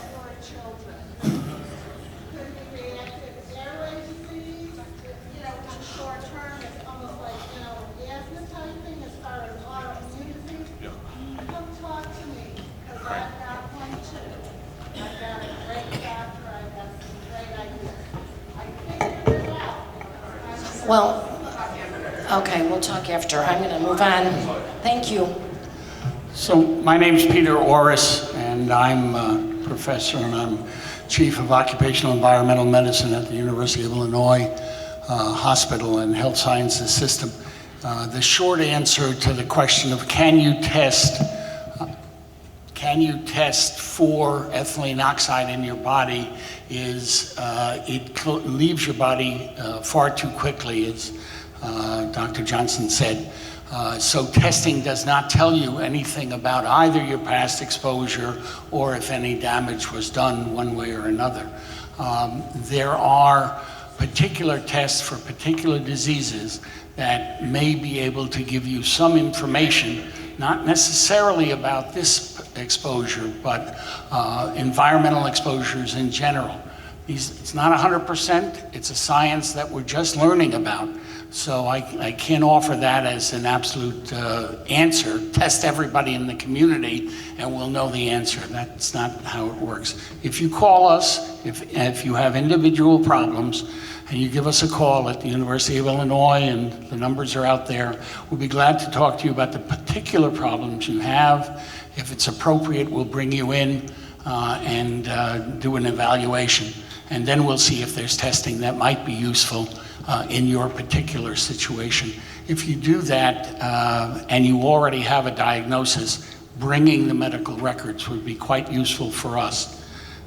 S9: Well, okay, we'll talk after. I'm going to move on. Thank you.
S13: So my name's Peter Orris, and I'm a professor and I'm Chief of Occupational Environmental Medicine at the University of Illinois Hospital and Health Sciences System. The short answer to the question of can you test for ethylene oxide in your body is it leaves your body far too quickly, as Dr. Johnson said. So testing does not tell you anything about either your past exposure or if any damage was done one way or another. There are particular tests for particular diseases that may be able to give you some information, not necessarily about this exposure, but environmental exposures in general. It's not 100%, it's a science that we're just learning about. So I can't offer that as an absolute answer. Test everybody in the community and we'll know the answer. That's not how it works. If you call us, if you have individual problems, and you give us a call at the University of Illinois, and the numbers are out there, we'll be glad to talk to you about the particular problems you have. If it's appropriate, we'll bring you in and do an evaluation. And then we'll see if there's testing that might be useful in your particular situation. If you do that and you already have a diagnosis, bringing the medical records would be quite useful for us.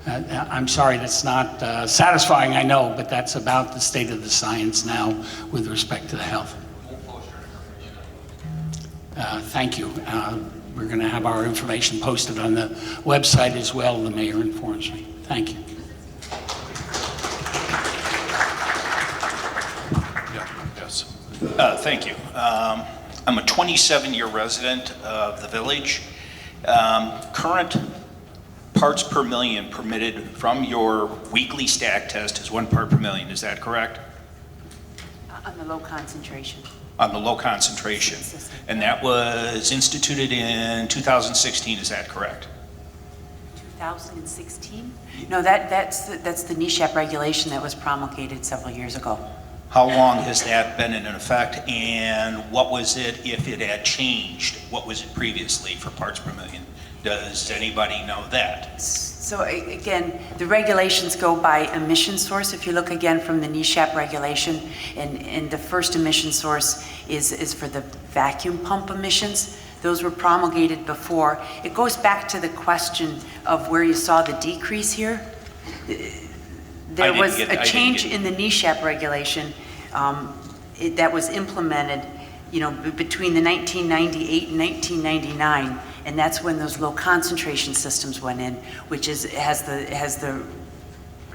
S13: I'm sorry, that's not satisfying, I know, but that's about the state of the science now with respect to the health. Thank you. We're going to have our information posted on the website as well, the mayor informs me. Thank you.
S14: Thank you. I'm a 27-year resident of the village. Current parts per million permitted from your weekly stack test is 1 part per million. Is that correct?
S10: On the low concentration.
S14: On the low concentration. And that was instituted in 2016. Is that correct?
S10: 2016? No, that's the NESHAP regulation that was promulgated several years ago.
S14: How long has that been in effect, and what was it if it had changed? What was it previously for parts per million? Does anybody know that?
S10: So again, the regulations go by emission source. If you look again from the NESHAP regulation, and the first emission source is for the vacuum pump emissions. Those were promulgated before. It goes back to the question of where you saw the decrease here. There was a change in the NESHAP regulation that was implemented, between the 1998 and 1999, and that's when those low concentration systems went in, which has the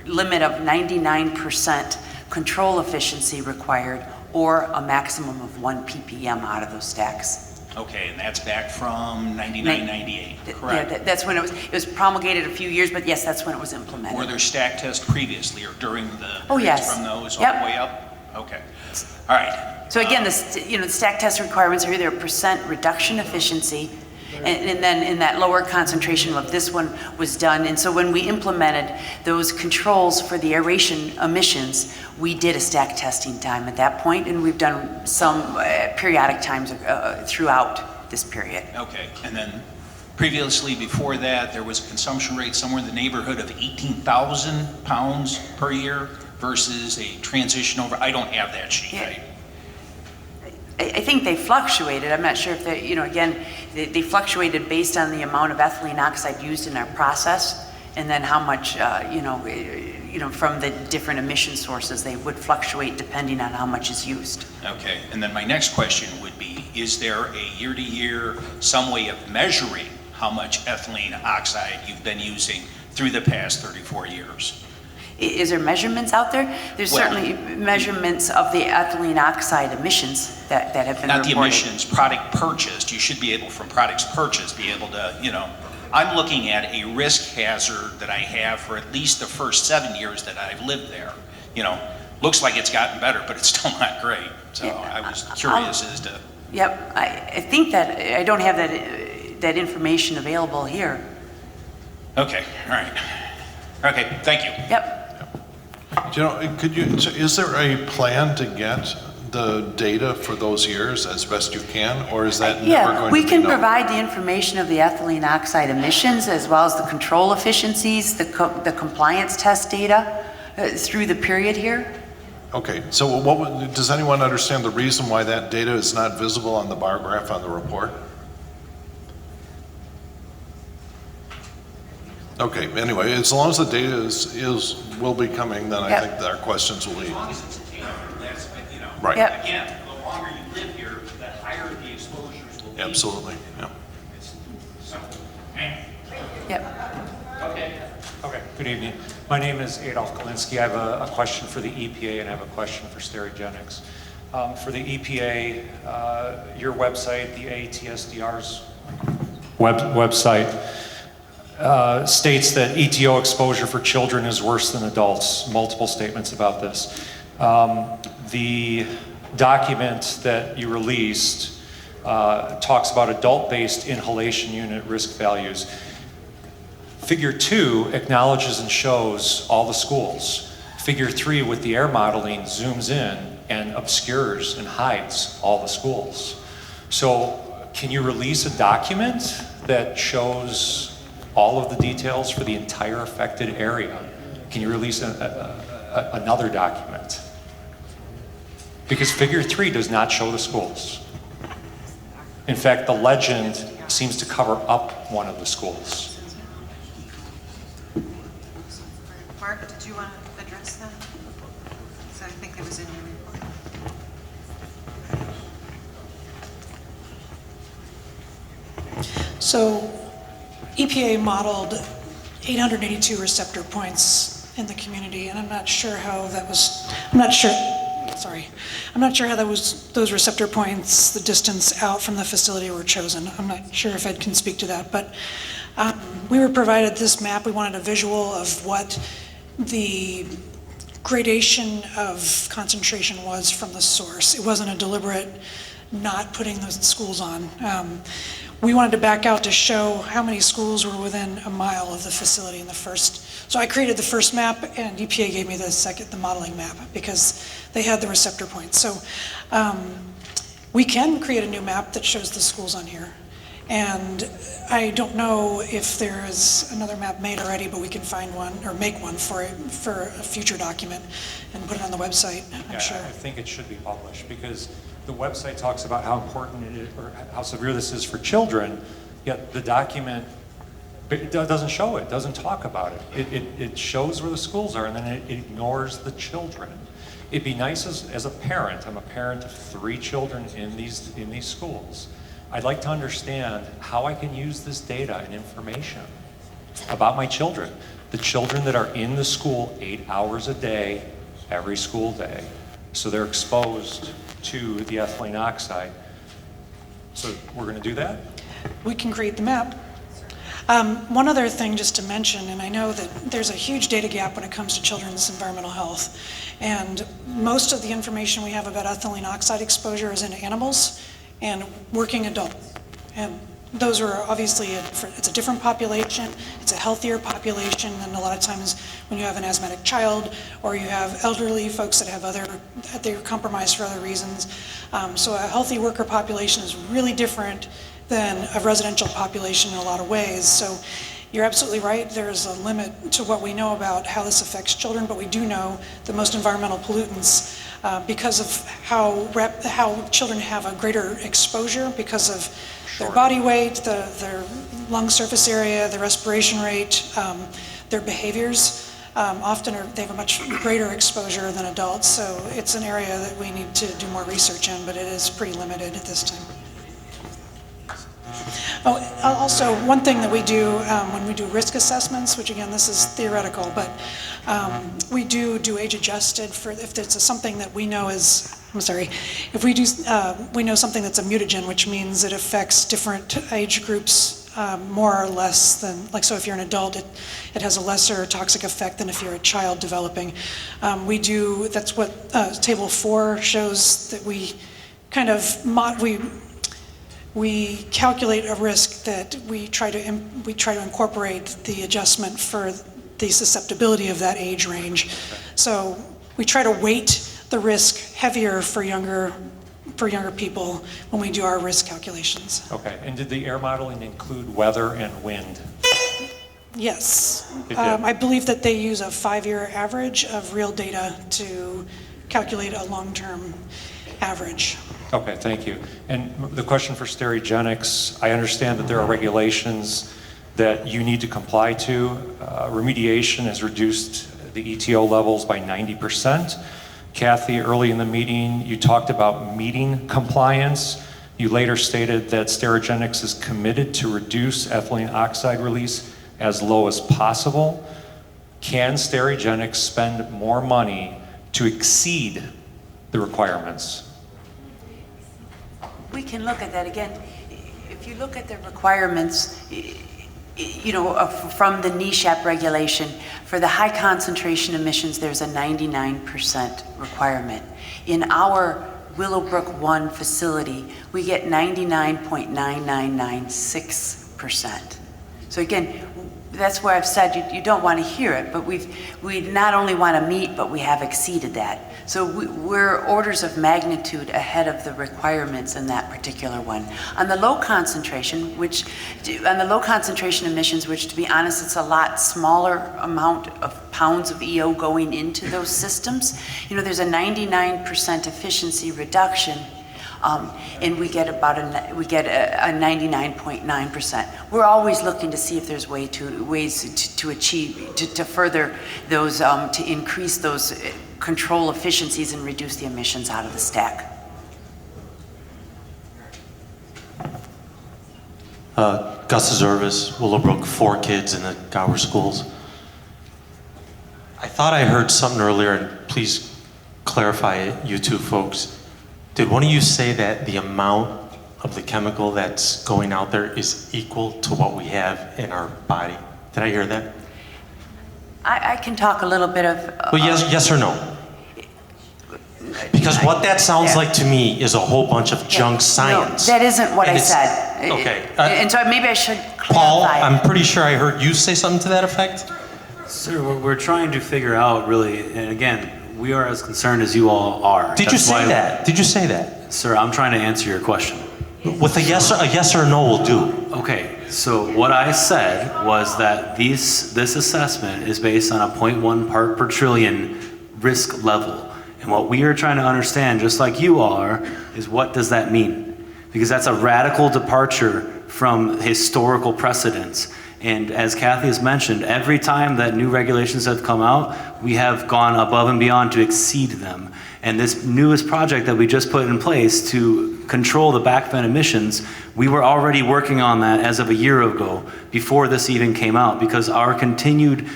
S10: limit of 99% control efficiency required, or a maximum of 1 ppm out of those stacks.
S14: Okay, and that's back from 99, 98, correct?
S10: Yeah, that's when it was promulgated a few years, but yes, that's when it was implemented.
S14: Were there stack tests previously or during the
S10: Oh, yes.
S14: from those
S10: Yep.
S14: all the way up? Okay, all right.
S10: So again, the stack test requirements are either percent reduction efficiency, and then in that lower concentration of this one was done. And so when we implemented those controls for the aeration emissions, we did a stack testing time at that point, and we've done some periodic times throughout this period.
S14: Okay, and then previously before that, there was a consumption rate somewhere in the neighborhood of 18,000 pounds per year versus a transition over, I don't have that sheet, right?
S10: I think they fluctuated. I'm not sure if they, again, they fluctuated based on the amount of ethylene oxide used in our process, and then how much, from the different emission sources, they would fluctuate depending on how much is used.
S14: Okay, and then my next question would be, is there a year-to-year, some way of measuring how much ethylene oxide you've been using through the past 34 years?
S10: Is there measurements out there? There's certainly measurements of the ethylene oxide emissions that have been
S14: Not
S10: reported.
S14: the emissions, product purchased. You should be able, from products purchased, be able to, I'm looking at a risk hazard that I have for at least the first 7 years that I've lived there. Looks like it's gotten better, but it's still not great. So I was curious as to.
S10: Yep, I think that I don't have that information available here.
S14: Okay, all right. Okay, thank you.
S10: Yep.
S4: Is there a plan to get the data for those years as best you can, or is that never
S7: Yeah,
S4: going
S7: we
S4: to be
S7: can
S4: known?
S7: provide the information of the ethylene oxide emissions as well as the control efficiencies, the compliance test data through the period here.
S4: Okay, so does anyone understand the reason why that data is not visible on the bar graph on the report? Okay, anyway, as long as the data will be coming, then I think that our questions will be.
S14: As long as it's attainable, that's, you know.
S4: Right.
S7: Yep.
S14: Again, the longer you live here, the higher the exposures will be.
S4: Absolutely, yeah.
S7: Yep.
S14: Okay.
S16: Okay, good evening. My name is Adolf Kalinsky. I have a question for the EPA and I have a question for Sterigenics. For the EPA, your website, the ASTDR's website, states that ETO exposure for children is worse than adults. Multiple statements about this. The document that you released talks about adult-based inhalation unit risk values. Figure 2 acknowledges and shows all the schools. Figure 3 with the air modeling zooms in and obscures and hides all the schools. So can you release a document that shows all of the details for the entire affected area? Can you release another document? Because figure 3 does not show the schools. In fact, the legend seems to cover up one of the schools.
S1: Mark, did you want to address that? So I think it was in your report.
S19: So EPA modeled 882 receptor points in the community, and I'm not sure how that was, I'm not sure how that was, those receptor points, the distance out from the facility were chosen. I'm not sure if Ed can speak to that, but we were provided this map. We wanted a visual of what the gradation of concentration was from the source. It wasn't a deliberate not putting those schools on. We wanted to back out to show how many schools were within a mile of the facility in the first. So I created the first map, and EPA gave me the modeling map, because they had the receptor points. So we can create a new map that shows the schools on here. And I don't know if there is another map made already, but we can find one or make one for a future document and put it on the website, I'm sure.
S16: I think it should be published, because the website talks about how important it is, or how severe this is for children, yet the document doesn't show it, doesn't talk about it. It shows where the schools are, and then it ignores the children. It'd be nice as a parent, I'm a parent of 3 children in these schools. I'd like to understand how I can use this data and information about my children, the children that are in the school 8 hours a day, every school day. So they're exposed to the ethylene oxide. So we're going to do that?
S19: We can create the map. One other thing just to mention, and I know that there's a huge data gap when it comes to children's environmental health, and most of the information we have about ethylene oxide exposure is in animals and working adults. And those are obviously, it's a different population, it's a healthier population than a lot of times when you have an asthmatic child or you have elderly folks that have they're compromised for other reasons. So a healthy worker population is really different than a residential population in a lot of ways. So you're absolutely right, there's a limit to what we know about how this affects children, but we do know that most environmental pollutants, because of how children have a greater exposure because of their body weight, their lung surface area, their respiration rate, their behaviors, often they have a much greater exposure than adults. So it's an area that we need to do more research in, but it is pretty limited at this time. Oh, also, one thing that we do when we do risk assessments, which again, this is theoretical, but we do age adjusted for if it's something that we know is, if we know something that's a mutagen, which means it affects different age groups more or less than, so if you're an adult, it has a lesser toxic effect than if you're a child developing. That's what table 4 shows, that we kind of, we calculate a risk that we try to incorporate the adjustment for the susceptibility of that age range. So we try to weight the risk heavier for younger people when we do our risk calculations.
S16: Okay, and did the air modeling include weather and wind?
S19: Yes.
S16: It did.
S19: I believe that they use a 5-year average of real data to calculate a long-term average.
S16: Okay, thank you. And the question for Sterigenics, I understand that there are regulations that you need to comply to. Remediation has reduced the ETO levels by 90%. Kathy, early in the meeting, you talked about meeting compliance. You later stated that Sterigenics is committed to reduce ethylene oxide release as low as possible. Can Sterigenics spend more money to exceed the requirements?
S10: We can look at that again. If you look at the requirements, you know, from the NESHAP regulation, for the high concentration emissions, there's a 99% requirement. In our Willowbrook 1 facility, we get 99.9996%. So again, that's where I've said you don't want to hear it, but we not only want to meet, but we have exceeded that. So we're orders of magnitude ahead of the requirements in that particular one. On the low concentration emissions, which to be honest, it's a lot smaller amount of pounds of EO going into those systems. You know, there's a 99% efficiency reduction. And we get a 99.9%. We're always looking to see if there's ways to achieve, to further those, to increase those control efficiencies and reduce the emissions out of the stack.
S5: Gus Zervis, Willowbrook, 4 kids in the Gower schools. I thought I heard something earlier, and please clarify it, you two folks. Did one of you say that the amount of the chemical that's going out there is equal to what we have in our body? Did I hear that?
S10: I can talk a little bit of...
S5: Well, yes or no? Because what that sounds like to me is a whole bunch of junk science.
S10: No, that isn't what I said.
S5: Okay.
S10: And so maybe I should clarify.
S5: Paul, I'm pretty sure I heard you say something to that effect.
S15: Sir, we're trying to figure out really, and again, we are as concerned as you all are.
S5: Did you say that? Did you say that?
S15: Sir, I'm trying to answer your question.
S5: With a yes or no will do.
S15: Okay, so what I said was that this assessment is based on a 0.1 part per trillion risk level. And what we are trying to understand, just like you are, is what does that mean? Because that's a radical departure from historical precedents. And as Kathy has mentioned, every time that new regulations have come out, we have gone above and beyond to exceed them. And this newest project that we just put in place to control the back vent emissions, we were already working on that as of a year ago, before this even came out, because our continued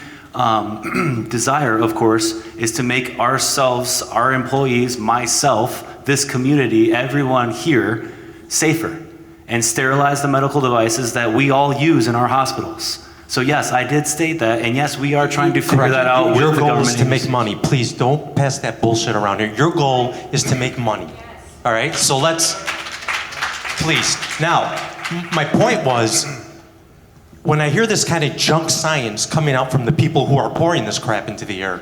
S15: desire, of course, is to make ourselves, our employees, myself, this community, everyone here, safer, and sterilize the medical devices that we all use in our hospitals. So yes, I did state that, and yes, we are trying to figure that out with the government.
S5: Your goal is to make money. Please don't pass that bullshit around here. Your goal is to make money. All right? So let's, please. Now, my point was, when I hear this kind of junk science coming out from the people who are pouring this crap into the air,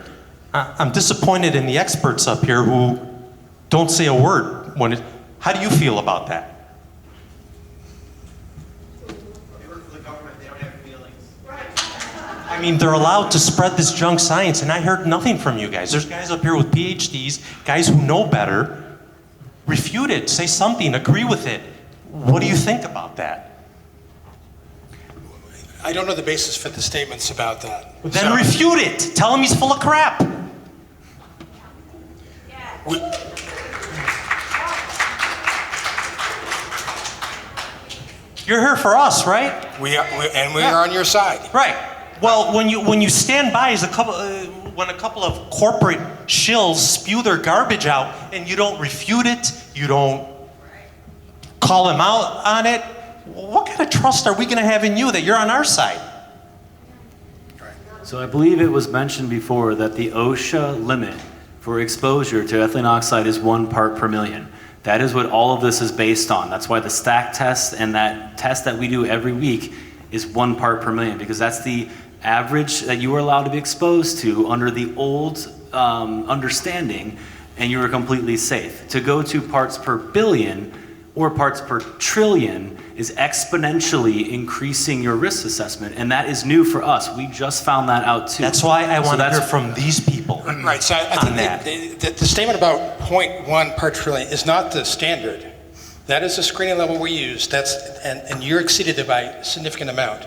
S5: I'm disappointed in the experts up here who don't say a word. How do you feel about that? I mean, they're allowed to spread this junk science, and I heard nothing from you guys. There's guys up here with PhDs, guys who know better. Refute it, say something, agree with it. What do you think about that?
S3: I don't know the basis for the statements about that.
S5: Then refute it. Tell him he's full of crap. You're here for us, right?
S3: We are on your side.
S5: Right. Well, when you stand by as when a couple of corporate shills spew their garbage out and you don't refute it, you don't call them out on it, what kind of trust are we going to have in you that you're on our side?
S15: So I believe it was mentioned before that the OSHA limit for exposure to ethylene oxide is 1 part per million. That is what all of this is based on. That's why the stack test and that test that we do every week is 1 part per million, because that's the average that you are allowed to be exposed to under the old understanding and you were completely safe. To go to parts per billion or parts per trillion is exponentially increasing your risk assessment, and that is new for us. We just found that out too.
S5: That's why I want to hear from these people.
S3: Right, so I think the statement about 0.1 per trillion is not the standard. That is the screening level we use. And you're exceeded it by a significant amount.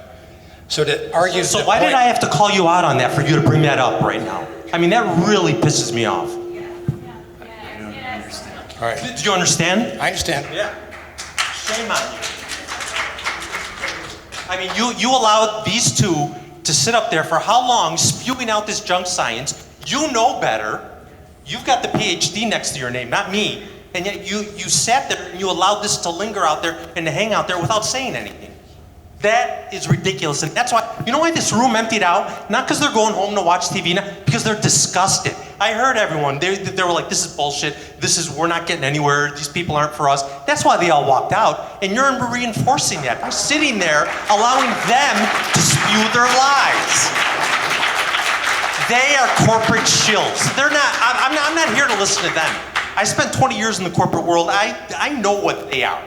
S3: So to argue.
S5: So why did I have to call you out on that for you to bring that up right now? I mean, that really pisses me off.
S3: All right.
S5: Did you understand?
S3: I understand.
S5: Yeah. Shame on you. I mean, you allowed these two to sit up there for how long spewing out this junk science? You know better. You've got the PhD next to your name, not me. And yet you sat there and you allowed this to linger out there and to hang out there without saying anything. That is ridiculous. And that's why, you know why this room emptied out? Not because they're going home to watch TV, because they're disgusted. I heard everyone. They were like, this is bullshit. We're not getting anywhere. These people aren't for us. That's why they all walked out. And you're reinforcing that by sitting there, allowing them to spew their lies. They are corporate shills. They're not, I'm not here to listen to them. I spent 20 years in the corporate world. I know what they are.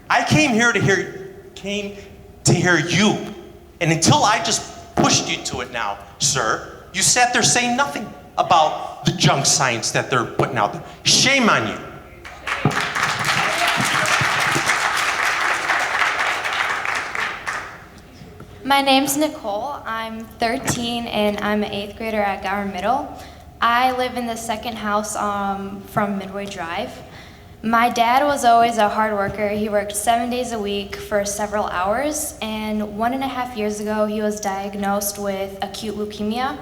S5: I came here to hear you. And until I just pushed you to it now, sir, you sat there saying nothing about the junk science that they're putting out there. Shame on you.
S17: My name's Nicole. I'm 13 and I'm an 8th grader at Gower Middle. I live in the second house from Midway Drive. My dad was always a hard worker. He worked 7 days a week for several hours, and 1.5 years ago he was diagnosed with acute leukemia.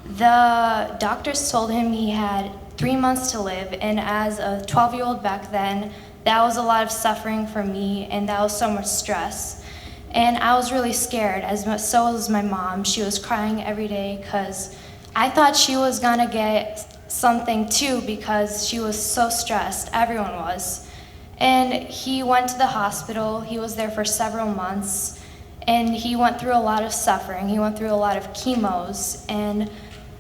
S17: The doctors told him he had 3 months to live, and as a 12-year-old back then, that was a lot of suffering for me, and that was so much stress. And I was really scared, so was my mom. She was crying every day because I thought she was gonna get something too because she was so stressed. Everyone was. And he went to the hospital. He was there for several months, and he went through a lot of suffering. He went through a lot of chemos, and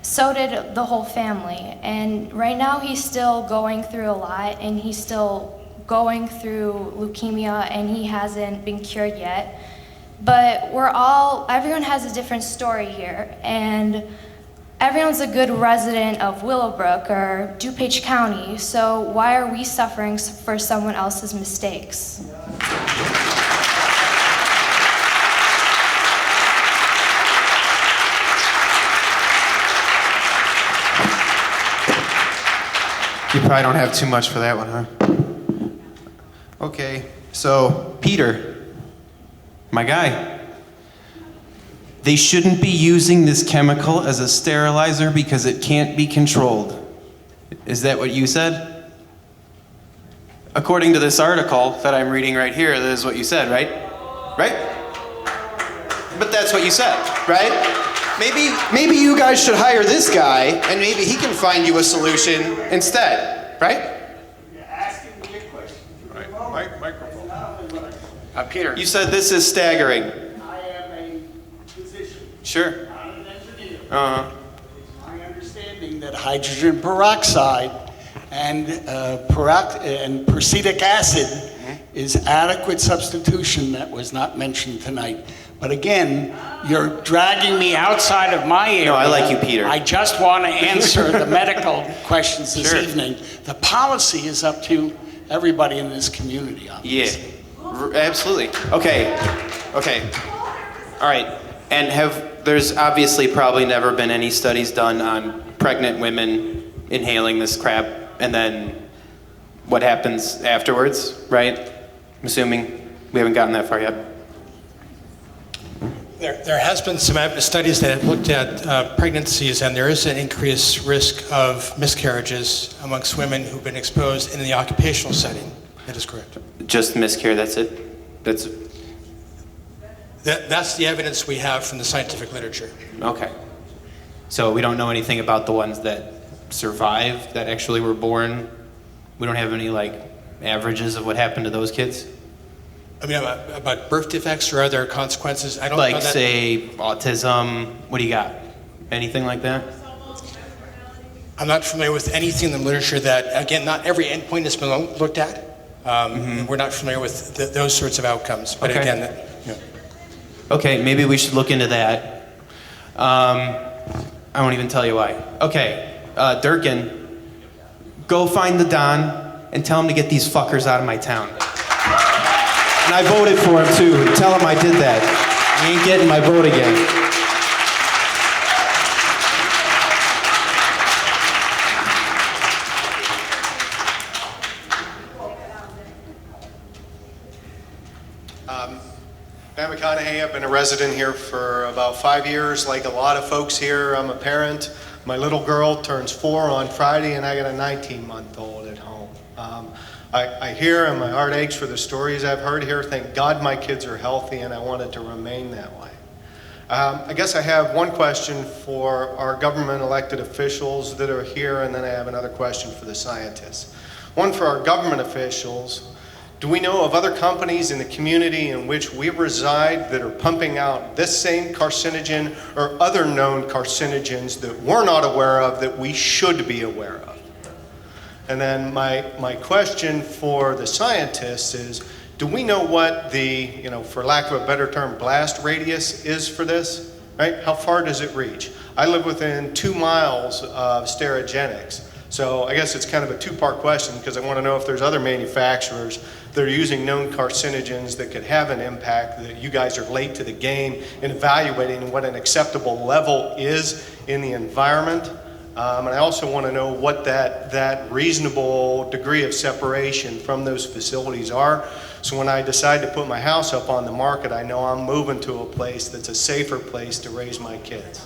S17: so did the whole family. And right now he's still going through a lot, and he's still going through leukemia, and he hasn't been cured yet. But everyone has a different story here, and everyone's a good resident of Willowbrook or DuPage County, so why are we suffering for someone else's mistakes?
S20: You probably don't have too much for that one, huh? Okay, so Peter, my guy. They shouldn't be using this chemical as a sterilizer because it can't be controlled. Is that what you said? According to this article that I'm reading right here, that is what you said, right? Right? But that's what you said, right? Maybe you guys should hire this guy and maybe he can find you a solution instead, right?
S13: You're asking me a question.
S4: Right, microphone.
S20: Peter. You said this is staggering.
S13: I am a physician.
S20: Sure.
S13: Not an engineer.
S20: Uh-huh.
S13: It's my understanding that hydrogen peroxide and prussic acid is adequate substitution. That was not mentioned tonight. But again, you're dragging me outside of my area.
S20: No, I like you, Peter.
S13: I just want to answer the medical questions this
S20: Sure.
S13: evening. The policy is up to everybody in this community, obviously.
S20: Yeah, absolutely. Okay. All right. And there's obviously probably never been any studies done on pregnant women inhaling this crap and then what happens afterwards, right? I'm assuming we haven't gotten that far yet.
S3: There has been some studies that have looked at pregnancies, and there is an increased risk of miscarriages amongst women who've been exposed in the occupational setting. That is correct.
S20: Just miscarriage, that's it?
S3: That's the evidence we have from the scientific literature.
S20: Okay. So we don't know anything about the ones that survived, that actually were born? We don't have any, averages of what happened to those kids?
S3: I mean, about birth defects or other consequences? I don't know that.
S20: Say, autism, what do you got? Anything like that?
S3: I'm not familiar with anything in the literature that, again, not every endpoint has been looked at. We're not familiar with those sorts of outcomes. But
S20: Okay.
S3: again,
S20: Okay, maybe we should look into that. I won't even tell you why. Okay, Durkin, go find the Don and tell him to get these fuckers out of my town. And I voted for him too. Tell him I did that. He ain't getting my vote again.
S21: Matt McConaughey, I've been a resident here for about 5 years. Like a lot of folks here, I'm a parent. My little girl turns 4 on Friday, and I got a 19-month-old at home. I hear and my heart aches for the stories I've heard here. Thank God my kids are healthy, and I want it to remain that way. I guess I have one question for our government elected officials that are here, and then I have another question for the scientists. One for our government officials. Do we know of other companies in the community in which we reside that are pumping out this same carcinogen or other known carcinogens that we're not aware of that we should be aware of? And then my question for the scientists is, do we know what the, for lack of a better term, blast radius is for this, right? How far does it reach? I live within 2 miles of Sterigenics. So I guess it's kind of a two-part question because I want to know if there's other manufacturers that are using known carcinogens that could have an impact, that you guys are late to the game in evaluating what an acceptable level is in the environment. And I also want to know what that reasonable degree of separation from those facilities are. So when I decide to put my house up on the market, I know I'm moving to a place that's a safer place to raise my kids.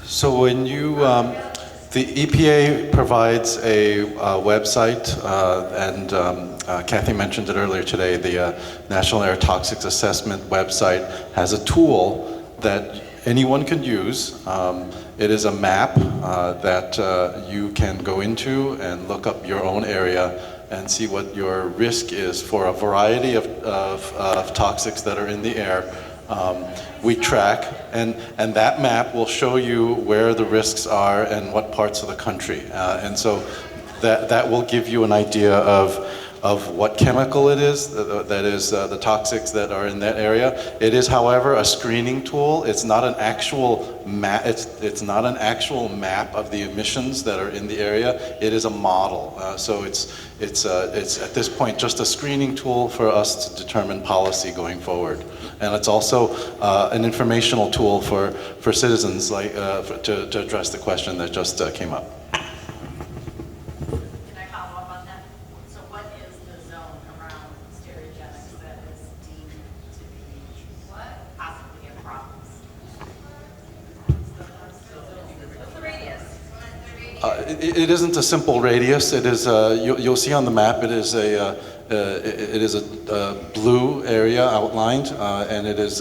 S8: So when you, the EPA provides a website, and Kathy mentioned it earlier today, the National Air Toxics Assessment website has a tool that anyone can use. It is a map that you can go into and look up your own area and see what your risk is for a variety of toxics that are in the air. We track, and that map will show you where the risks are and what parts of the country. And so that will give you an idea of what chemical it is, that is the toxics that are in that area. It is, however, a screening tool. It's not an actual map. It's not an actual map of the emissions that are in the area. It is a model. So it's at this point just a screening tool for us to determine policy going forward. And it's also an informational tool for citizens, like to address the question that just came up. It isn't a simple radius. It is. You'll see on the map. It is a blue area outlined, and it is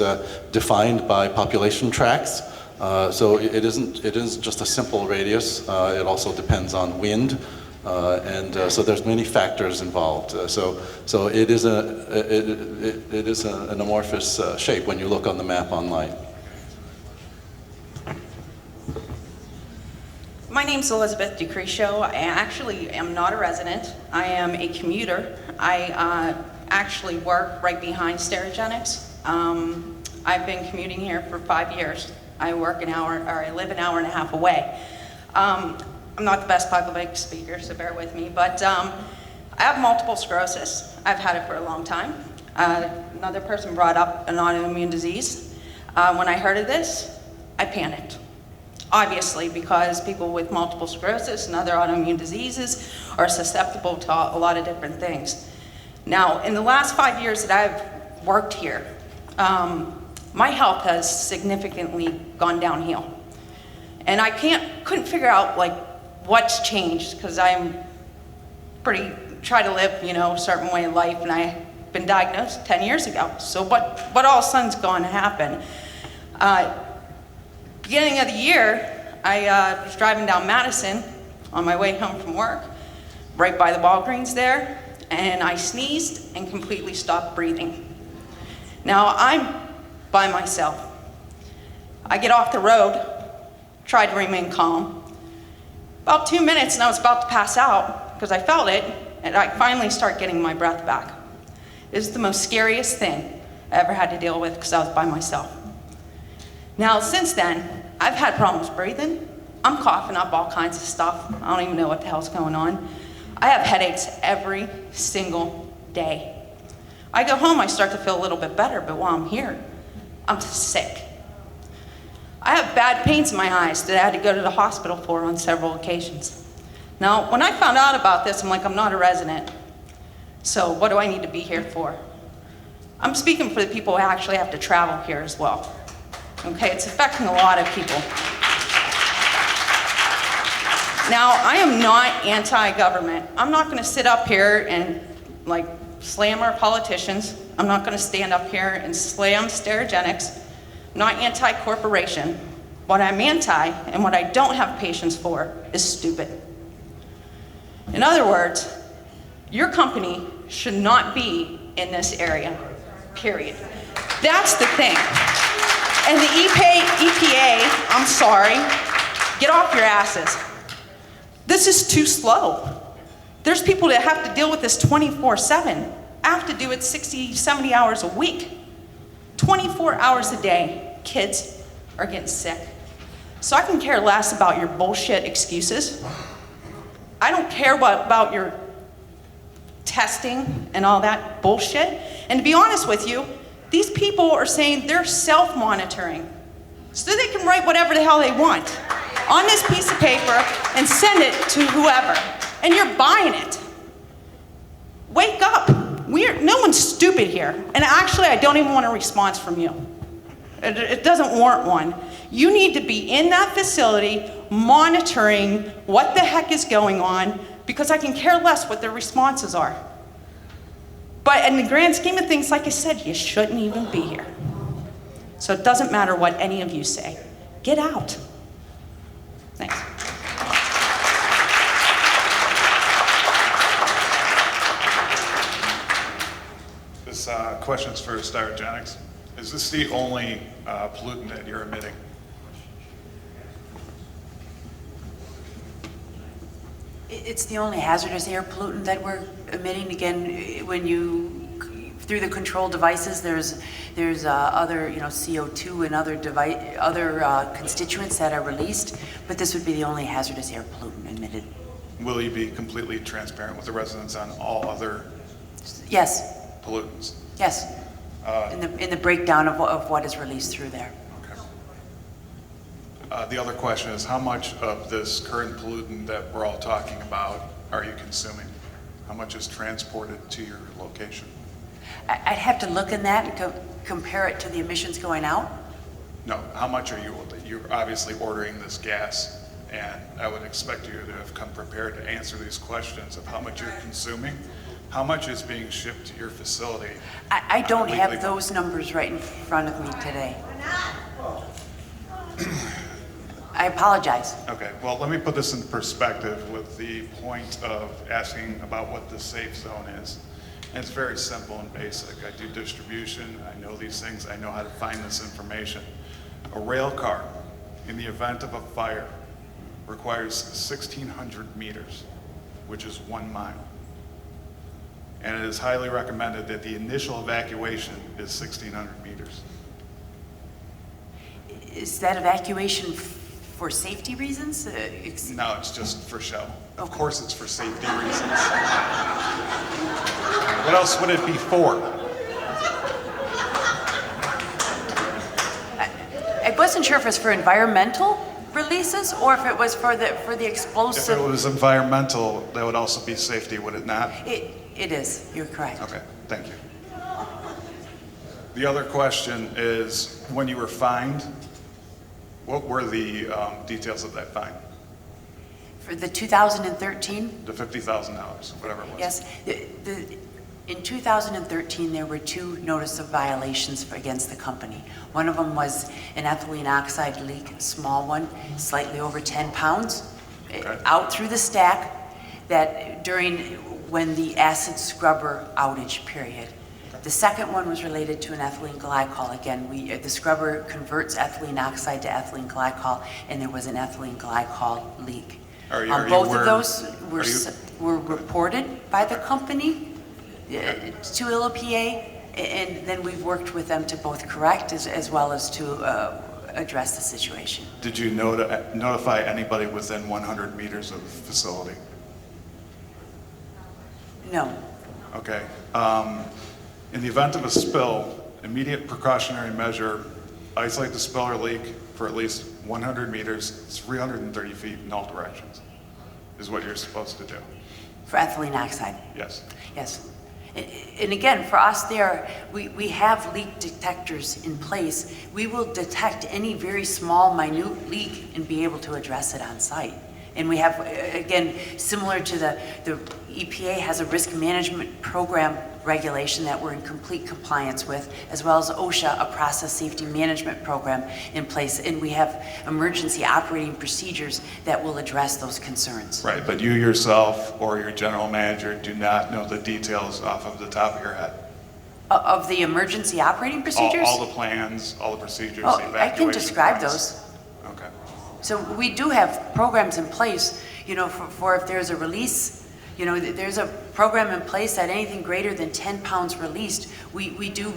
S8: defined by population tracts. So it isn't just a simple radius. It also depends on wind, and so there's many factors involved. So it is an amorphous shape when you look on the map online.
S22: My name's Elizabeth Decrecio. I actually am not a resident. I am a commuter. I actually work right behind Sterigenics. I've been commuting here for 5 years. I live an hour and a half away. I'm not the best public speaker, so bear with me, but I have multiple sclerosis. I've had it for a long time. Another person brought up an autoimmune disease. When I heard of this, I panicked. Obviously, because people with multiple sclerosis and other autoimmune diseases are susceptible to a lot of different things. Now, in the last 5 years that I've worked here, my health has significantly gone downhill. And I couldn't figure out what's changed, because I'm try to live, a certain way of life, and I've been diagnosed 10 years ago. So what all of a sudden's going to happen? Beginning of the year, I was driving down Madison on my way home from work, right by the Walgreens there, and I sneezed and completely stopped breathing. Now, I'm by myself. I get off the road, try to remain calm. About 2 minutes and I was about to pass out because I felt it, and I finally start getting my breath back. It was the most scariest thing I ever had to deal with because I was by myself. Now, since then, I've had problems breathing. I'm coughing up all kinds of stuff. I don't even know what the hell's going on. I have headaches every single day. I go home, I start to feel a little bit better, but while I'm here, I'm sick. I have bad pains in my eyes that I had to go to the hospital for on several occasions. Now, when I found out about this, I'm like, I'm not a resident. So what do I need to be here for? I'm speaking for the people who actually have to travel here as well. Okay, it's affecting a lot of people. Now, I am not anti-government. I'm not gonna sit up here and like slam our politicians. I'm not gonna stand up here and slam Sterigenics. I'm not anti-corporation. What I'm anti, and what I don't have patience for, is stupid. In other words, your company should not be in this area, period. That's the thing. And the EPA, I'm sorry, get off your asses. This is too slow. There's people that have to deal with this 24/7. I have to do it 60, 70 hours a week. 24 hours a day, kids are getting sick. So I can care less about your bullshit excuses. I don't care about your testing and all that bullshit. And to be honest with you, these people are saying they're self-monitoring so they can write whatever the hell they want on this piece of paper and send it to whoever. And you're buying it. Wake up. No one's stupid here. And actually, I don't even want a response from you. It doesn't warrant one. You need to be in that facility monitoring what the heck is going on, because I can care less what their responses are. But in the grand scheme of things, like I said, you shouldn't even be here. So it doesn't matter what any of you say. Get out. Thanks.
S2: This question's for Sterigenics. Is this the only pollutant that you're emitting?
S7: It's the only hazardous air pollutant that we're emitting. Again, when you, through the control devices, there's other, CO2 and other constituents that are released, but this would be the only hazardous air pollutant emitted.
S2: Will you be completely transparent with the residents on all other
S7: Yes.
S2: pollutants?
S7: Yes. In the breakdown of what is released through there.
S2: The other question is, how much of this current pollutant that we're all talking about are you consuming? How much is transported to your location?
S7: I'd have to look in that and compare it to the emissions going out.
S2: No, how much are you, you're obviously ordering this gas, and I would expect you to have come prepared to answer these questions of how much you're consuming, how much is being shipped to your facility.
S7: I don't have those numbers right in front of me today. I apologize.
S2: Okay, well, let me put this in perspective with the point of asking about what the safe zone is. And it's very simple and basic. I do distribution, I know these things, I know how to find this information. A rail car, in the event of a fire, requires 1,600 meters, which is 1 mile. And it is highly recommended that the initial evacuation is 1,600 meters.
S7: Is that evacuation for safety reasons?
S2: No, it's just for show. Of course it's for safety reasons. What else would it be for?
S7: I wasn't sure if it was for environmental releases or if it was for the explosive.
S2: If it was environmental, that would also be safety, would it not?
S7: It is. You're correct.
S2: Okay, thank you. The other question is, when you were fined, what were the details of that fine?
S7: For the 2013?
S2: The $50,000, whatever it was.
S7: Yes. In 2013, there were 2 notice of violations against the company. One of them was an ethylene oxide leak, a small one, slightly over 10 pounds, out through the stack, that when the acid scrubber outage period. The second one was related to an ethylene glycol. Again, the scrubber converts ethylene oxide to ethylene glycol, and there was an ethylene glycol leak. Both of those were reported by the company to EPA, and then we've worked with them to both correct as well as to address the situation.
S2: Did you notify anybody within 100 meters of the facility?
S7: No.
S2: Okay. In the event of a spill, immediate precautionary measure, isolate the spill or leak for at least 100 meters, 330 feet in all directions, is what you're supposed to do.
S7: For ethylene oxide?
S2: Yes.
S7: Yes. And again, for us there, we have leak detectors in place. We will detect any very small, minute leak and be able to address it on site. And we have, again, similar to the EPA has a risk management program regulation that we're in complete compliance with, as well as OSHA, a process safety management program in place. And we have emergency operating procedures that will address those concerns.
S2: Right, but you yourself or your general manager do not know the details off of the top of your head?
S7: Of the emergency operating procedures?
S2: All the plans, all the procedures,
S7: Oh,
S2: the evacuation
S7: I can describe
S2: plans.
S7: those.
S2: Okay.
S7: So we do have programs in place, for if there's a release, there's a program in place that anything greater than 10 pounds released, we do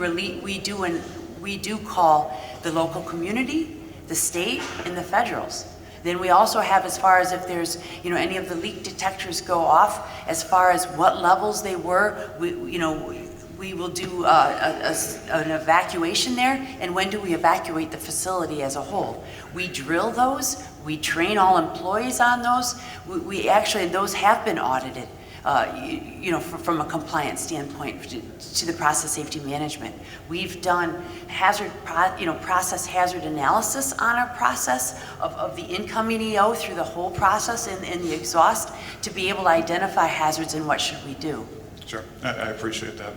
S7: call the local community, the state, and the federals. Then we also have, as far as if there's, any of the leak detectors go off, as far as what levels they were, we will do an evacuation there. And when do we evacuate the facility as a whole? We drill those. We train all employees on those. We actually, those have been audited, from a compliance standpoint to the process safety management. We've done process hazard analysis on our process of the incoming EO through the whole process and the exhaust to be able to identify hazards and what should we do.
S2: Sure, I appreciate that.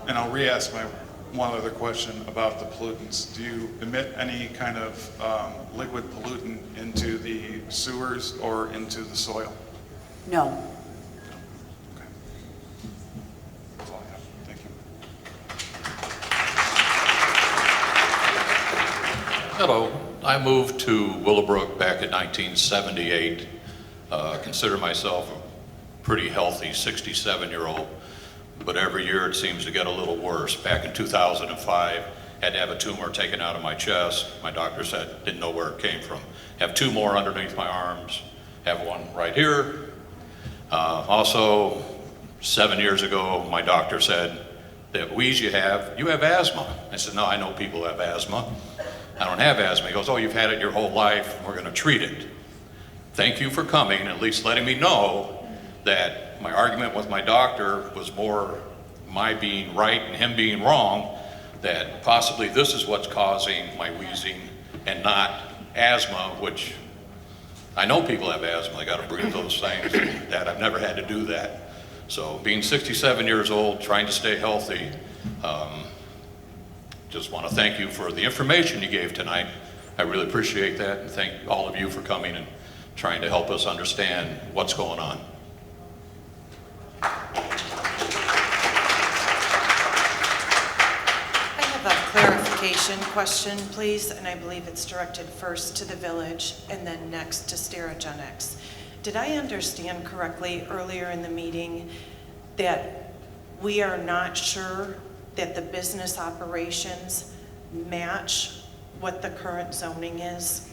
S2: And I'll re-ask my one other question about the pollutants. Do you emit any kind of liquid pollutant into the sewers or into the soil?
S7: No.
S2: Okay. That's all I have. Thank you.
S6: Hello. I moved to Willowbrook back in 1978. Consider myself a pretty healthy 67-year-old. But every year it seems to get a little worse. Back in 2005, had to have a tumor taken out of my chest. My doctor said, didn't know where it came from. Have two more underneath my arms. Have one right here. Also, 7 years ago, my doctor said, that wheeze you have asthma. I said, no, I know people have asthma. I don't have asthma. He goes, oh, you've had it your whole life. We're going to treat it. Thank you for coming, at least letting me know that my argument with my doctor was more my being right and him being wrong, that possibly this is what's causing my wheezing and not asthma, which I know people have asthma, they got to breathe those things, that I've never had to do that. So being 67 years old, trying to stay healthy, just want to thank you for the information you gave tonight. I really appreciate that, and thank all of you for coming and trying to help us understand what's going on.
S12: I have a clarification question, please, and I believe it's directed first to the village and then next to Sterigenics. Did I understand correctly earlier in the meeting that we are not sure that the business operations match what the current zoning is?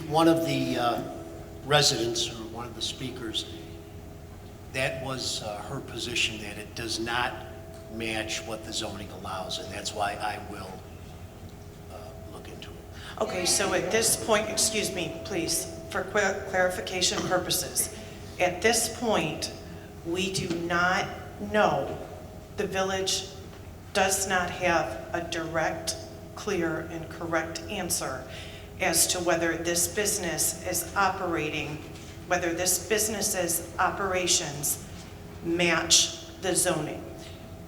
S23: One of the residents, or one of the speakers, that was her position, that it does not match what the zoning allows, and that's why I will look into it.
S12: Okay, so at this point, excuse me, please, for clarification purposes, at this point, we do not know, the village does not have a direct, clear, and correct answer as to whether this business is operating, whether this business's operations match the zoning.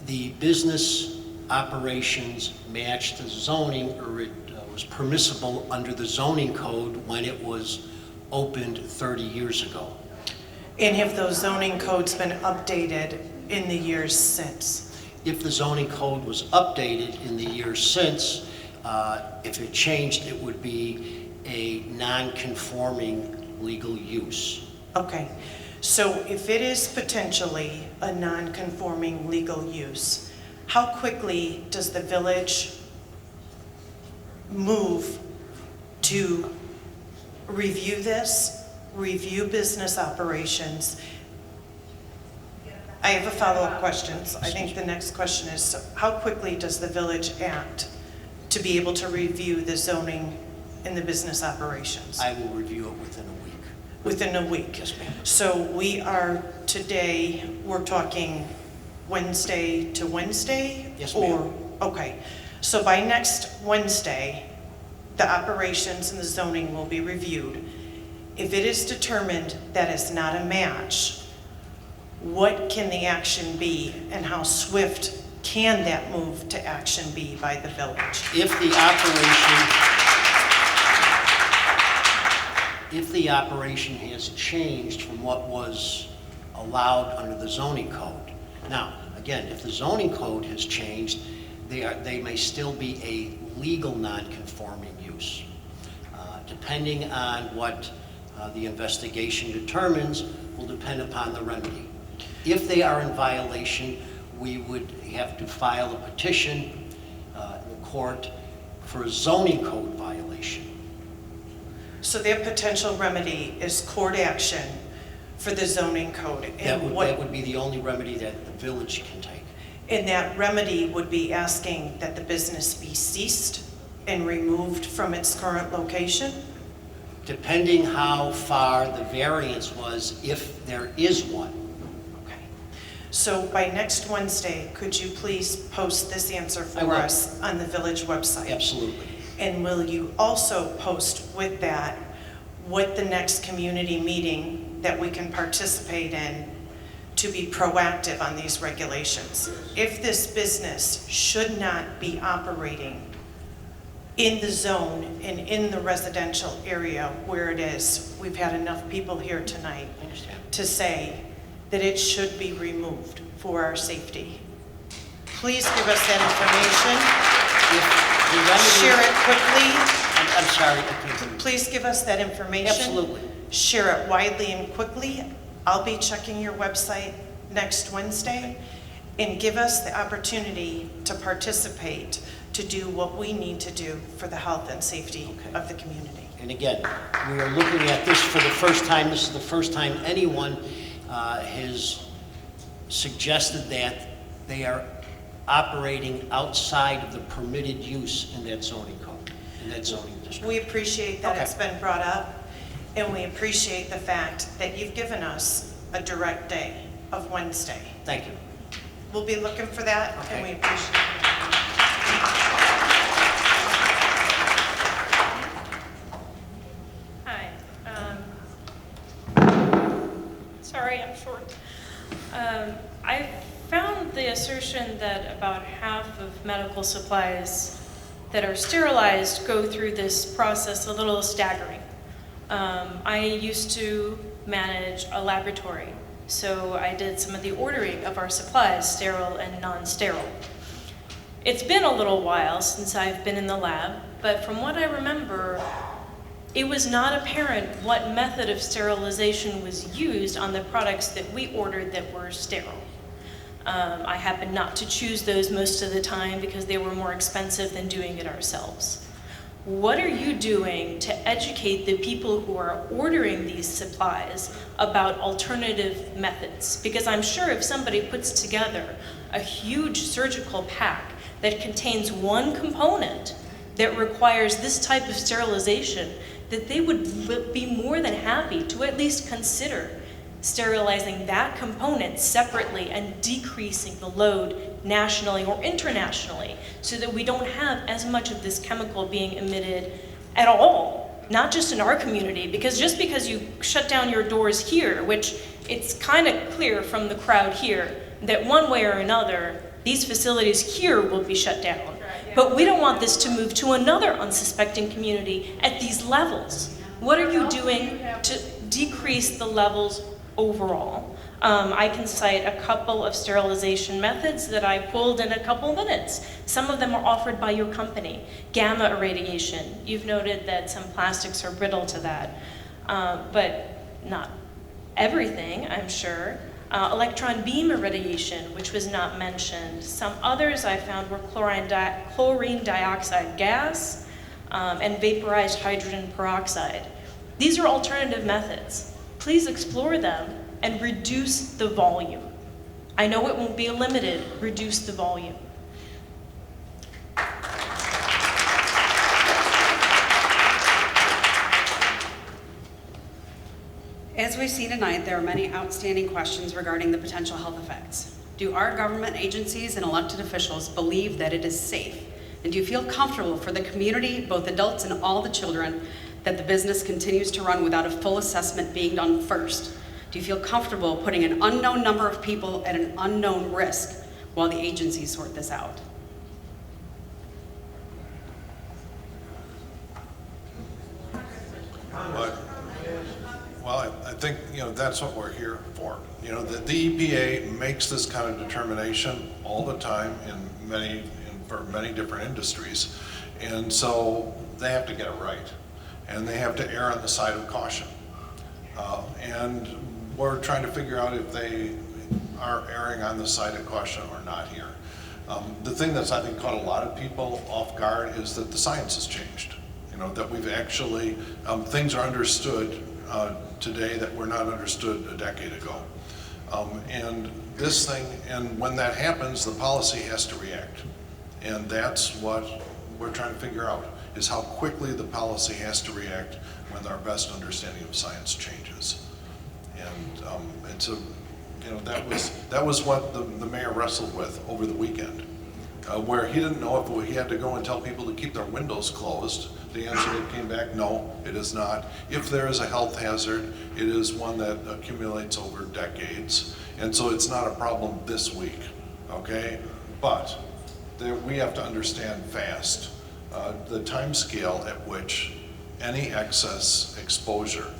S23: The business operations match the zoning, or it was was permissible under the zoning code when it was opened 30 years ago.
S12: And have those zoning codes been updated in the years since?
S23: If the zoning code was updated in the years since, if it changed, it would be a non-conforming legal use.
S12: Okay, so if it is potentially a non-conforming legal use, how quickly does the village move to review this, review business operations? I have a follow-up question. I think the next question is, how quickly does the village act to be able to review the zoning and the business operations?
S23: I will review it within a week.
S12: Within a week?
S23: Yes, ma'am.
S12: So we are today, we're talking Wednesday to Wednesday?
S23: Yes, ma'am.
S12: Okay, so by next Wednesday, the operations and the zoning will be reviewed. If it is determined that it's not a match, what can the action be and how swift can that move to action be by the village?
S23: If the operation has changed from what was allowed under the zoning code. Now, again, if the zoning code has changed, they may still be a legal non-conforming use. Depending on what the investigation determines will depend upon the remedy. If they are in violation, we would have to file a petition in the court for a zoning code violation.
S12: So their potential remedy is court action for the zoning code.
S23: That would be the only remedy that the village can take.
S12: And that remedy would be asking that the business be ceased and removed from its current location?
S23: Depending how far the variance was, if there is one.
S12: So by next Wednesday, could you please post this answer for us on the village website?
S23: Absolutely.
S12: And will you also post with that what the next community meeting that we can participate in to be proactive on these regulations? If this business should not be operating in the zone and in the residential area where it is, we've had enough people here tonight to say that it should be removed for our safety. Please give us that information. Share it quickly.
S23: I'm sorry.
S12: Please give us that information.
S23: Absolutely.
S12: Share it widely and quickly. I'll be checking your website next Wednesday, and give us the opportunity to participate, to do what we need to do for the health and safety of the community.
S23: And again, we are looking at this for the first time. This is the first time anyone has suggested that they are operating outside of the permitted use in that zoning code, in that zoning district.
S12: We appreciate that it's been brought up, and we appreciate the fact that you've given us a direct day of Wednesday.
S23: Thank you.
S12: We'll be looking for that, and we appreciate it.
S9: Hi. Sorry, I'm short. I found the assertion that about half of medical supplies that are sterilized go through this process a little staggering. I used to manage a laboratory, so I did some of the ordering of our supplies, sterile and non-sterile. It's been a little while since I've been in the lab, but from what I remember, it was not apparent what method of sterilization was used on the products that we ordered that were sterile. I happened not to choose those most of the time because they were more expensive than doing it ourselves. What are you doing to educate the people who are ordering these supplies about alternative methods? Because I'm sure if somebody puts together a huge surgical pack that contains one component that requires this type of sterilization, that they would be more than happy to at least consider sterilizing that component separately and decreasing the load nationally or internationally so that we don't have as much of this chemical being emitted at all, not just in our community, because just because you shut down your doors here, which it's kind of clear from the crowd here that one way or another, these facilities here will be shut down. But we don't want this to move to another unsuspecting community at these levels. What are you doing to decrease the levels overall? I can cite a couple of sterilization methods that I pulled in a couple minutes. Some of them are offered by your company. Gamma irradiation. You've noted that some plastics are brittle to that, but not everything, I'm sure. Electron beam irradiation, which was not mentioned. Some others I found were chlorine dioxide gas and vaporized hydrogen peroxide. These are alternative methods. Please explore them and reduce the volume. I know it won't be limited, reduce the volume.
S11: As we've seen tonight, there are many outstanding questions regarding the potential health effects. Do our government agencies and elected officials believe that it is safe? And do you feel comfortable for the community, both adults and all the children, that the business continues to run without a full assessment being done first? Do you feel comfortable putting an unknown number of people at an unknown risk while the agencies sort this out?
S4: Well, I think, that's what we're here for. The EPA makes this kind of determination all the time for many different industries. And so they have to get it right. And they have to err on the side of caution. And we're trying to figure out if they are erring on the side of caution or not here. The thing that's, I think, caught a lot of people off guard is that the science has changed. That we've actually, things are understood today that were not understood a decade ago. And this thing, and when that happens, the policy has to react. And that's what we're trying to figure out, is how quickly the policy has to react when our best understanding of science changes. And that was what the mayor wrestled with over the weekend, where he didn't know if he had to go and tell people to keep their windows closed. The answer that came back, no, it is not. If there is a health hazard, it is one that accumulates over decades. And so it's not a problem this week, okay? But we have to understand fast the time scale at which any excess exposure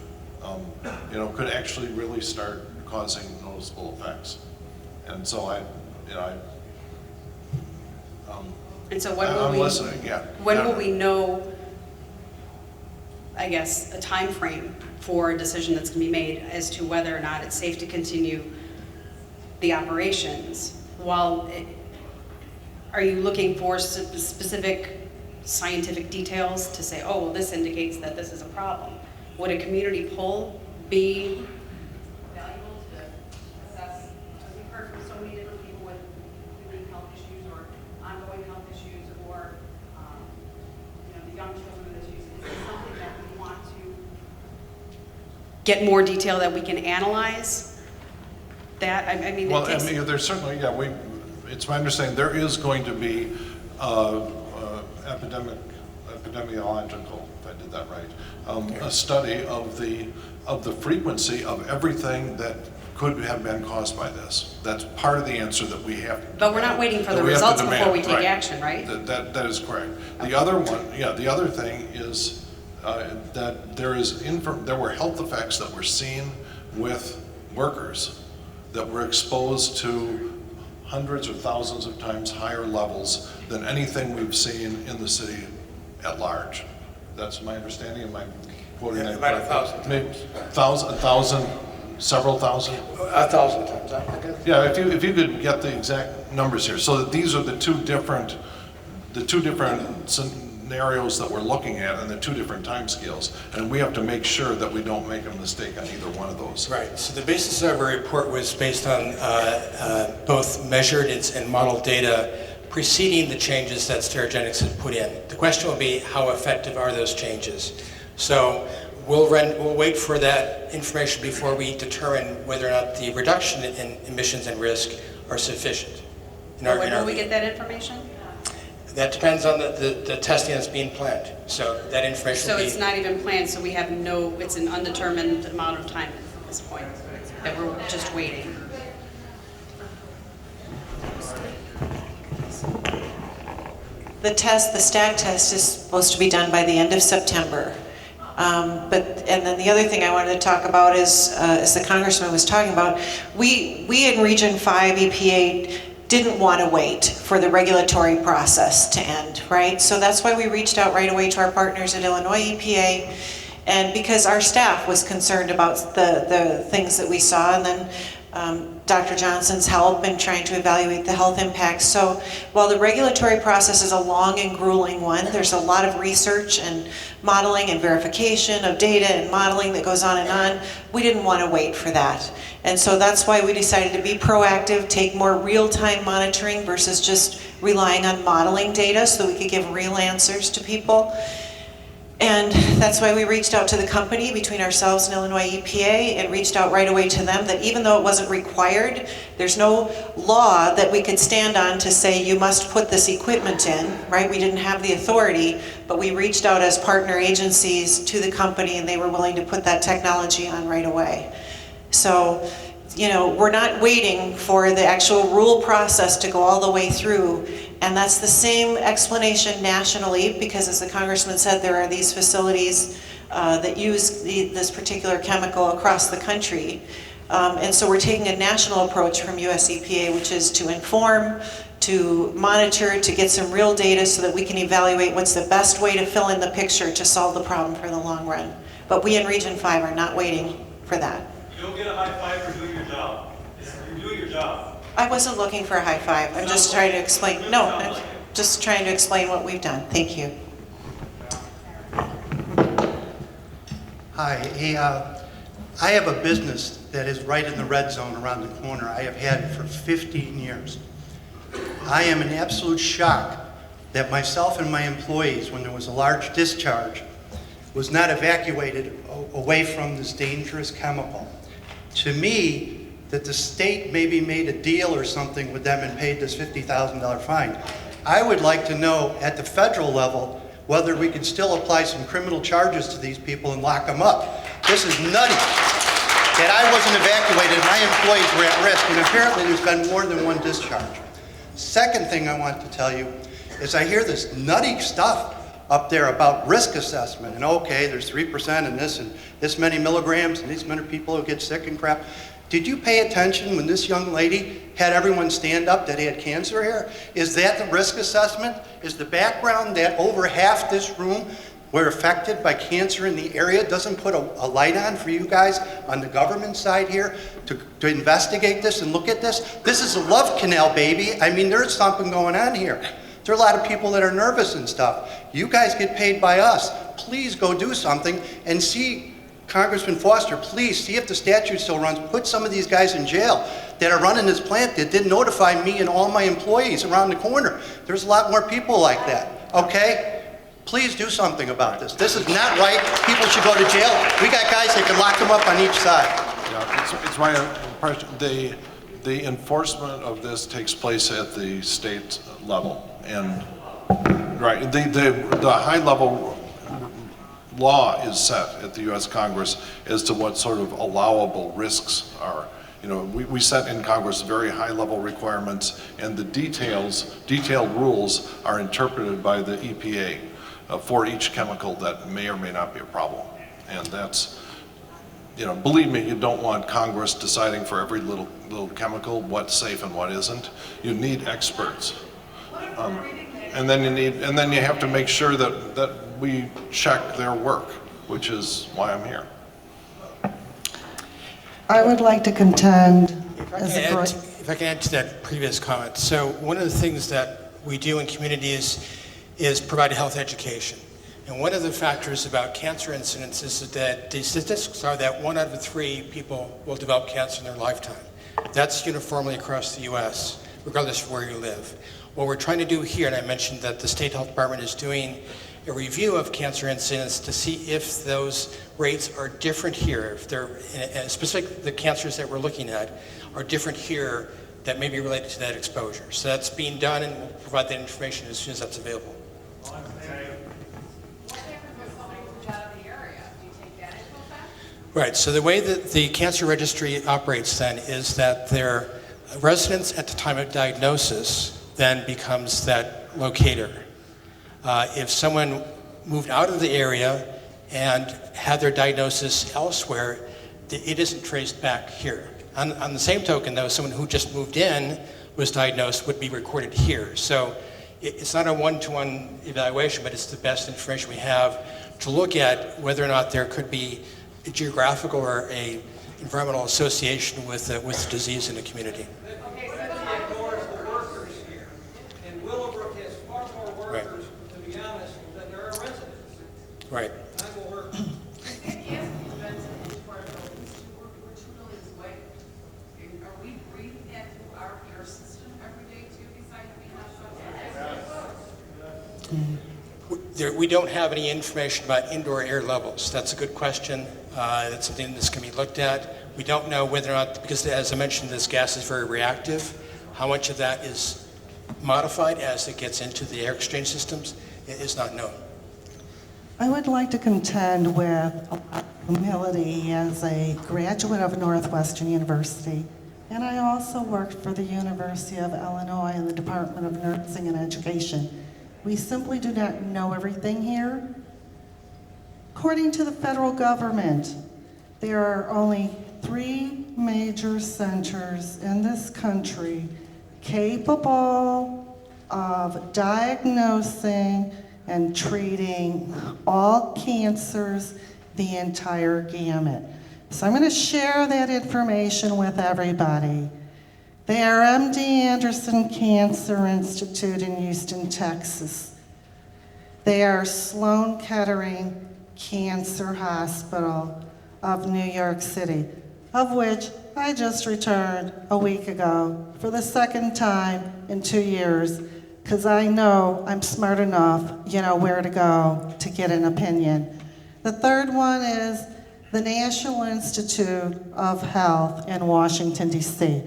S4: could actually really start causing noticeable effects. And so
S11: and so when
S4: I'm listening, yeah.
S11: When will we know, I guess, a time frame for a decision that's going to be made as to whether or not it's safe to continue the operations? Are you looking for specific scientific details to say, oh, well, this indicates that this is a problem? Would a community poll be valuable to assess? As we've heard from so many different people with community health issues or ongoing health issues or the young children issues, is this something that we want to get more detail that we can analyze? That, I mean,
S4: well, there's certainly, it's my understanding there is going to be epidemiological, if I did that right, a study of the frequency of everything that could have been caused by this. That's part of the answer that we have to
S11: But we're not waiting for the results before we take action, right?
S4: That is correct. The other one, the other thing is that there were health effects that were seen with workers that were exposed to hundreds or thousands of times higher levels than anything we've seen in the city at large. That's my understanding. Am I quoting that?
S3: About 1,000
S4: maybe
S3: times.
S4: 1,000, several thousand?
S3: 1,000 times, I guess.
S4: Yeah, if you could get the exact numbers here, so that these are the two different scenarios that we're looking at and the two different time scales, and we have to make sure that we don't make a mistake on either one of those.
S3: Right, so the basis of our report was based on both measured and modeled data preceding the changes that Sterigenics had put in. The question will be, how effective are those changes? So we'll wait for that information before we determine whether or not the reduction in emissions and risk are sufficient.
S11: When will we get that information?
S3: That depends on the testing that's being planned. So that information
S11: So
S3: will be...
S11: it's not even planned, so we have it's an undetermined amount of time at this point, that we're just waiting.
S12: The test, the STAG test is supposed to be done by the end of September. And then the other thing I wanted to talk about is, as the Congressman was talking about, we in Region 5 EPA didn't want to wait for the regulatory process to end, right? So that's why we reached out right away to our partners at Illinois EPA, and because our staff was concerned about the things that we saw, and then Dr. Johnson's help in trying to evaluate the health impacts. So while the regulatory process is a long and grueling one, there's a lot of research and modeling and verification of data and modeling that goes on and on. We didn't want to wait for that. And so that's why we decided to be proactive, take more real-time monitoring versus just relying on modeling data so that we could give real answers to people. And that's why we reached out to the company between ourselves and Illinois EPA and reached out right away to them that even though it wasn't required, there's no law that we could stand on to say you must put this equipment in, right? We didn't have the authority, but we reached out as partner agencies to the company and they were willing to put that technology on right away. So, you know, we're not waiting for the actual rule process to go all the way through. And that's the same explanation nationally, because as the Congressman said, there are these facilities that use this particular chemical across the country. And so we're taking a national approach from US EPA, which is to inform, to monitor, to get some real data so that we can evaluate what's the best way to fill in the picture to solve the problem for the long run. But we in Region 5 are not waiting for that.
S1: You'll get a high five for doing your job. You're doing your job.
S12: I wasn't looking for a high five. I'm just trying to explain. No, I'm just trying to explain what we've done. Thank you.
S14: Hi. Hey, I have a business that is right in the red zone around the corner. I have had it for 15 years. I am in absolute shock that myself and my employees, when there was a large discharge, was not evacuated away from this dangerous chemical. To me, that the state maybe made a deal or something with them and paid this $50,000 fine. I would like to know at the federal level whether we could still apply some criminal charges to these people and lock them up. This is nutty that I wasn't evacuated, my employees were at risk, and apparently there's been more than one discharge. Second thing I want to tell you is I hear this nutty stuff up there about risk assessment, and okay, there's 3% and this many milligrams and these many people who get sick and crap. Did you pay attention when this young lady had everyone stand up that he had cancer here? Is that the risk assessment? Is the background that over half this room were affected by cancer in the area doesn't put a light on for you guys on the government side here to investigate this and look at this? This is a love canal, baby. I mean, there's something going on here. There are a lot of people that are nervous and stuff. You guys get paid by us. Please go do something and see, Congressman Foster, please see if the statute still runs. Put some of these guys in jail that are running this plant that didn't notify me and all my employees around the corner. There's a lot more people like that, okay? Please do something about this. This is not right. People should go to jail. We got guys that can lock them up on each side.
S4: Yeah, it's my impression the enforcement of this takes place at the state level, and right, the high level law is set at the U.S. Congress as to what sort of allowable risks are. You know, we set in Congress very high level requirements, and the detailed rules are interpreted by the EPA for each chemical that may or may not be a problem. And that's, you know, believe me, you don't want Congress deciding for every little chemical what's safe and what isn't. You need experts. And then you have to make sure that we check their work, which is why I'm here.
S18: I would like to contend
S3: If I can add to that previous comment. So one of the things that we do in communities is provide health education. And one of the factors about cancer incidence is that the statistics are that 1 out of 3 people will develop cancer in their lifetime. That's uniformly across the US, regardless of where you live. What we're trying to do here, and I mentioned that the State Health Department is doing a review of cancer incidence to see if those rates are different here, if they're, specific the cancers that we're looking at are different here that may be related to that exposure. So that's being done, and we'll provide that information as soon as that's available. Right, so the way that the cancer registry operates then is that their residents at the time of diagnosis then becomes that locator. If someone moved out of the area and had their diagnosis elsewhere, it isn't traced back here. On the same token, though, someone who just moved in was diagnosed would be recorded here. So it's not a one-to-one evaluation, but it's the best information we have to look at whether or not there could be a geographical or a environmental association with disease in the community.
S1: Okay, so that ignores the workers here. And Willowbrook has far more workers, to be honest, than there are residents.
S3: Right.
S1: I'm a worker.
S3: We don't have any information about indoor air levels. That's a good question. That's something that's going to be looked at. We don't know whether or not, because as I mentioned, this gas is very reactive, how much of that is modified as it gets into the air exchange systems is not known.
S18: I would like to contend with a lot of humility as a graduate of Northwestern University, and I also worked for the University of Illinois in the Department of Nursing and Education. We simply do not know everything here. According to the federal government, there are only 3 major centers in this country capable of diagnosing and treating all cancers, the entire gamut. So I'm going to share that information with everybody. They are MD Anderson Cancer Institute in Houston, Texas. They are Sloan Kettering Cancer Hospital of New York City, of which I just returned a week ago for the second time in 2 years, because I know I'm smart enough, where to go to get an opinion. The third one is the National Institute of Health in Washington, D.C.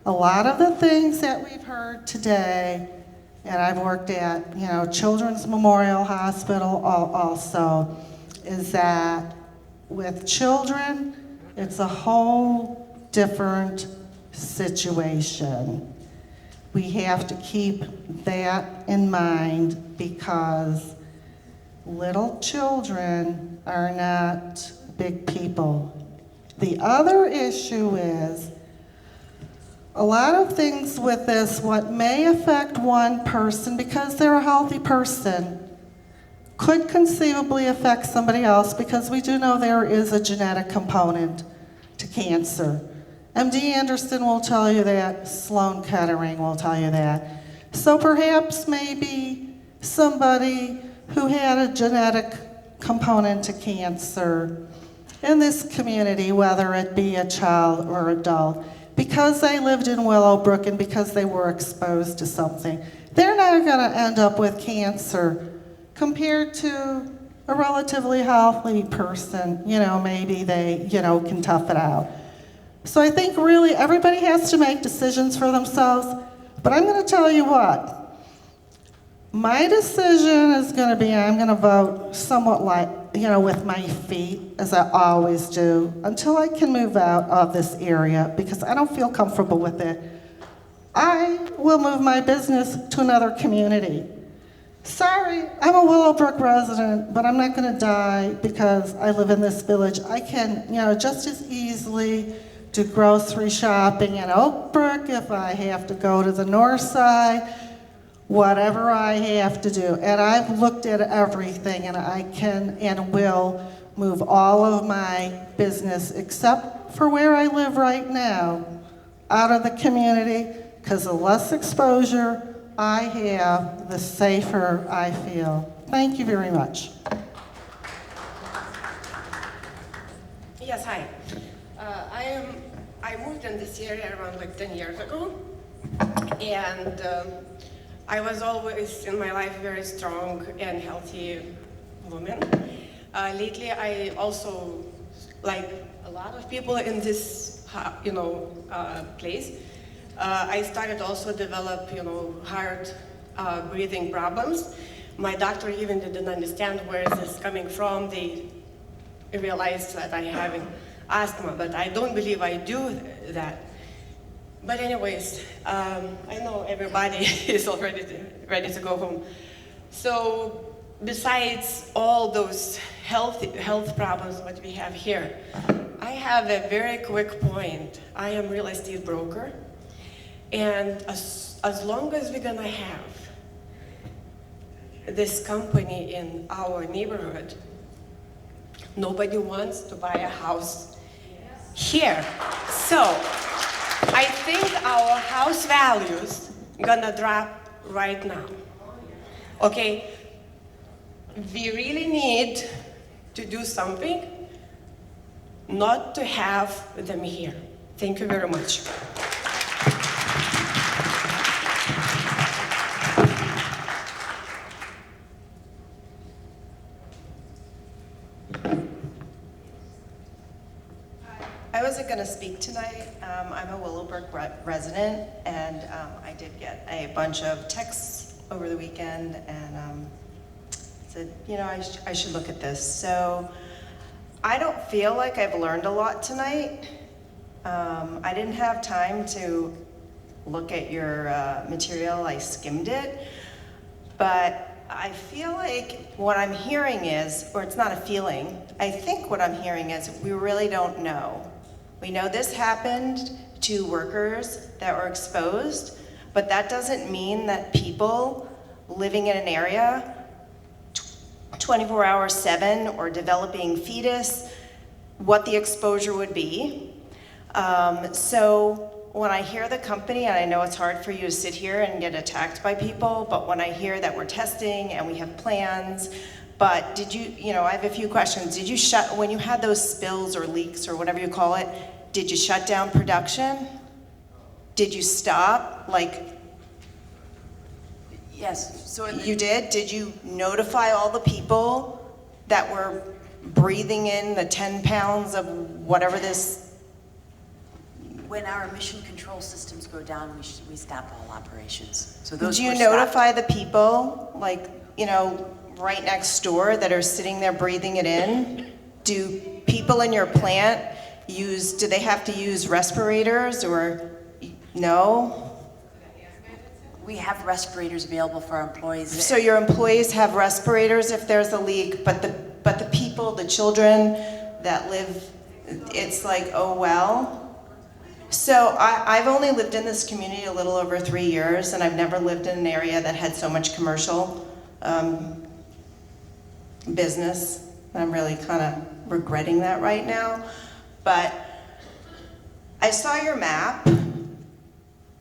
S18: A lot of the things that we've heard today, and I've worked at, Children's Memorial Hospital also, is that with children, it's a whole different situation. We have to keep that in mind because little children are not big people. The other issue is a lot of things with this, what may affect one person because they're a healthy person, could conceivably affect somebody else because we do know there is a genetic component to cancer. MD Anderson will tell you that, Sloan Kettering will tell you that. So perhaps maybe somebody who had a genetic component to cancer in this community, whether it be a child or adult, because they lived in Willowbrook and because they were exposed to something, they're not going to end up with cancer compared to a relatively healthy person. Maybe they, can tough it out. So I think really everybody has to make decisions for themselves, but I'm going to tell you what. My decision is going to be, I'm going to vote somewhat like, with my feet, as I always do, until I can move out of this area because I don't feel comfortable with it. I will move my business to another community. Sorry, I'm a Willowbrook resident, but I'm not going to die because I live in this village. I can, just as easily do grocery shopping in Oak Brook if I have to go to the north side, whatever I have to do. And I've looked at everything, and I can and will move all of my business, except for where I live right now, out of the community, because the less exposure I have, the safer I feel. Thank you very much.
S10: Yes, hi. I moved in this area around 10 years ago, and I was always in my life very strong and healthy woman. Lately, I also, like a lot of people in this, place, I started also develop, heart breathing problems. My doctor even didn't understand where is this coming from. They realized that I have asthma, but I don't believe I do that. But anyways, I know everybody is already ready to go home. So besides all those health problems what we have here, I have a very quick point. I am real estate broker, and as long as we're gonna have this company in our neighborhood, nobody wants to buy a house here. So I think our house values gonna drop right now. Okay, we really need to do something not to have them here. Thank you very much.
S15: I wasn't going to speak tonight. I'm a Willowbrook resident, and I did get a bunch of texts over the weekend, and said, you know, I should look at this. So I don't feel like I've learned a lot tonight. I didn't have time to look at your material. I skimmed it, but I feel like what I'm hearing is, or it's not a feeling, I think what I'm hearing is we really don't know. We know this happened to workers that were exposed, but that doesn't mean that people living in an area 24 hours 7 or developing fetus, what the exposure would be. So when I hear the company, and I know it's hard for you to sit here and get attacked by people, but when I hear that we're testing and we have plans, but did you know, I have a few questions. Did you when you had those spills or leaks or whatever you call it, did you shut down production? Did you stop? Like,
S7: Yes, so
S15: you did? Did you notify all the people that were breathing in the 10 pounds of whatever this?
S7: when our emission control systems go down, we stop all operations. So those
S15: Do you
S7: were stopped.
S15: notify the people, like, you know, right next door that are sitting there breathing it in? Do people in your plant do they have to use respirators or no?
S7: We have respirators available for our employees.
S15: So your employees have respirators if there's a leak, but the people, the children that live, it's like, oh well. So I've only lived in this community a little over 3 years, and I've never lived in an area that had so much commercial business. I'm really kind of regretting that right now. But I saw your map.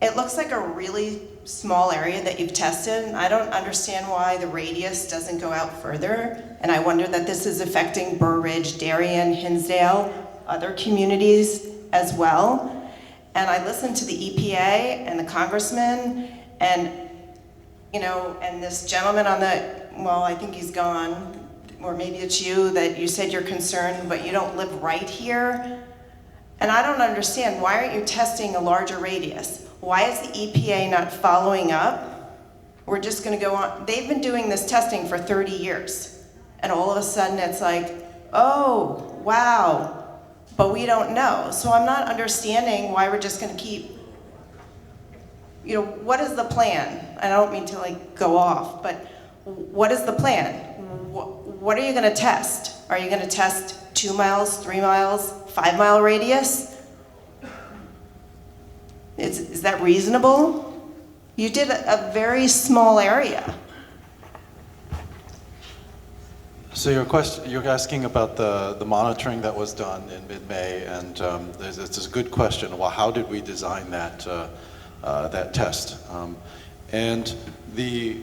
S15: It looks like a really small area that you've tested, and I don't understand why the radius doesn't go out further. And I wonder that this is affecting Burr Ridge, Darien, Hinsdale, other communities as well. And I listened to the EPA and the congressman, and you know, and this gentleman on the, well, I think he's gone, or maybe it's you, that you said you're concerned, but you don't live right here. And I don't understand, why aren't you testing a larger radius? Why is the EPA not following up? We're just gonna go on. They've been doing this testing for 30 years. And all of a sudden it's like, oh, wow, but we don't know. So I'm not understanding why we're just gonna keep, you know, what is the plan? I don't mean to like go off, but what is the plan? What are you gonna test? Are you gonna test 2 miles, 3 miles, 5 mile radius? Is that reasonable? You did a very small area.
S8: So you're asking about the monitoring that was done in mid-May, and it's a good question. Well, how did we design that that test? And the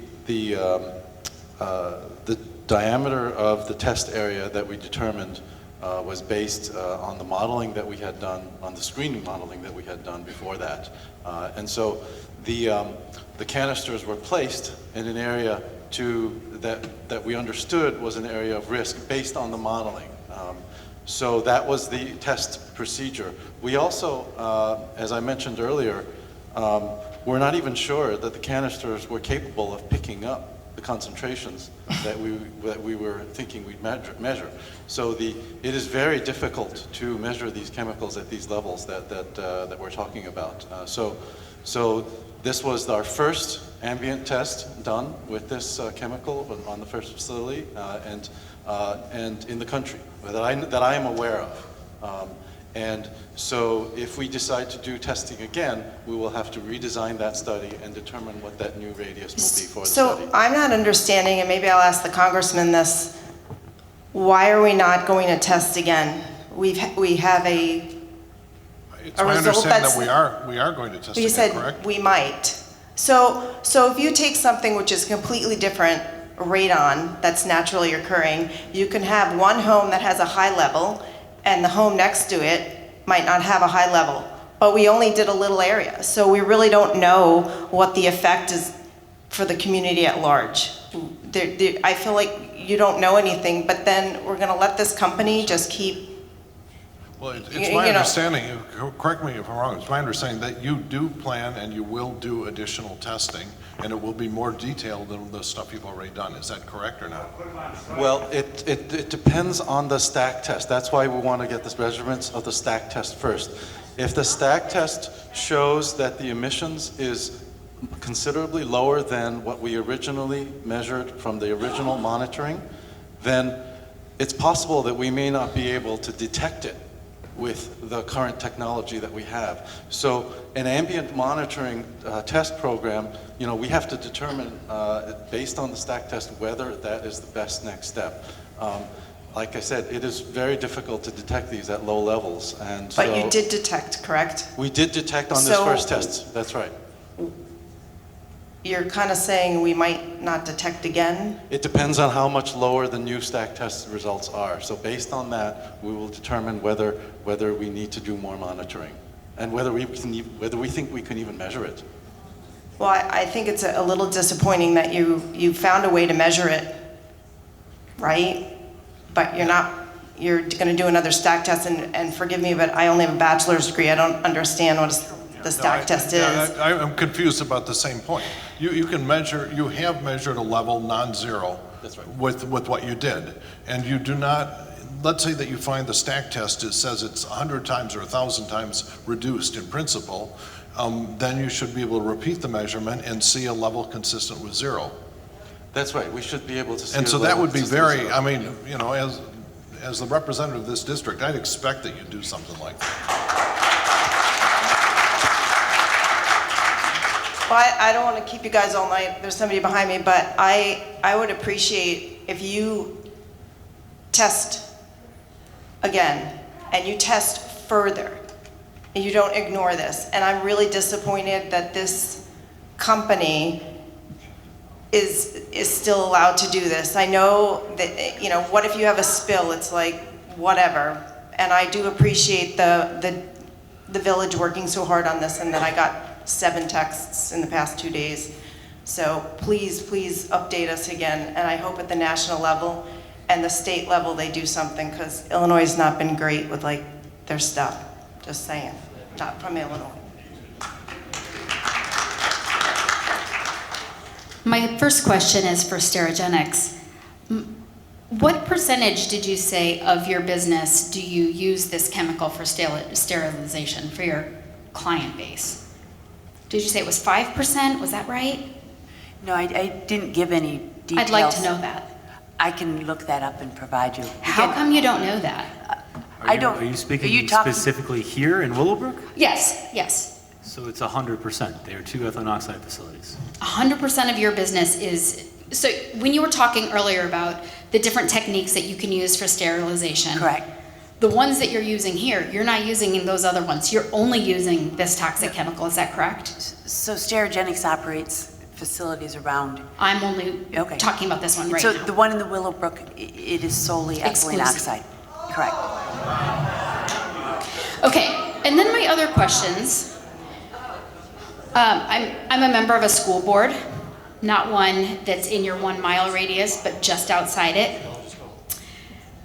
S8: diameter of the test area that we determined was based on the modeling that we had done, on the screening modeling that we had done before that. And so the canisters were placed in an area that we understood was an area of risk based on the modeling. So that was the test procedure. We also, as I mentioned earlier, we're not even sure that the canisters were capable of picking up the concentrations that we were thinking we'd measure. So it is very difficult to measure these chemicals at these levels that we're talking about. So this was our first ambient test done with this chemical on the first facility and in the country that I am aware of. And so if we decide to do testing again, we will have to redesign that study and determine what that new radius will be for the study.
S15: So I'm not understanding, and maybe I'll ask the congressman this, why are we not going to test again? We have a
S4: It's my
S15: result
S4: understanding
S15: that's...
S4: that we are going to test
S15: You
S4: again,
S15: said
S4: correct?
S15: we might. So if you take something which is completely different radon that's naturally occurring, you can have one home that has a high level and the home next to it might not have a high level. But we only did a little area, so we really don't know what the effect is for the community at large. I feel like you don't know anything, but then we're gonna let this company just keep...
S4: Well, it's my understanding, correct me if I'm wrong, it's my understanding that you do plan and you will do additional testing, and it will be more detailed than the stuff you've already done. Is that correct or not?
S8: Well, it depends on the stack test. That's why we want to get the measurements of the stack test first. If the stack test shows that the emissions is considerably lower than what we originally measured from the original monitoring, then it's possible that we may not be able to detect it with the current technology that we have. So an ambient monitoring test program, we have to determine based on the stack test whether that is the best next step. Like I said, it is very difficult to detect these at low levels.
S15: But you did detect, correct?
S8: We did detect on this first test, that's right.
S15: You're kind of saying we might not detect again?
S8: It depends on how much lower the new stack test results are. So based on that, we will determine whether we need to do more monitoring and whether we think we can even measure it.
S15: Well, I think it's a little disappointing that you found a way to measure it, right? But you're going to do another stack test, and forgive me, but I only have a bachelor's degree. I don't understand what the stack test is.
S4: I'm confused about the same point. You can measure, you have measured a level non-zero with what you did, and you do not, let's say that you find the stack test, it says it's 100 times or 1,000 times reduced in principle, then you should be able to repeat the measurement and see a level consistent with zero.
S8: That's right, we should be able to see
S4: And
S8: a
S4: so that
S8: level
S4: would be
S8: consistent
S4: very,
S8: zero.
S4: I mean, as the representative of this district, I'd expect that you'd do something like that.
S15: Well, I don't want to keep you guys all night. There's somebody behind me, but I would appreciate if you test again and you test further and you don't ignore this. And I'm really disappointed that this company is still allowed to do this. I know that, what if you have a spill? It's like, whatever. And I do appreciate the village working so hard on this, and that I got 7 texts in the past 2 days. So please update us again. And I hope at the national level and the state level they do something, because Illinois has not been great with their stuff. Just saying, not from Illinois.
S5: My first question is for Sterigenics. What percentage did you say of your business do you use this chemical for sterilization for your client base? Did you say it was 5%? Was that right?
S7: No, I didn't give any details.
S5: I'd like to know that.
S7: I can look that up and provide you.
S5: How come you don't know that?
S16: Are you speaking specifically here in Willowbrook?
S5: Yes.
S16: So it's 100%. They are 2 ethylene oxide facilities.
S5: 100% of your business is, so when you were talking earlier about the different techniques that you can use for sterilization.
S7: Correct.
S5: The ones that you're using here, you're not using those other ones. You're only using this toxic chemical, is that correct?
S7: So Sterigenics operates facilities around.
S5: I'm only talking about this one right now.
S7: So the one in the Willowbrook, it is solely ethylene oxide. Correct.
S5: Okay, and then my other questions. I'm a member of a school board, not one that's in your 1 mile radius, but just outside it.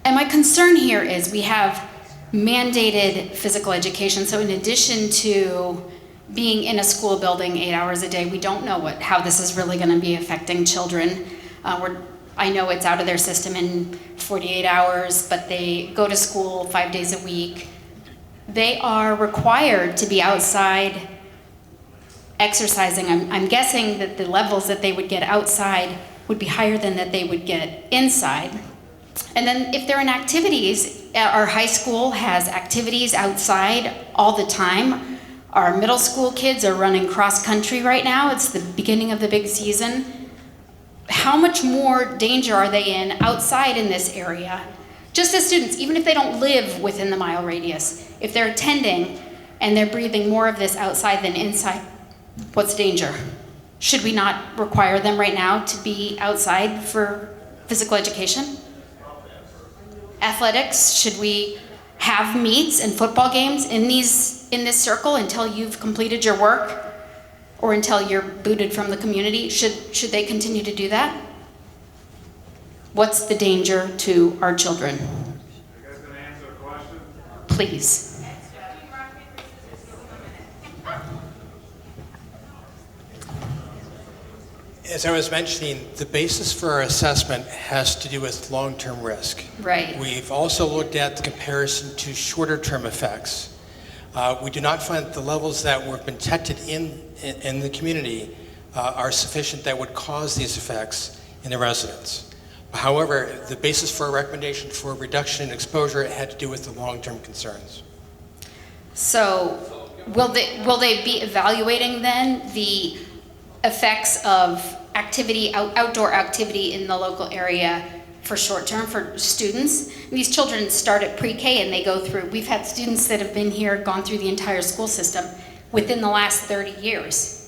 S5: And my concern here is we have mandated physical education. So in addition to being in a school building 8 hours a day, we don't know how this is really going to be affecting children. I know it's out of their system in 48 hours, but they go to school 5 days a week. They are required to be outside exercising, I'm guessing that the levels that they would get outside would be higher than that they would get inside. And then if they're in activities, our high school has activities outside all the time. Our middle school kids are running cross country right now. It's the beginning of the big season. How much more danger are they in outside in this area? Just as students, even if they don't live within the mile radius, if they're attending and they're breathing more of this outside than inside, what's the danger? Should we not require them right now to be outside for physical education? Athletics, should we have meets and football games in this circle until you've completed your work or until you're booted from the community? Should they continue to do that? What's the danger to our children?
S2: You guys gonna answer the question?
S5: Please.
S3: As I was mentioning, the basis for our assessment has to do with long-term risk.
S5: Right.
S3: We've also looked at the comparison to shorter-term effects. We do not find that the levels that were been detected in the community are sufficient that would cause these effects in the residents. However, the basis for a recommendation for a reduction in exposure had to do with the long-term concerns.
S5: So will they be evaluating then the effects of outdoor activity in the local area for short term for students? These children start at pre-K and they go through, we've had students that have been here, gone through the entire school system within the last 30 years.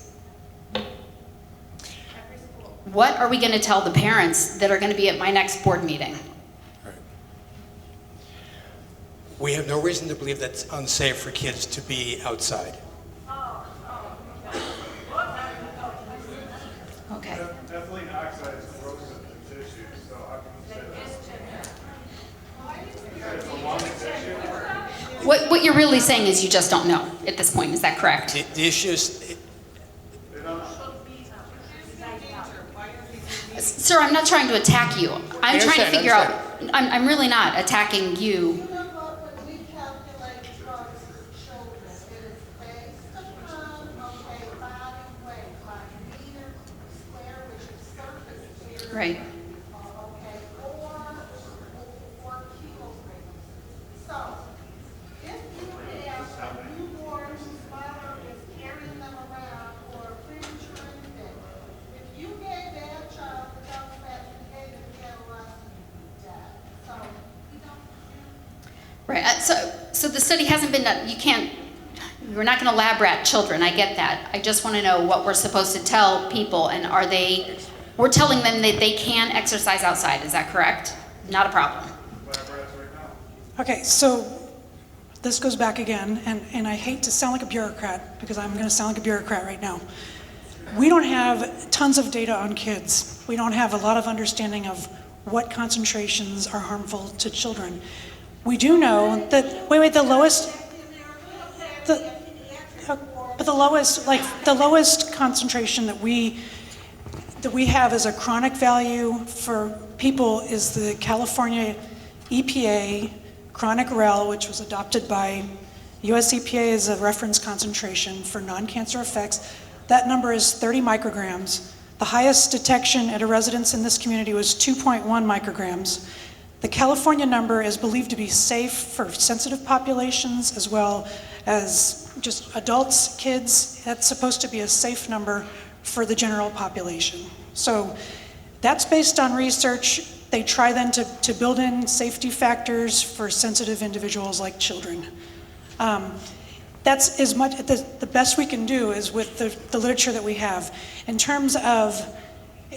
S5: What are we going to tell the parents that are going to be at my next board meeting?
S3: We have no reason to believe that it's unsafe for kids to be outside.
S5: Okay.
S2: Ethylene oxide is corrosive to tissue, so how can you say that? It's a lung tissue.
S5: What you're really saying is you just don't know at this point, is that correct?
S3: The issue is,
S5: Sir, I'm not trying to attack you. I'm trying to figure out, I'm really not attacking you. Right. Right. So the study hasn't been done. We're not going to lab rat children. I get that. I just want to know what we're supposed to tell people, and we're telling them that they can exercise outside. Is that correct? Not a problem.
S13: Okay, so this goes back again, and I hate to sound like a bureaucrat because I'm going to sound like a bureaucrat right now. We don't have tons of data on kids. We don't have a lot of understanding of what concentrations are harmful to children. We do know that, the lowest concentration that we have as a chronic value for people is the California EPA chronic REL, which was adopted by US EPA as a reference concentration for non-cancer effects. That number is 30 micrograms. The highest detection at a residence in this community was 2.1 micrograms. The California number is believed to be safe for sensitive populations as well as just adults, kids. That's supposed to be a safe number for the general population. So that's based on research. They try then to build in safety factors for sensitive individuals like children. That's as much, the best we can do is with the literature that we have. In terms of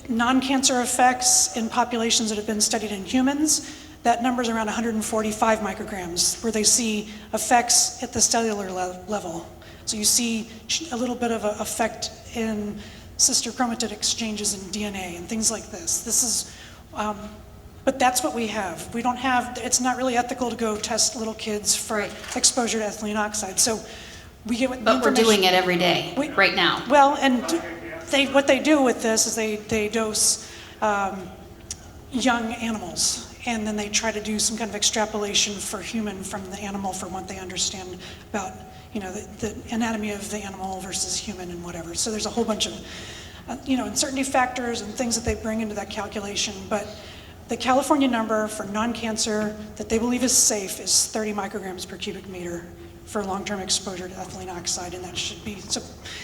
S13: non-cancer effects in populations that have been studied in humans, that number is around 145 micrograms, where they see effects at the cellular level. So you see a little bit of an effect in sister chromatid exchanges in DNA and things like this. This is, but that's what we have. We don't have, it's not really ethical to go test little kids for exposure to ethylene oxide. So we get what
S5: But we're doing it every day, right now.
S13: Well, and what they do with this is they dose young animals, and then they try to do some kind of extrapolation for human from the animal from what they understand about the anatomy of the animal versus human and whatever. So there's a whole bunch of, uncertainty factors and things that they bring into that calculation. But the California number for non-cancer that they believe is safe is 30 micrograms per cubic meter for long-term exposure to ethylene oxide, and that should be, it's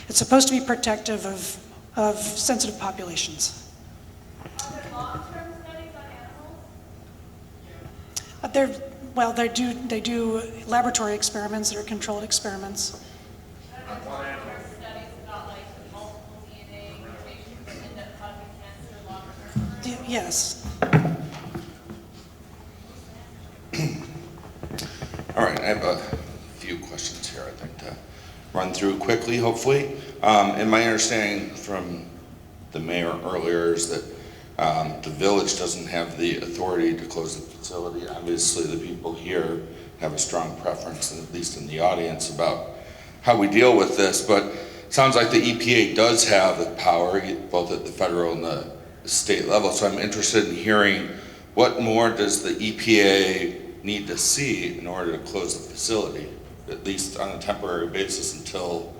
S13: supposed to be protective of sensitive populations. They do laboratory experiments that are controlled experiments. Yes.
S17: All right, I have a few questions here I'd like to run through quickly, hopefully. And my understanding from the mayor earlier is that the village doesn't have the authority to close the facility. Obviously, the people here have a strong preference, at least in the audience, about how we deal with this, but it sounds like the EPA does have the power, both at the federal and the state level, so I'm interested in hearing what more does the EPA need to see in order to close the facility, at least on a temporary basis until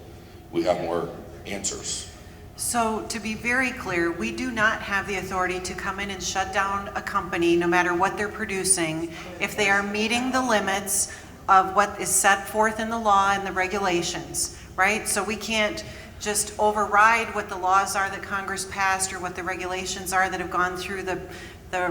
S17: we have more answers.
S19: So to be very clear, we do not have the authority to come in and shut down a company, no matter what they're producing, if they are meeting the limits of what is set forth in the law and the regulations, right? So we can't just override what the laws are that Congress passed or what the regulations are that have gone through the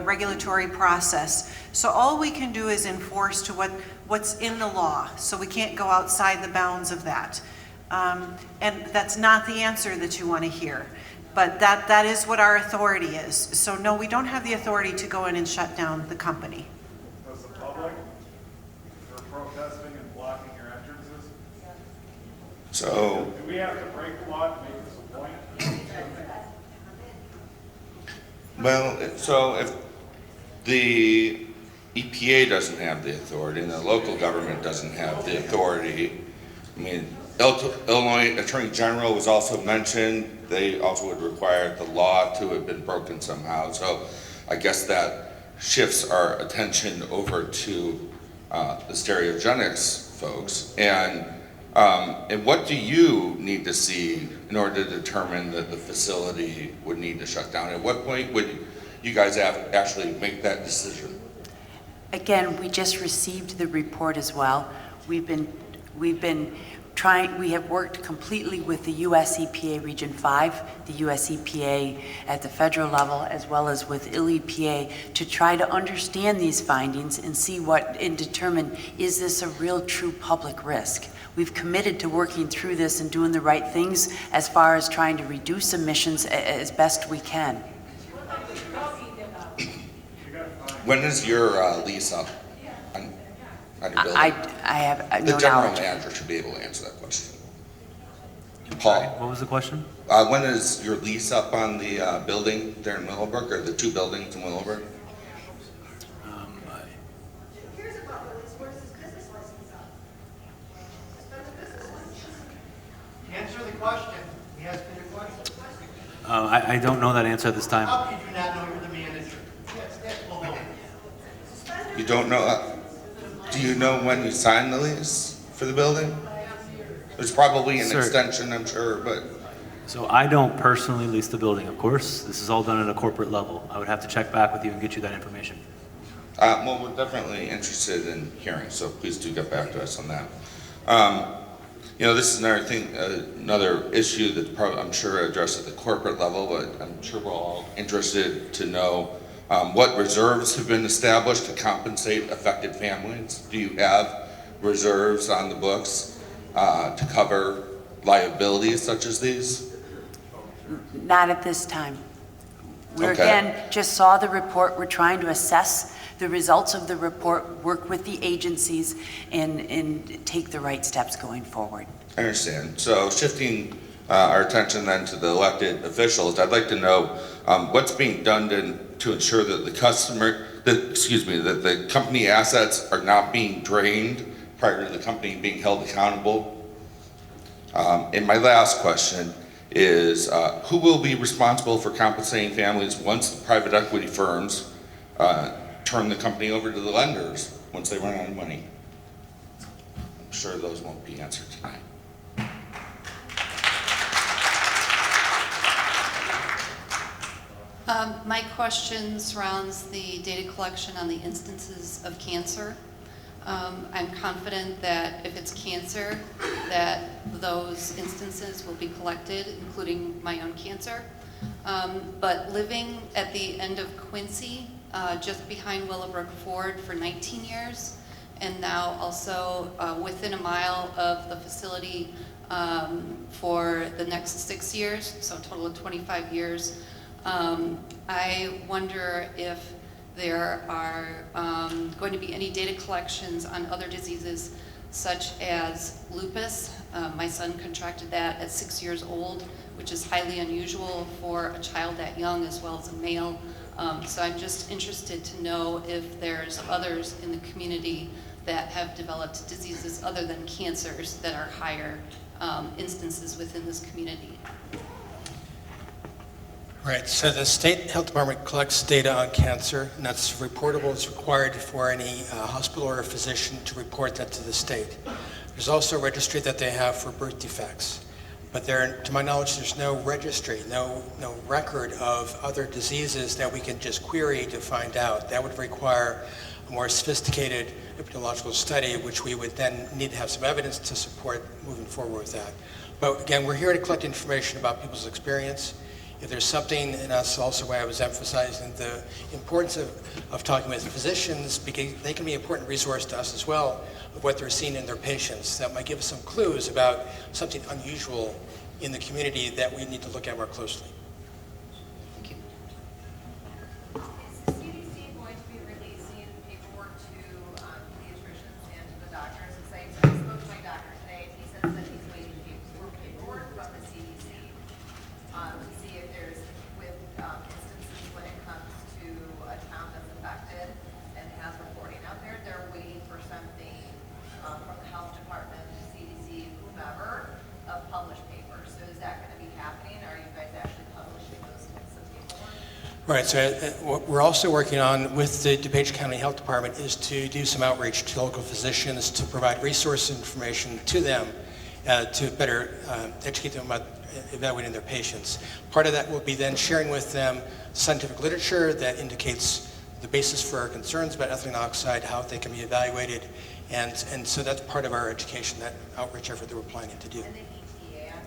S19: regulatory process. So all we can do is enforce to what's in the law. So we can't go outside the bounds of that. And that's not the answer that you want to hear. But that is what our authority is. So no, we don't have the authority to go in and shut down the company.
S2: Does the public, if they're protesting and blocking your entrances?
S17: So,
S2: do we have to break the law to make this a point?
S17: well, so if the EPA doesn't have the authority and the local government doesn't have the authority, I mean, Illinois Attorney General was also mentioned. They also would require the law to have been broken somehow. So I guess that shifts our attention over to the Sterigenics folks. And what do you need to see in order to determine that the facility would need to shut down? At what point would you guys actually make that decision?
S7: Again, we just received the report as well. We have worked completely with the US EPA Region 5, the US EPA at the federal level, as well as with IL EPA to try to understand these findings and see and determine, is this a real true public risk? We've committed to working through this and doing the right things as far as trying to reduce emissions as best we can.
S17: When is your lease up on your building?
S7: I have no
S17: The general
S7: knowledge.
S17: manager should be able to answer that question. Paul?
S16: What was the question?
S17: When is your lease up on the building there in Willowbrook, or the two buildings in Willowbrook?
S14: Answer the question. He asked me the question.
S16: I don't know that answer at this time.
S14: How could you not know you're the manager?
S17: You don't know, do you know when you signed the lease for the building? There's probably an
S16: Sir.
S17: extension, I'm sure, but.
S16: So I don't personally lease the building, of course. This is all done at a corporate level. I would have to check back with you and get you that information.
S17: Well, we're definitely interested in hearing, so please do get back to us on that. This is another thing, another issue that's probably, I'm sure, addressed at the corporate level, but I'm sure we're all interested to know what reserves have been established to compensate affected families. Do you have reserves on the books to cover liabilities such as these?
S7: Not at this time. We
S17: Okay.
S7: again just saw the report. We're trying to assess the results of the report, work with the agencies, and take the right steps going forward.
S17: I understand. So shifting our attention then to the elected officials, I'd like to know what's being done to ensure that that the company assets are not being drained prior to the company being held accountable. And my last question is, who will be responsible for compensating families once the private equity firms turn the company over to the lenders once they run out of money? I'm sure those won't be answered tonight.
S20: My question surrounds the data collection on the instances of cancer. I'm confident that if it's cancer, that those instances will be collected, including my own cancer. But living at the end of Quincy, just behind Willowbrook Ford for 19 years, and now also within a mile of the facility for the next 6 years, so a total of 25 years, I wonder if there are going to be any data collections on other diseases such as lupus. My son contracted that at 6 years old, which is highly unusual for a child that young as well as a male. So I'm just interested to know if there's others in the community that have developed diseases other than cancers that are higher instances within this community.
S3: Right, so the state health department collects data on cancer, and that's reportable. It's required for any hospital or a physician to report that to the state. There's also a registry that they have for birth defects. But there, to my knowledge, there's no registry, no record of other diseases that we can just query to find out. That would require a more sophisticated epidemiological study, which we would then need to have some evidence to support moving forward with that. But again, we're here to collect information about people's experience. If there's something, and that's also why I was emphasizing the importance of talking with physicians, because they can be an important resource to us as well of what they're seeing in their patients. That might give us some clues about something unusual in the community that we need to look at more closely.
S20: Thank you.
S21: Is the CDC going to be releasing paperwork to pediatricians and to the doctors? Because I spoke to my doctor today, and he says that he's waiting for paperwork from the CDC to see if there's, with instances when it comes to a town that's affected and has reporting out there, they're waiting for something from the health department, CDC, whomever, of published papers. So is that going to be happening? Are you guys actually publishing those types of paperwork?
S3: Right, so what we're also working on with the DuPage County Health Department is to do some outreach to local physicians to provide resource information to them to better educate them about evaluating their patients. Part of that will be then sharing with them scientific literature that indicates the basis for our concerns about ethylene oxide, how they can be evaluated, and so that's part of our education, that outreach effort that we're planning to do.
S21: And the EPA on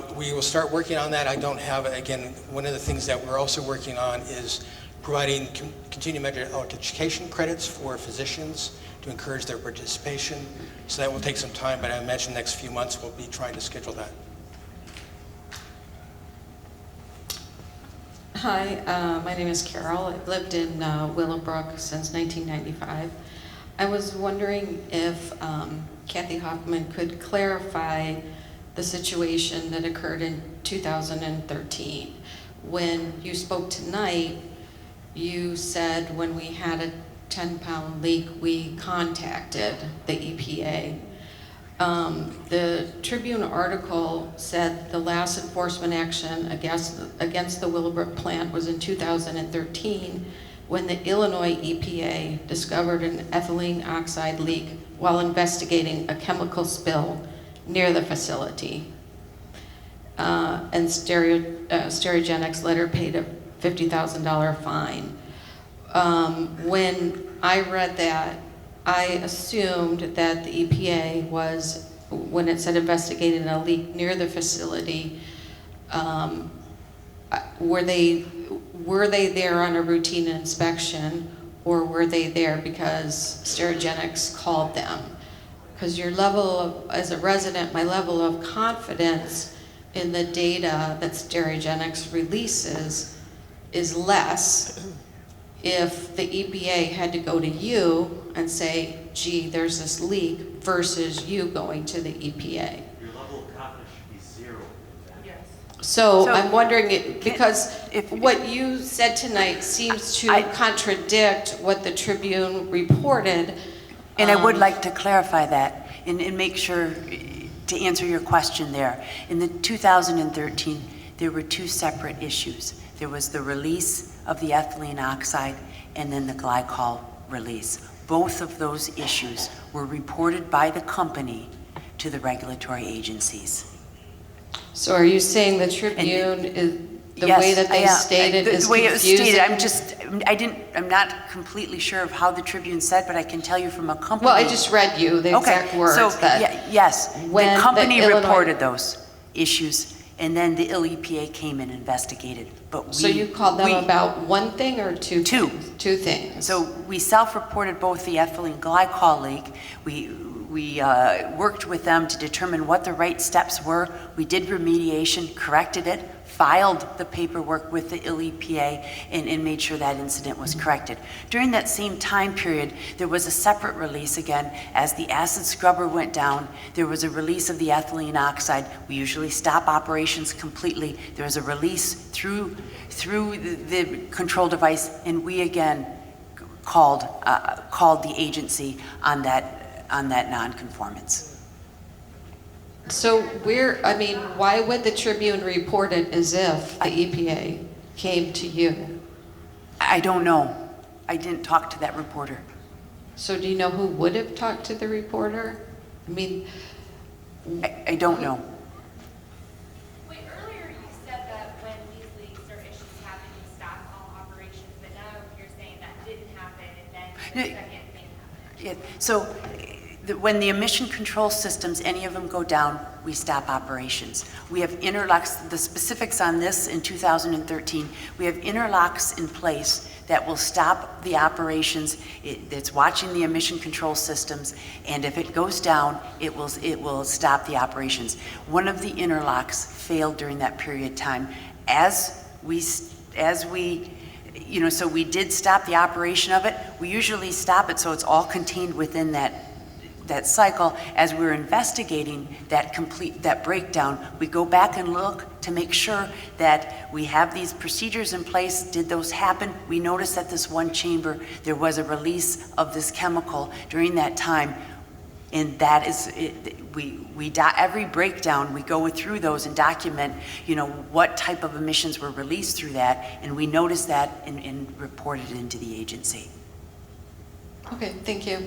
S21: that?
S3: We will start working on that. I don't have, again, one of the things that we're also working on is providing continuing medical education credits for physicians to encourage their participation. So that will take some time, but I imagine next few months we'll be trying to schedule that.
S22: Hi, my name is Carol. I've lived in Willowbrook since 1995. I was wondering if Kathy Hoffman could clarify the situation that occurred in 2013. When you spoke tonight, you said when we had a 10-pound leak, we contacted the EPA. The Tribune article said the last enforcement action against the Willowbrook plant was in 2013 when the Illinois EPA discovered an ethylene oxide leak while investigating a chemical spill near the facility. And Sterigenics later paid a $50,000 fine. When I read that, I assumed that the EPA was, when it said investigating a leak near the facility, were they there on a routine inspection, or were they there because Sterigenics called them? Because your level of, as a resident, my level of confidence in the data that Sterigenics releases is less if the EPA had to go to you and say, gee, there's this leak, versus you going to the EPA.
S16: Your level of confidence should be zero.
S21: Yes.
S22: So I'm wondering, because what you said tonight seems to contradict what the Tribune reported.
S7: And I would like to clarify that and make sure to answer your question there. In the 2013, there were two separate issues. There was the release of the ethylene oxide and then the glycol release. Both of those issues were reported by the company to the regulatory agencies.
S22: So are you saying the Tribune is, the
S7: Yes,
S22: way that they
S7: yeah,
S22: stated is
S7: the way it was stated,
S22: confusing?
S7: I'm not completely sure of how the Tribune said, but I can tell you from a company.
S22: Well, I just read you the exact words
S7: so,
S22: that
S7: yes, the
S22: when the
S7: company
S22: Illinois-
S7: reported those issues, and then the EPA came and investigated. But
S22: So you called them about one thing or two? Two things.
S7: So we self-reported both the ethylene glycol leak. We worked with them to determine what the right steps were. We did remediation, corrected it, filed the paperwork with the EPA, and made sure that incident was corrected. During that same time period, there was a separate release again. As the acid scrubber went down, there was a release of the ethylene oxide. We usually stop operations completely. There was a release through the control device, and we again called the agency on that non-conformance.
S22: So why would the Tribune report it as if the EPA came to you?
S7: I don't know. I didn't talk to that reporter.
S22: So do you know who would have talked to the reporter?
S7: I don't know.
S21: Wait, earlier you said that when these leaks or issues happen, you stop all operations, but now you're saying that didn't happen, and then the second thing happened.
S7: Yeah, so when the emission control systems, any of them go down, we stop operations. We have interlocks, the specifics on this in 2013, we have interlocks in place that will stop the operations. It's watching the emission control systems, and if it goes down, it will stop the operations. One of the interlocks failed during that period of time. So we did stop the operation of it. We usually stop it so it's all contained within that cycle. As we're investigating that breakdown, we go back and look to make sure that we have these procedures in place. Did those happen? We noticed that this one chamber, there was a release of this chemical during that time. And that is, every breakdown, we go through those and document, what type of emissions were released through that, and we noticed that and reported it into the agency.
S22: Okay, thank you.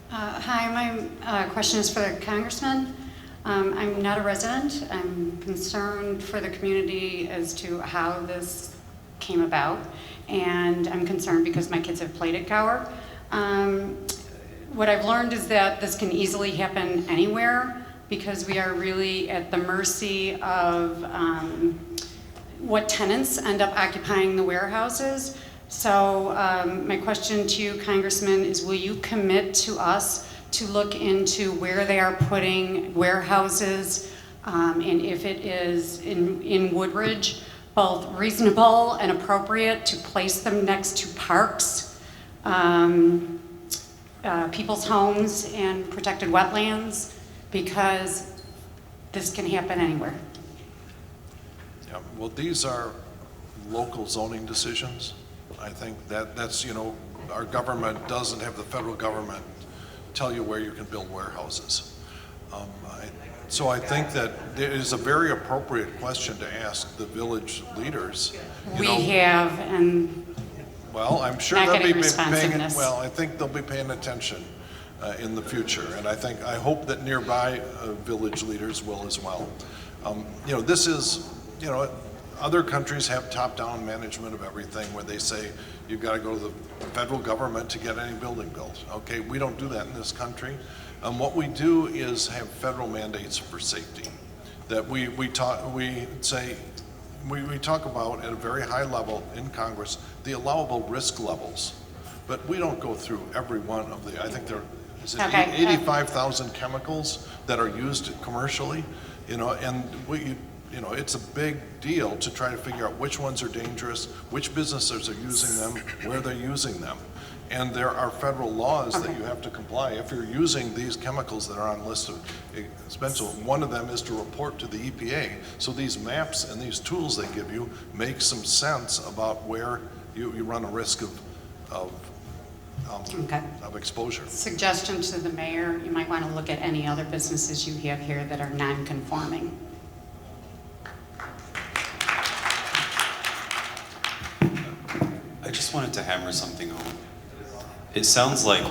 S6: Hi, my question is for the Congressman. I'm not a resident. I'm concerned for the community as to how this came about, and I'm concerned because my kids have played at Gower. What I've learned is that this can easily happen anywhere because we are really at the mercy of what tenants end up occupying the warehouses. So my question to you, Congressman, is will you commit to us to look into where they are putting warehouses and if it is in Woodridge, both reasonable and appropriate to place them next to parks, people's homes and protected wetlands, because this can happen anywhere.
S4: Yeah, well, these are local zoning decisions. I think that's, our government doesn't have the federal government tell you where you can build warehouses. So I think that it is a very appropriate question to ask the village leaders. Well, I'm sure they'll be paying, I think they'll be paying attention in the future. And I hope that nearby village leaders will as well. This is, other countries have top-down management of everything where they say you've got to go to the federal government to get any building built. Okay, we don't do that in this country. What we do is have federal mandates for safety that we talk about at a very high level in Congress, the allowable risk levels. But we don't go through every one of the, I think there is 85,000 chemicals that are used commercially, and it's a big deal to try to figure out which ones are dangerous, which businesses are using them, where they're using them. And there are federal laws that you have to comply. If you're using these chemicals that are on list of expensive, one of them is to report to the EPA. So these maps and these tools they give you make some sense about where you run a risk of exposure.
S6: Suggestion to the mayor, you might want to look at any other businesses you have here that are non-conforming.
S9: wanted to hammer something home. It sounds like,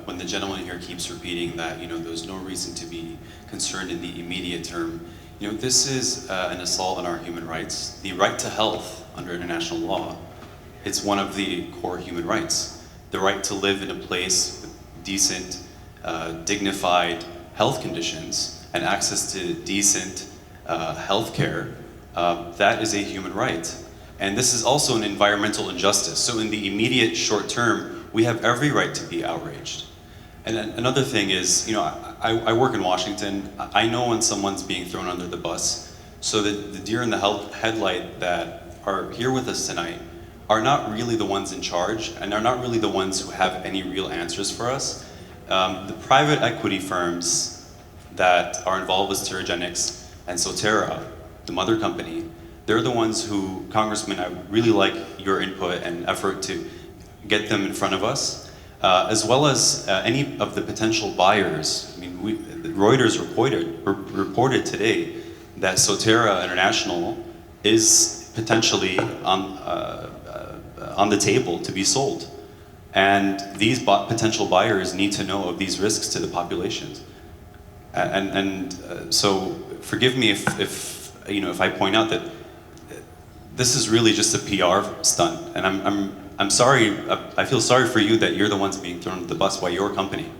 S9: when the gentleman here keeps repeating that, there's no reason to be concerned in the immediate term. This is an assault on our human rights. The right to health under international law, it's one of the core human rights. The right to live in a place with decent, dignified health conditions and access to decent health care, that is a human right. And this is also an environmental injustice. So in the immediate short term, we have every right to be outraged. And another thing is, I work in Washington. I know when someone's being thrown under the bus. So the deer in the headlight that are here with us tonight are not really the ones in charge and are not really the ones who have any real answers for us. The private equity firms that are involved with Sterigenics and Sotera, the mother company, they're the ones who, Congressman, I would really like your input and effort to get them in front of us, as well as any of the potential buyers. I mean, Reuters reported today that Sotera International is potentially on the table to be sold. And these potential buyers need to know of these risks to the populations. So forgive me if I point out that this is really just a PR stunt, and I'm sorry. I feel sorry for you that you're the ones being thrown under the bus by your company.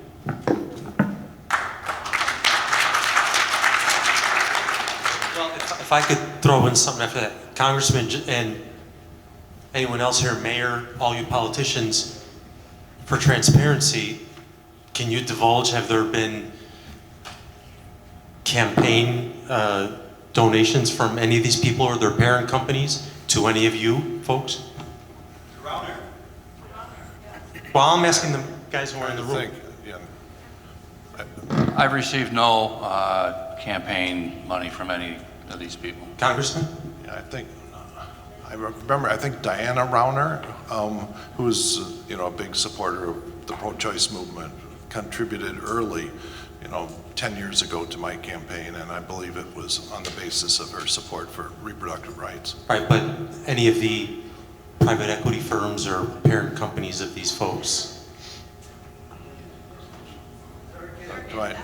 S11: Well, if I could throw in something after that, Congressman and anyone else here, Mayor, all you politicians, for transparency, can you divulge, have there been campaign donations from any of these people or their parent companies to any of you folks? Well, I'm asking the guys who are in the room.
S23: I've received no campaign money from any of these people.
S11: Congressman?
S4: Yeah, I think Diana Rauner, who's a big supporter of the pro-choice movement, contributed early, 10 years ago to my campaign, and I believe it was on the basis of her support for reproductive rights.
S11: Right, but any of the private equity firms or parent companies of these folks?
S4: Right.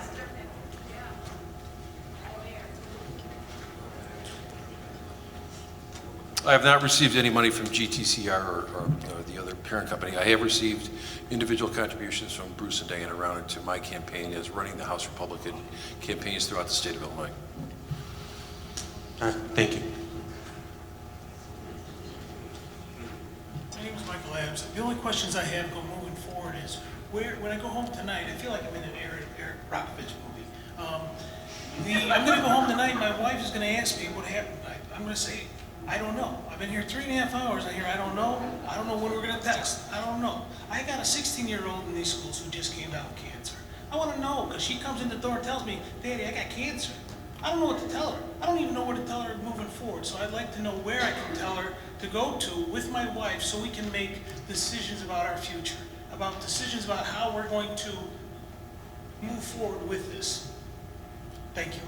S24: I have not received any money from GTCR or the other parent company. I have received individual contributions from Bruce and Diana Rauner to my campaign as running the House Republican campaigns throughout the state of Illinois.
S11: All right, thank you.
S25: My name is Michael Adams. The only questions I have moving forward is, when I go home tonight, I feel like I'm in an Eric Brockovich movie. I'm going to go home tonight, my wife is going to ask me what happened. I'm going to say, I don't know. I've been here 3.5 hours. I hear, I don't know when we're going to text. I don't know. I got a 16-year-old in these schools who just came down with cancer. I want to know, because she comes in the door and tells me, Daddy, I got cancer. I don't know what to tell her. I don't even know where to tell her moving forward. So I'd like to know where I can tell her to go to with my wife so we can make decisions about our future, about decisions about how we're going to move forward with this. Thank you.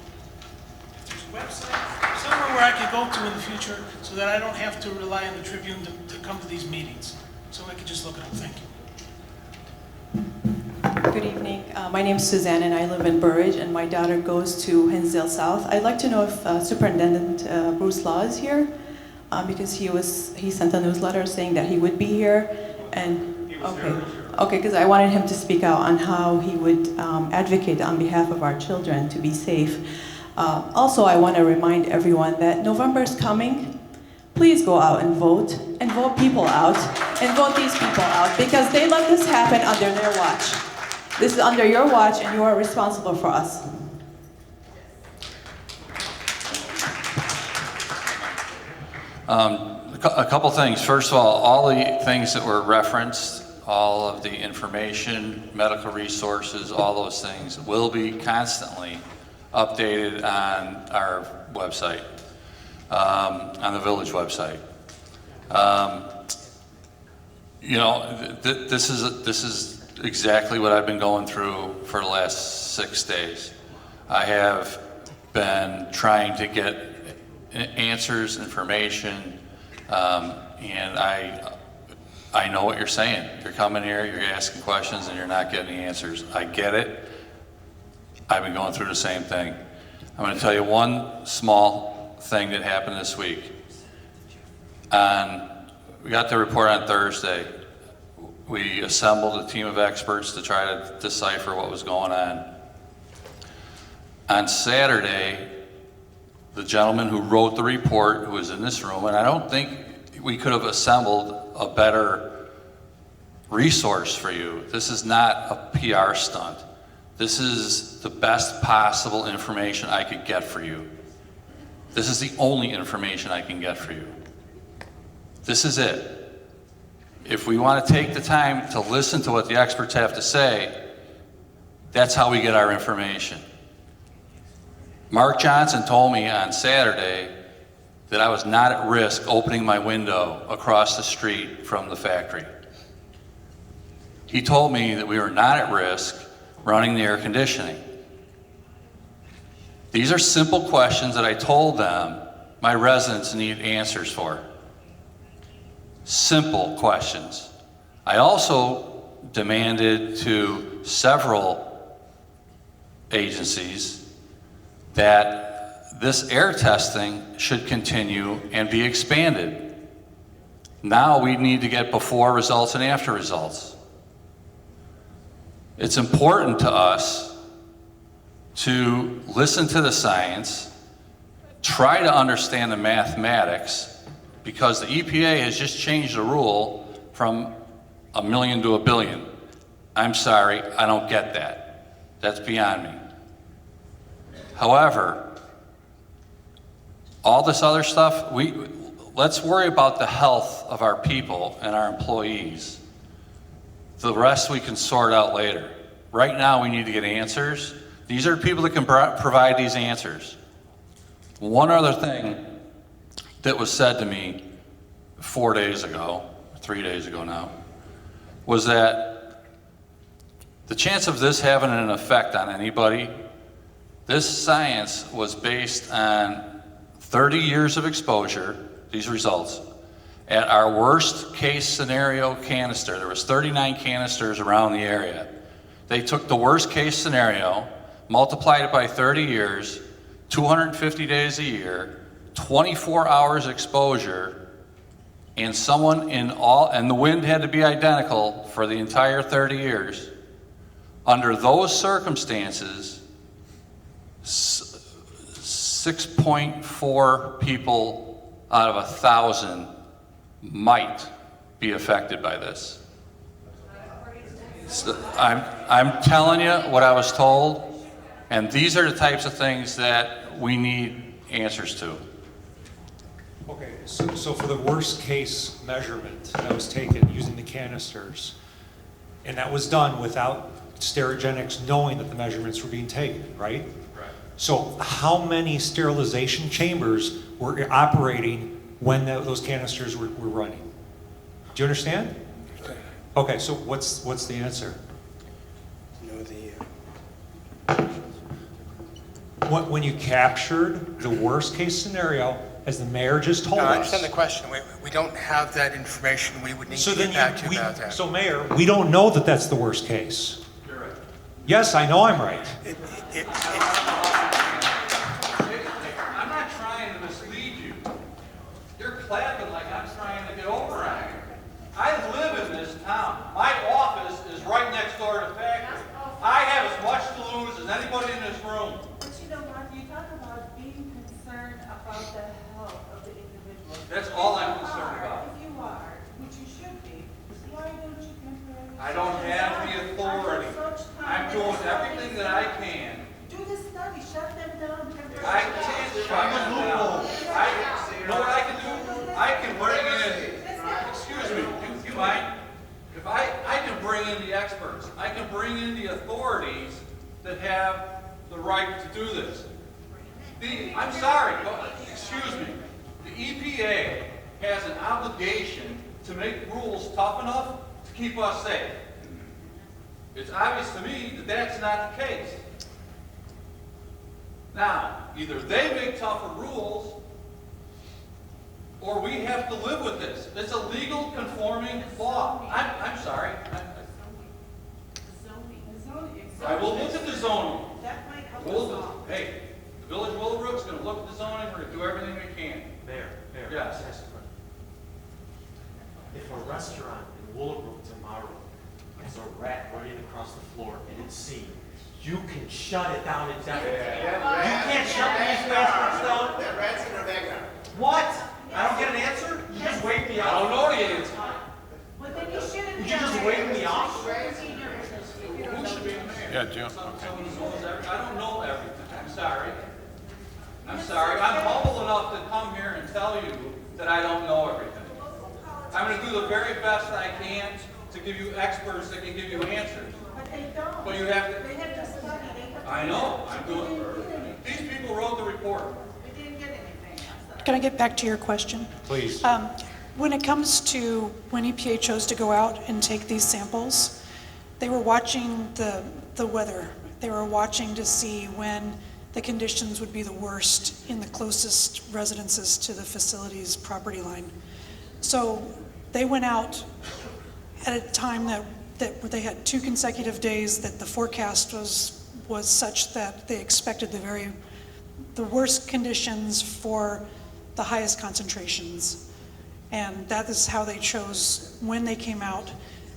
S25: Website, somewhere where I could go to in the future so that I don't have to rely on the Tribune to come to these meetings. So I could just look it up. Thank you.
S26: Good evening. My name is Suzanne and I live in Burridge and my daughter goes to Hinsdale South. I'd like to know if Superintendent Bruce Law is here because he sent a newsletter saying that he would be here. And okay, because I wanted him to speak out on how he would advocate on behalf of our children to be safe. Also, I want to remind everyone that November is coming. Please go out and vote people out, and vote these people out, because they let this happen under their watch. This is under your watch, and you are responsible for us.
S23: A couple things. First of all the things that were referenced, all of the information, medical resources, all those things will be constantly updated on our website, on the village website. This is exactly what I've been going through for the last 6 days. I have been trying to get answers, information, And I know what you're saying. You're coming here, you're asking questions, and you're not getting the answers. I get it. I've been going through the same thing. I'm going to tell you one small thing that happened this week. We got the report on Thursday. We assembled a team of experts to try to decipher what was going on. On Saturday, the gentleman who wrote the report, who was in this room, and I don't think we could have assembled a better resource for you. This is not a PR stunt. This is the best possible information I could get for you. This is the only information I can get for you. This is it. If we want to take the time to listen to what the experts have to say, that's how we get our information. Mark Johnson told me on Saturday that I was not at risk opening my window across the street from the factory. He told me that we were not at risk running the air conditioning. These are simple questions that I told them my residents need answers for. Simple questions. I also demanded to several agencies that this air testing should continue and be expanded. Now we need to get before results and after results. It's important to us to listen to the science, try to understand the mathematics, because the EPA has just changed the rule from 1 million to 1 billion. I'm sorry, I don't get that. That's beyond me. However, all this other stuff, let's worry about the health of our people and our employees. The rest we can sort out later. Right now, we need to get answers. These are people that can provide these answers. One other thing that was said to me 4 days ago, 3 days ago now, was that the chance of this having an effect on anybody, this science was based on 30 years of exposure, these results. At our worst case scenario canister, there was 39 canisters around the area. They took the worst case scenario, multiplied it by 30 years, 250 days a year, 24 hours exposure, and and the wind had to be identical for the entire 30 years. Under those circumstances, 6.4 people out of 1,000 might be affected by this. So I'm telling you what I was told, and these are the types of things that we need answers to.
S1: Okay, so for the worst case measurement that was taken using the canisters, and that was done without Sterigenics knowing that the measurements were being taken, right? Right. So how many sterilization chambers were operating when those canisters were running? Do you understand? Okay, so what's the answer? When you captured the worst case scenario, as the mayor just told
S3: No,
S1: us.
S3: I understand the question. We don't have that information. We would need to get back to you about that.
S1: So Mayor, we don't know that that's the worst case. You're right. Yes, I know I'm right.
S23: I'm not trying to mislead you. You're clapping like I'm trying to get over on you. I live in this town. My office is right next door to the factory. I have as much to lose as anybody in this room.
S8: But you know what? You talk about being concerned about the health of the individual.
S23: That's all I'm concerned about.
S8: If you are, which you should be, why don't you compare?
S23: I don't have the authority. I'm doing everything that I can.
S8: Do the study, shut them down.
S23: I can't shut them down. You know what I can do? I can bring in, excuse me, you mind? If I can bring in the experts. I can bring in the authorities that have the right to do this. I'm sorry, but excuse me. The EPA has an obligation to make rules tough enough to keep us safe. It's obvious to me that that's not the case. Now, either they make tougher rules
S5: or we have to live with this. It's a legal conforming law. I'm sorry. I will look at the zoning. Hey, the Village of Willowbrook's gonna look at the zoning, we're gonna do everything we can.
S11: Mayor,
S5: Yes.
S11: if a restaurant in Willowbrook tomorrow has a rat running across the floor and it's seen, you can shut it down indefinitely. You can't shut these restaurants down?
S10: That rat's in her backyard.
S11: What? I don't get an answer? You just wake me up?
S5: I don't know the answer.
S8: Well, then you shouldn't.
S11: Would you just wake me up?
S5: Who should be the mayor?
S24: Yeah, Jim.
S5: Someone who knows everything. I don't know everything. I'm sorry. I'm sorry. I'm humble enough to come here and tell you that I don't know everything. I'm going to do the very best I can to give you experts that can give you answers.
S8: But they don't.
S5: But you have to.
S8: They have to study. They have to.
S5: I know. I'm doing. These people wrote the report.
S8: We didn't get anything.
S12: Can I get back to your question?
S1: Please.
S12: When it comes to when EPA chose to go out and take these samples, they were watching the weather. They were watching to see when the conditions would be the worst in the closest residences to the facility's property line. So they went out at a time that they had 2 consecutive days that the forecast was such that they expected the worst conditions for the highest concentrations. And that is how they chose when they came out.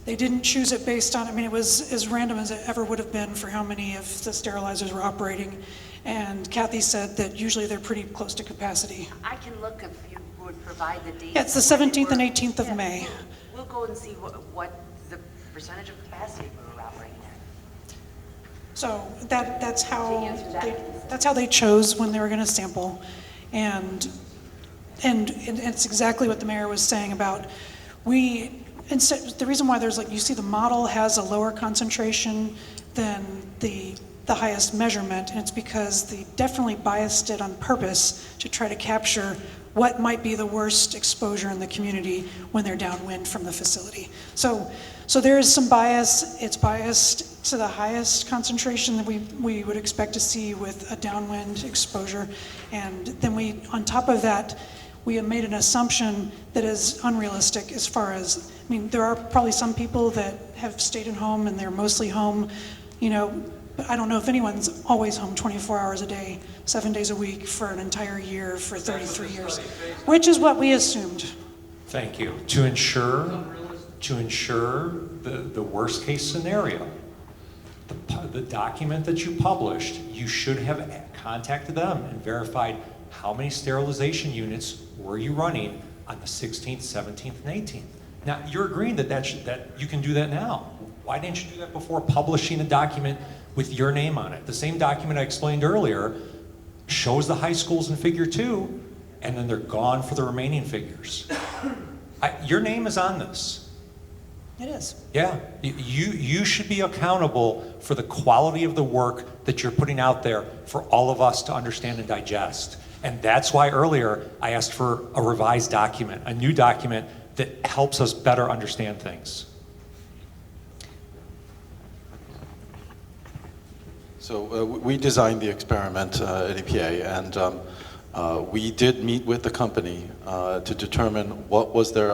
S12: They didn't choose it based on, it was as random as it ever would have been for how many of the sterilizers were operating. And Kathy said that usually they're pretty close to capacity.
S7: I can look if you would provide the dates.
S12: Yeah, it's the 17th and 18th of May.
S7: We'll go and see what the percentage of capacity we were operating at.
S12: So that's how they chose when they were going to sample, and it's exactly what the mayor was saying about the reason why there's you see the model has a lower concentration than the highest measurement, and it's because they definitely biased it on purpose to try to capture what might be the worst exposure in the community when they're downwind from the facility. So there is some bias. It's biased to the highest concentration that we would expect to see with a downwind exposure. And then on top of that, we have made an assumption that is unrealistic as far as, there are probably some people that have stayed at home and they're mostly home, but I don't know if anyone's always home 24 hours a day, 7 days a week for an entire year for 33 years, which is what we assumed.
S1: Thank you. To ensure the worst case scenario, the document that you published, you should have contacted them and verified how many sterilization units were you running on the 16th, 17th, and 18th. Now, you're agreeing that you can do that now. Why didn't you do that before publishing a document with your name on it? The same document I explained earlier shows the high schools in figure 2, and then they're gone for the remaining figures. Your name is on this.
S12: It is.
S1: Yeah, you should be accountable for the quality of the work that you're putting out there for all of us to understand and digest. And that's why earlier I asked for a revised document, a new document that helps us better understand things.
S13: So we designed the experiment at EPA, and we did meet with the company to determine what was their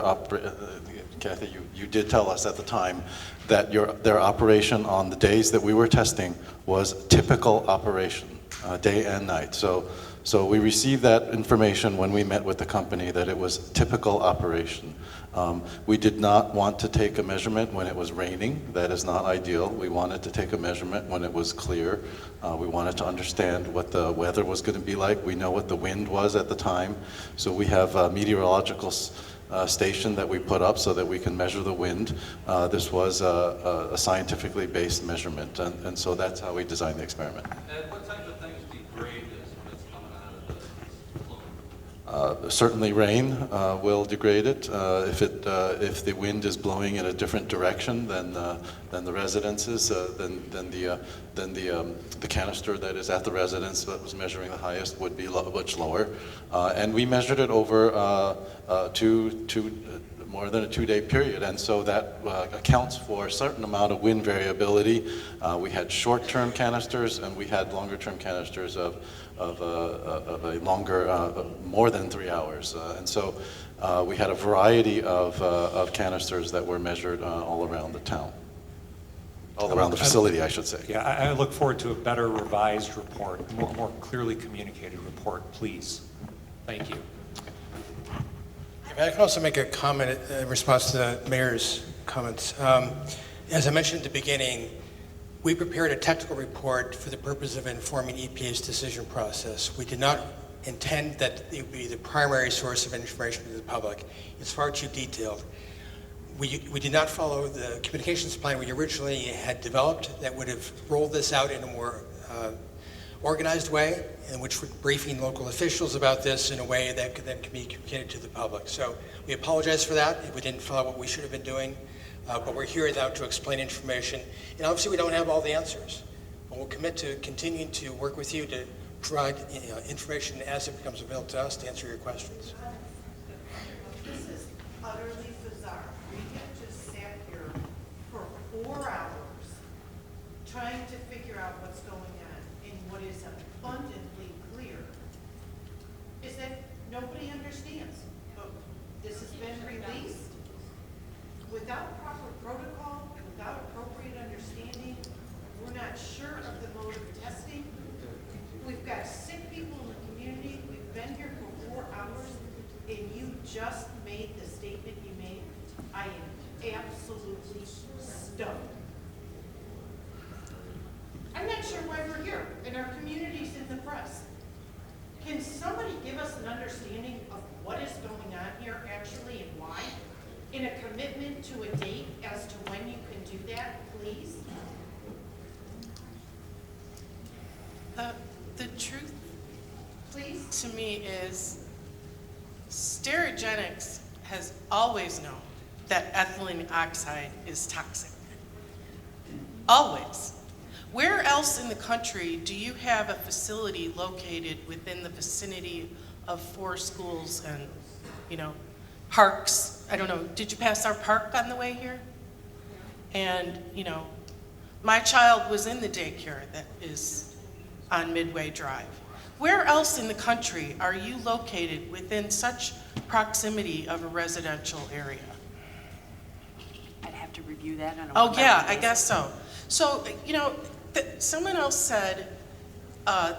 S13: Kathy, you did tell us at the time that their operation on the days that we were testing was typical operation, day and night. So we received that information when we met with the company that it was typical operation. We did not want to take a measurement when it was raining. That is not ideal. We wanted to take a measurement when it was clear. We wanted to understand what the weather was going to be like. We know what the wind was at the time. So we have a meteorological station that we put up so that we can measure the wind. This was a scientifically based measurement, and so that's how we designed the experiment.
S5: And what type of things degrade this when it's coming out of the
S13: Certainly rain will degrade it. If the wind is blowing in a different direction than the residences, then the canister that is at the residence that was measuring the highest would be much lower. And we measured it over more than a 2-day period, and so that accounts for a certain amount of wind variability. We had short-term canisters, and we had longer-term canisters of a longer, more than 3 hours, and so we had a variety of canisters that were measured all around the town, all around the facility, I should say.
S1: Yeah, I look forward to a better revised report, more clearly communicated report, please. Thank you.
S3: I can also make a comment in response to the mayor's comments. As I mentioned at the beginning, we prepared a technical report for the purpose of informing EPA's decision process. We did not intend that it would be the primary source of information to the public. It's far too detailed. We did not follow the communications plan we originally had developed that would have rolled this out in a more organized way, in which we're briefing local officials about this in a way that could then be communicated to the public. So we apologize for that if we didn't follow what we should have been doing, but we're here now to explain information. And obviously we don't have all the answers, but we'll commit to continuing to work with you to provide information as it becomes available to us to answer your questions.
S8: This is utterly bizarre. We have just sat here for 4 hours trying to figure out what's going on, and what is abundantly clear is that nobody understands. But this has been released without proper protocol, without appropriate understanding. We're not sure of the mode of testing. We've got sick people in the community. We've been here for 4 hours, and you just made the statement you made. I am absolutely stunned. I'm not sure why we're here, and our community's in the press. Can somebody give us an understanding of what is going on here actually and why? In a commitment to a date as to when you can do that, please?
S2: The truth,
S8: please,
S2: to me is Sterigenics has always known that ethylene oxide is toxic. Always. Where else in the country do you have a facility located within the vicinity of 4 schools and, parks? I don't know, did you pass our park on the way here? And, my child was in the daycare that is on Midway Drive. Where else in the country are you located within such proximity of a residential area?
S7: I'd have to review that on a
S2: Oh, yeah, I guess so. So, someone else said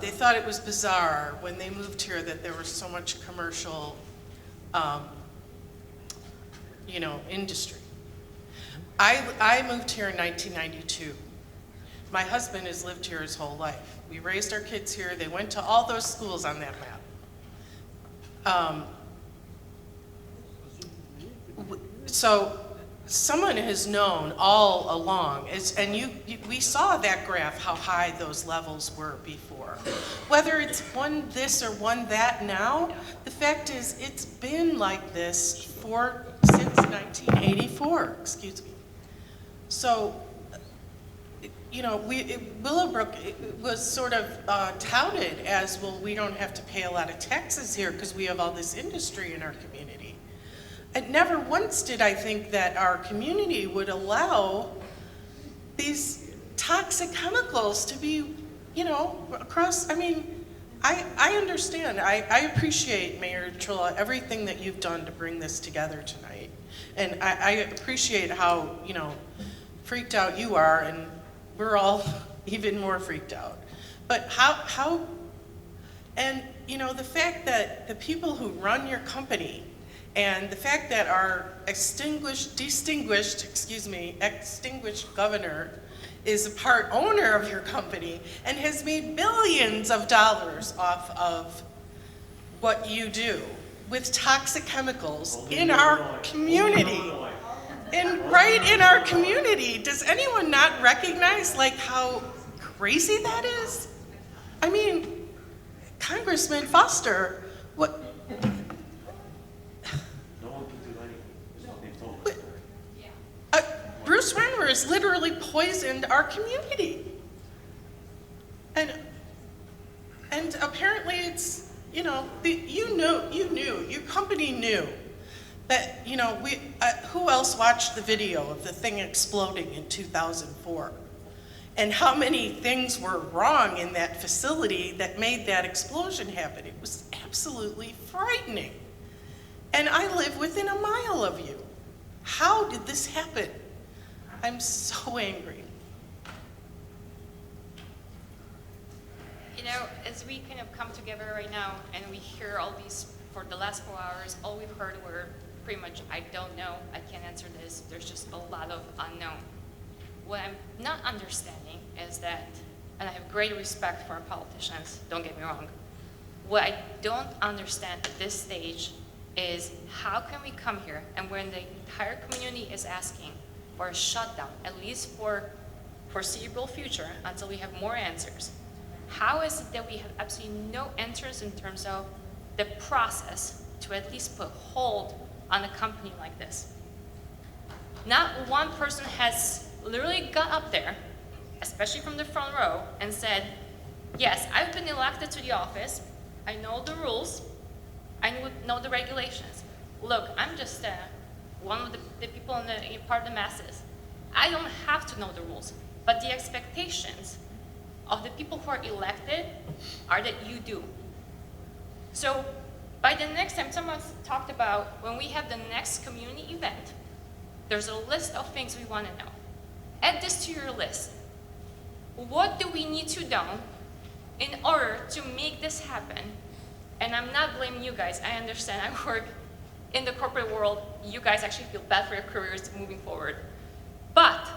S2: they thought it was bizarre when they moved here that there was so much commercial, industry. I moved here in 1992. My husband has lived here his whole life. We raised our kids here. They went to all those schools on that map. So someone has known all along, and we saw that graph, how high those levels were before. Whether it's one this or one that now, the fact is it's been like this since 1984, excuse me. So, Willowbrook was sort of touted as, well, we don't have to pay a lot of taxes here because we have all this industry in our community. And never once did I think that our community would allow these toxic chemicals to be, across. I mean, I understand. I appreciate, Mayor Trilla, everything that you've done to bring this together tonight. And I appreciate how, freaked out you are, and we're all even more freaked out. But and the fact that the people who run your company, and the fact that our extinguished governor is a part owner of your company and has made billions of dollars off of what you do with toxic chemicals in our community. And right in our community, does anyone not recognize how crazy that is? I mean, Congressman Foster, what?
S16: No one can do anything. They've told us.
S2: Bruce Renner has literally poisoned our community. And apparently it's, you knew, your company knew But, you know, who else watched the video of the thing exploding in 2004? And how many things were wrong in that facility that made that explosion happen? It was absolutely frightening. And I live within a mile of you. How did this happen? I'm so angry.
S10: You know, as we kind of come together right now and we hear all these, for the last 4 hours, all we've heard were pretty much, I don't know, I can't answer this, there's just a lot of unknown. What I'm not understanding is that, and I have great respect for our politicians, don't get me wrong, what I don't understand at this stage is how can we come here and when the entire community is asking for a shutdown, at least for foreseeable future, until we have more answers, how is it that we have absolutely no answers in terms of the process to at least put hold on a company like this? Not one person has literally got up there, especially from the front row, and said, yes, I've been elected to the office, I know the rules, I know the regulations. Look, I'm just one of the people in the part of the masses. I don't have to know the rules, but the expectations of the people who are elected are that you do. So by the next time, someone talked about when we have the next community event, there's a list of things we want to know. Add this to your list. What do we need to know in order to make this happen? And I'm not blaming you guys. I understand. I work in the corporate world. You guys actually feel bad for your careers moving forward. But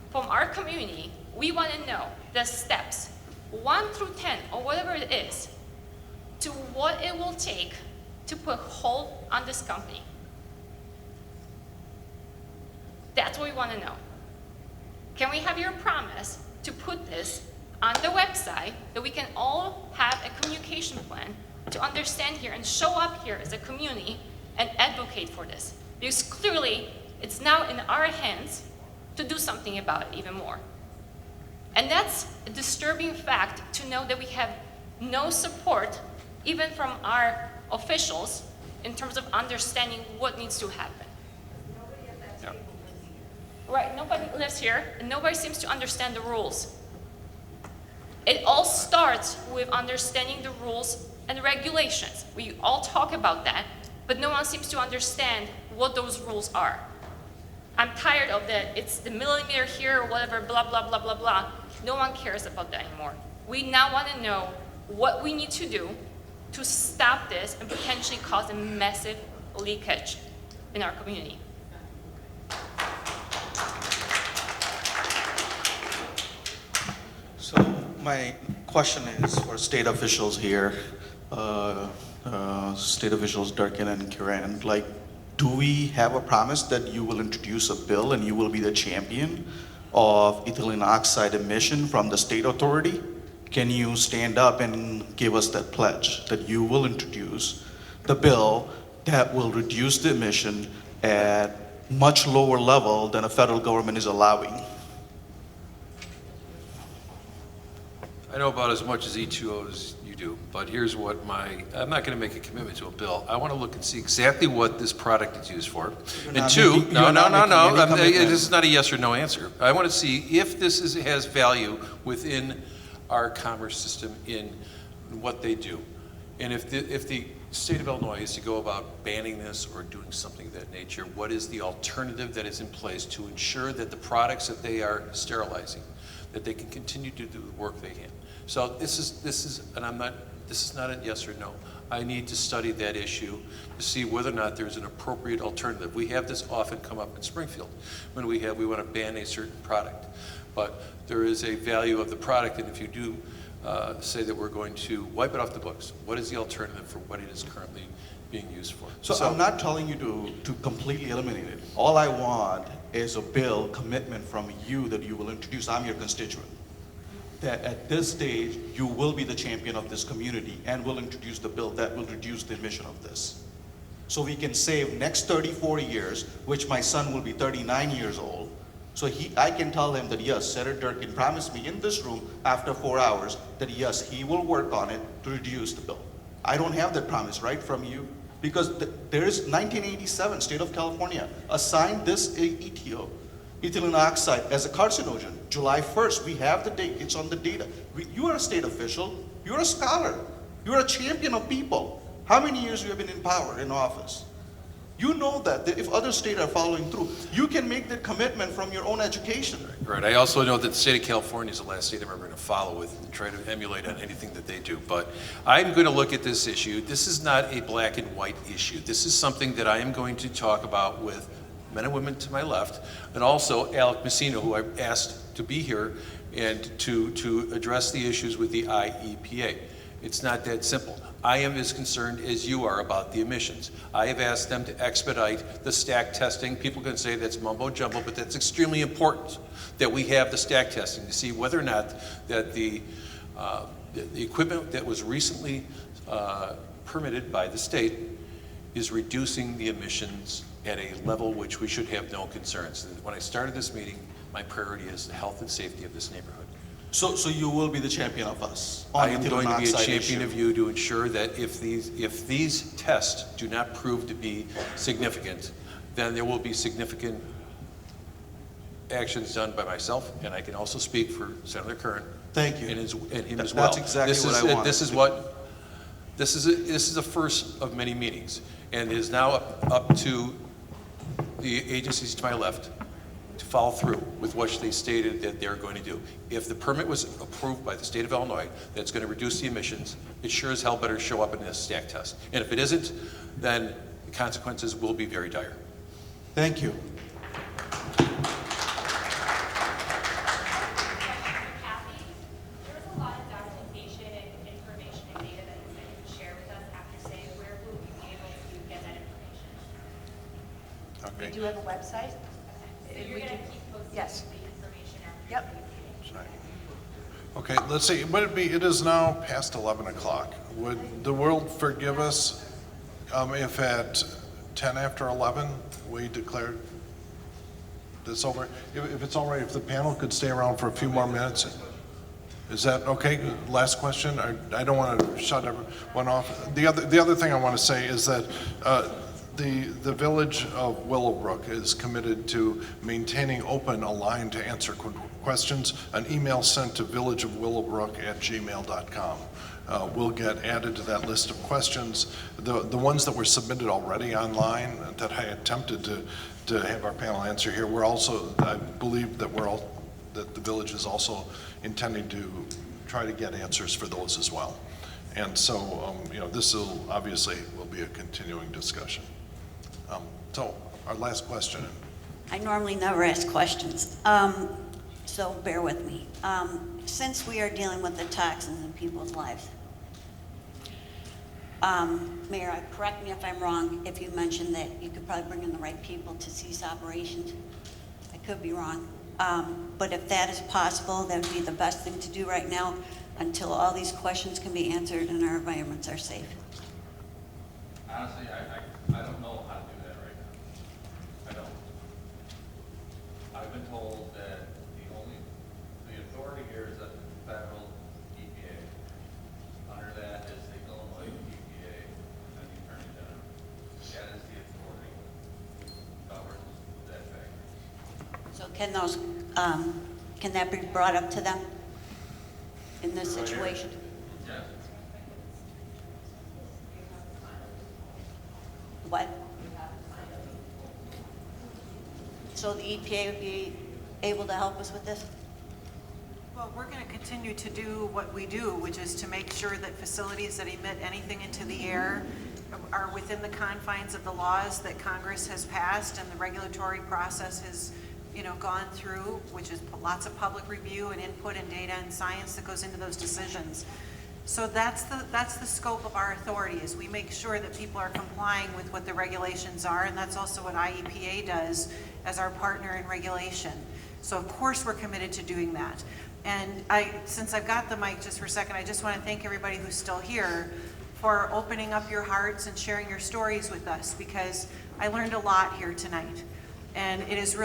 S10: from our community, we want to know the steps, 1 through 10, or whatever it is, to what it will take to put hold on this company. That's what we want to know. Can we have your promise to put this on the website that we can all have a communication plan to understand here and show up here as a community and advocate for this? Because clearly, it's now in our hands to do something about it even more. And that's a disturbing fact to know that we have no support, even from our officials, in terms of understanding what needs to happen.
S9: Yeah.
S10: Right, nobody lives here, and nobody seems to understand the rules. It all starts with understanding the rules and the regulations. We all talk about that, but no one seems to understand what those rules are. I'm tired of that, it's the millimeter here or whatever, blah, blah, blah, blah, blah. No one cares about that anymore. We now want to know what we need to do to stop this and potentially cause a massive leakage in our community.
S14: So my question is for state officials here, state officials Durkin and Kiran, like, do we have a promise that you will introduce a bill and you will be the champion of ethylene oxide emission from the state authority? Can you stand up and give us that pledge that you will introduce the bill that will reduce the emission at much lower level than a federal government is allowing?
S24: I know about as much as E2O as you do, but here's what I'm not going to make a commitment to a bill. I want to look and see exactly what this product is used for. And two, this is not a yes or no answer. I want to see if this has value within our commerce system in what they do. And if the state of Illinois is to go about banning this or doing something of that nature, what is the alternative that is in place to ensure that the products that they are sterilizing, that they can continue to do the work they can? So this is not a yes or no. I need to study that issue to see whether or not there's an appropriate alternative. We have this often come up in Springfield when we want to ban a certain product, but there is a value of the product, and if you do say that we're going to wipe it off the books, what is the alternative for what it is currently being used for?
S14: So I'm not telling you to completely eliminate it. All I want is a bill commitment from you that you will introduce. I'm your constituent. That at this stage, you will be the champion of this community and will introduce the bill that will reduce the emission of this. So we can save next 30, 40 years, which my son will be 39 years old. So I can tell him that yes, Senator Durkin promised me in this room after 4 hours that yes, he will work on it to reduce the bill. I don't have that promise, right, from you? Because there is 1987, state of California assigned this ETO, ethylene oxide, as a carcinogen. July 1st, we have the date, it's on the data. You are a state official, you're a scholar, you're a champion of people. How many years you have been in power, in office? You know that if other states are following through, you can make that commitment from your own education.
S24: Right, I also know that the state of California is the last state I'm ever going to follow with and try to emulate on anything that they do. But I'm going to look at this issue. This is not a black and white issue. This is something that I am going to talk about with men and women to my left, and also Alec Messina, who I've asked to be here and to address the issues with the IEPA. It's not that simple. I am as concerned as you are about the emissions. I have asked them to expedite the stack testing. People can say that's mumbo jumbo, but that's extremely important that we have the stack testing to see whether or not that the equipment that was recently permitted by the state is reducing the emissions at a level which we should have no concerns. When I started this meeting, my priority is the health and safety of this neighborhood.
S14: So you will be the champion of us.
S24: I am going to be a champion of you to ensure that if these tests do not prove to be significant, then there will be significant actions done by myself, and I can also speak for Senator Kern.
S14: Thank you.
S24: And him as well.
S14: That's exactly what I wanted.
S24: This is the first of many meetings, and it is now up to the agencies to my left to follow through with what they stated that they're going to do. If the permit was approved by the state of Illinois that's going to reduce the emissions, it sure as hell better show up in this stack test. And if it isn't, then the consequences will be very dire.
S14: Thank you.
S15: We do have a website.
S10: So you're going to keep posting
S15: Yes.
S10: the information after
S15: Yep.
S10: the meeting?
S4: Okay, let's see, it is now past 11 o'clock. Would the world forgive us if at 10 after 11, we declared this over? If it's all right, if the panel could stay around for a few more minutes? Is that okay? Last question. I don't want to shut everyone off. The other thing I want to say is that the village of Willowbrook is committed to maintaining open a line to answer questions. An email sent to villageofwillowbrook@gmail.com will get added to that list of questions. The ones that were submitted already online that I attempted to have our panel answer here, we're also, I believe that that the village is also intending to try to get answers for those as well. And so, this will obviously be a continuing discussion. So, our last question.
S15: I normally never ask questions, so bear with me. Since we are dealing with the toxins in people's lives, Mayor, correct me if I'm wrong, if you mentioned that you could probably bring in the right people to cease operations. I could be wrong. But if that is possible, that would be the best thing to do right now until all these questions can be answered and our environments are safe.
S5: Honestly, I don't know how to do that right now. I don't. I've been told that the authority here is at the federal EPA. Under that is the Illinois EPA and the Attorney General. That is the authority that governs that factor.
S15: So can that be brought up to them in this situation?
S5: Yes.
S15: What? So the EPA would be able to help us with this?
S8: Well, we're going to continue to do what we do, which is to make sure that facilities that emit anything into the air are within the confines of the laws that Congress has passed and the regulatory process has, gone through, which is lots of public review and input and data and science that goes into those decisions. So that's the scope of our authority, is we make sure that people are complying with what the regulations are, and that's also what IEPA does as our partner in regulation. So of course we're committed to doing that. And since I've got the mic just for a second, I just want to thank everybody who's still here for opening up your hearts and sharing your stories with us, because I learned a lot here tonight. And it's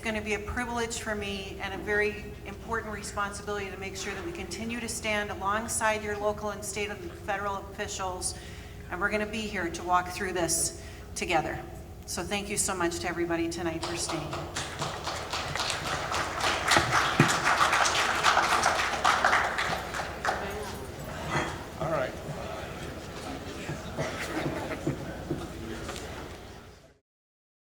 S8: going to be a privilege for me and a very important responsibility to make sure that we continue to stand alongside your local and state and federal officials and we're going to be here to walk through this together. So thank you so much to everybody tonight for staying.